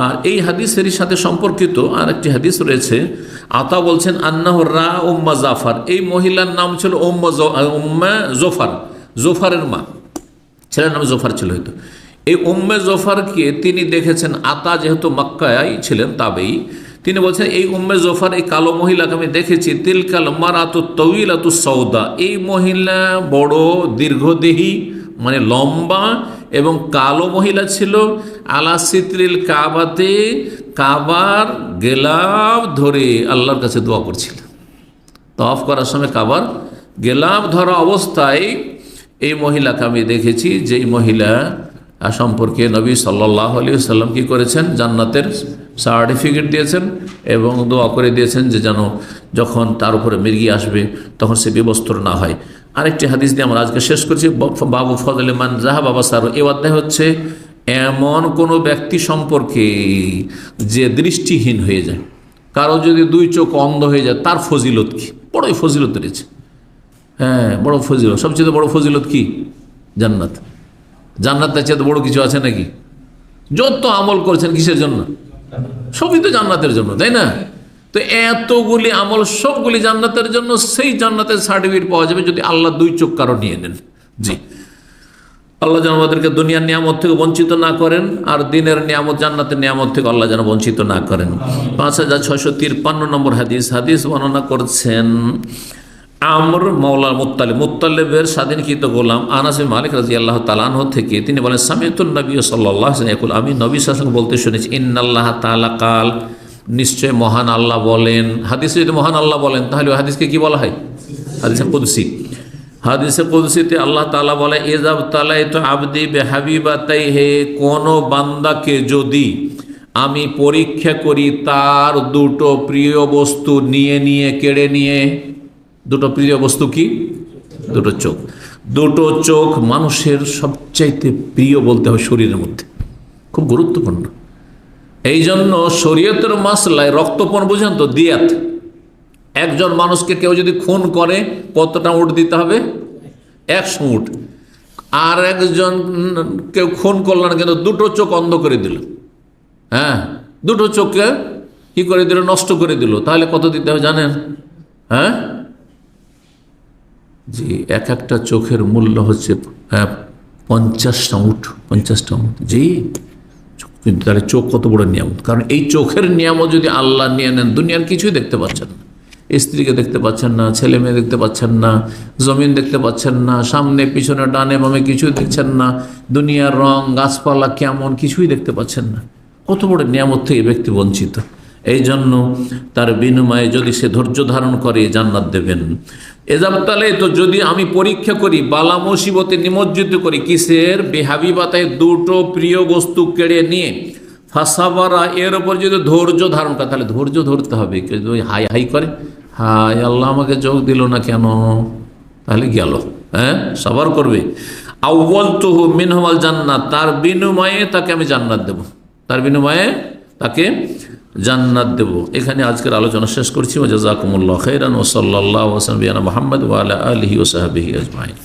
আর এই হাদিসের সাথে সম্পর্কিত আর একটি হাদিস রয়েছে। আতা বলছেন আন্নাহু রা উম্মা জাফর, এই মহিলার নাম ছিল উম্মে জোফার, জোফারের মা, ছেলের নাম জোফার ছিল হয়তো। এই উম্মে জোফারকে তিনি দেখেছেন, আতা যেহেতু মক্কায় ছিলেন তাবেই, তিনি বলছেন এই উম্মে জোফার, এই কালো মহিলাকে আমি দেখেছি, তিলকাল মারাতু তাওয়িলাতু সাউদা, এই মহিলা বড় দীর্ঘদেহী, মানে লম্বা এবং কালো মহিলা ছিল। আলা সিত্রিল কাবাতে, কাবার গেলাব ধরে আল্লাহর কাছে দোয়া করছিল, তওয়াফ করার সময় কাবার গেলাব ধরা অবস্থায় এই মহিলাকে আমি দেখেছি, যেই মহিলা সম্পর্কে নবী সাল্লাল্লাহু আলাইহি ওয়াসাল্লাম কি করেছেন, জান্নাতের সার্টিফিকেট দিয়েছেন এবং দোয়া করে দিয়েছেন যে যেন যখন তার উপরে মৃগী আসবে তখন সে বিবস্ত্র না হয়। আরেকটি হাদিস দিয়ে আমরা আজকে শেষ করছি, বাবু ফজলে মান যাহাবা বাসারু, এই অধ্যায় হচ্ছে এমন কোনো ব্যক্তি সম্পর্কে যে দৃষ্টিহীন হয়ে যায়, কারো যদি দুই চোখ অন্ধ হয়ে যায় তার ফজিলত কি, বড়ই ফজিলত রয়েছে। হ্যাঁ, বড় ফজিলত, সবচেয়ে বড় ফজিলত কি? জান্নাত। জান্নাতের চেয়ে বড় কিছু আছে নাকি? যত আমল করছেন কিসের জন্য? সবই তো জান্নাতের জন্য, তাই না? তো এতগুলি আমল সবগুলি জান্নাতের জন্য, সেই জান্নাতের সার্টিফিকেট পাওয়া যাবে যদি আল্লাহ দুই চোখ কারো নিয়ে নেন। জি, আল্লাহ যেন আমাদেরকে দুনিয়ার নিয়ামত থেকে বঞ্চিত না করেন, আর দিনের নিয়ামত জান্নাতের নিয়ামত থেকে আল্লাহ যেন বঞ্চিত না করেন। 5653 নম্বর হাদিস বর্ণনা করছেন আমর মাওলা মুত্তালিবের স্বাধীনকৃত গোলাম আনাস বিন মালিক রাদিয়াল্লাহু তাআলা আনহু থেকে, তিনি বলেন সামিতুন নবী সাল্লাল্লাহু আলাইহি ওয়াসাল্লাম, আমি নবী সাল্লাল্লাহু আলাইহি ওয়াসাল্লাম বলতে শুনেছি, ইন্নাল্লাহ তাআলা কাল, নিশ্চয় মহান আল্লাহ বলেন। হাদিসে যদি মহান আল্লাহ বলেন তাহলে ওই হাদিসকে কি বলা হয়? হাদিসে কুদসি। হাদিসে কুদসিতে আল্লাহ তাআলা বলে, ইযাব তালাইতু আবদি বিহাবিবাতাইহি, কোন বান্দাকে যদি আমি পরীক্ষা করি তার দুটো প্রিয় বস্তু নিয়ে কেড়ে নিয়ে, দুটো প্রিয় বস্তু কি? দুটো চোখ। দুটো চোখ মানুষের সবচাইতে প্রিয় বলতে হবে শরীরের মধ্যে, খুব গুরুত্বপূর্ণ। এই জন্য শরীয়তের মাসলায় রক্তপণ বুঝেন তো, দিয়াত, একজন মানুষকে কেউ যদি খুন করে কতটা উট দিতে হবে? 100 উট। আর একজন কেউ খুন করল না, কিন্তু দুটো চোখ অন্ধ করে দিল, হ্যাঁ, দুটো চোখকে কি করে দিল? নষ্ট করে দিল। তাহলে কত দিতে হবে জানেন? হ্যাঁ জি, এক একটা চোখের মূল্য হচ্ছে 50টা উট। 50টা উট, জি। কিন্তু তাহলে চোখ কত বড় নিয়ামত! কারণ এই চোখের নিয়ামত যদি আল্লাহ নিয়ে নেন, দুনিয়ার কিছুই দেখতে পাচ্ছেন না। স্ত্রীকে দেখতে পাচ্ছেন না, ছেলে মেয়ে দেখতে পাচ্ছেন না, জমিন দেখতে পাচ্ছেন না, সামনে পিছনে ডানে বামে কিছুই দেখছেন না, দুনিয়ার রং গাছপালা কেমন কিছুই দেখতে পাচ্ছেন না। কত বড় নিয়ামত থেকে ব্যক্তি বঞ্চিত। এই জন্য তার বিনিময়ে যদি সে ধৈর্য ধারণ করে জান্নাত দেবেন। এজাবতালে তো যদি আমি পরীক্ষা করি, বালা মুসিবতে নিমজ্জিত করি, কিসের? বেহাবিবাতায় দুটো প্রিয় বস্তু কেড়ে নিয়ে ফাসাবারা, এর ওপর যদি ধৈর্য ধারণ করে, তাহলে ধৈর্য ধরতে হবে। যদি হাই হাই করে, হাই আল্লাহ আমাকে যোগ দিল না কেন, তাহলে গেল, হ্যাঁ, সবার করবে। আউ্বাল তুহু মিনহুমাল জান্নাত, তার বিনিময়ে তাকে আমি জান্নাত দেব, তার বিনিময়ে তাকে জান্নাত দেব। এখানে আজকের আলোচনা শেষ করছি। ওয়া জাযাকুমুল্লাহু খাইরান ওয়া সাল্লাল্লাহু ওয়া সাল্লাম আলা মুহাম্মদ ওয়া আলা আলিহি ওয়া সাহবিহি আজমাইন।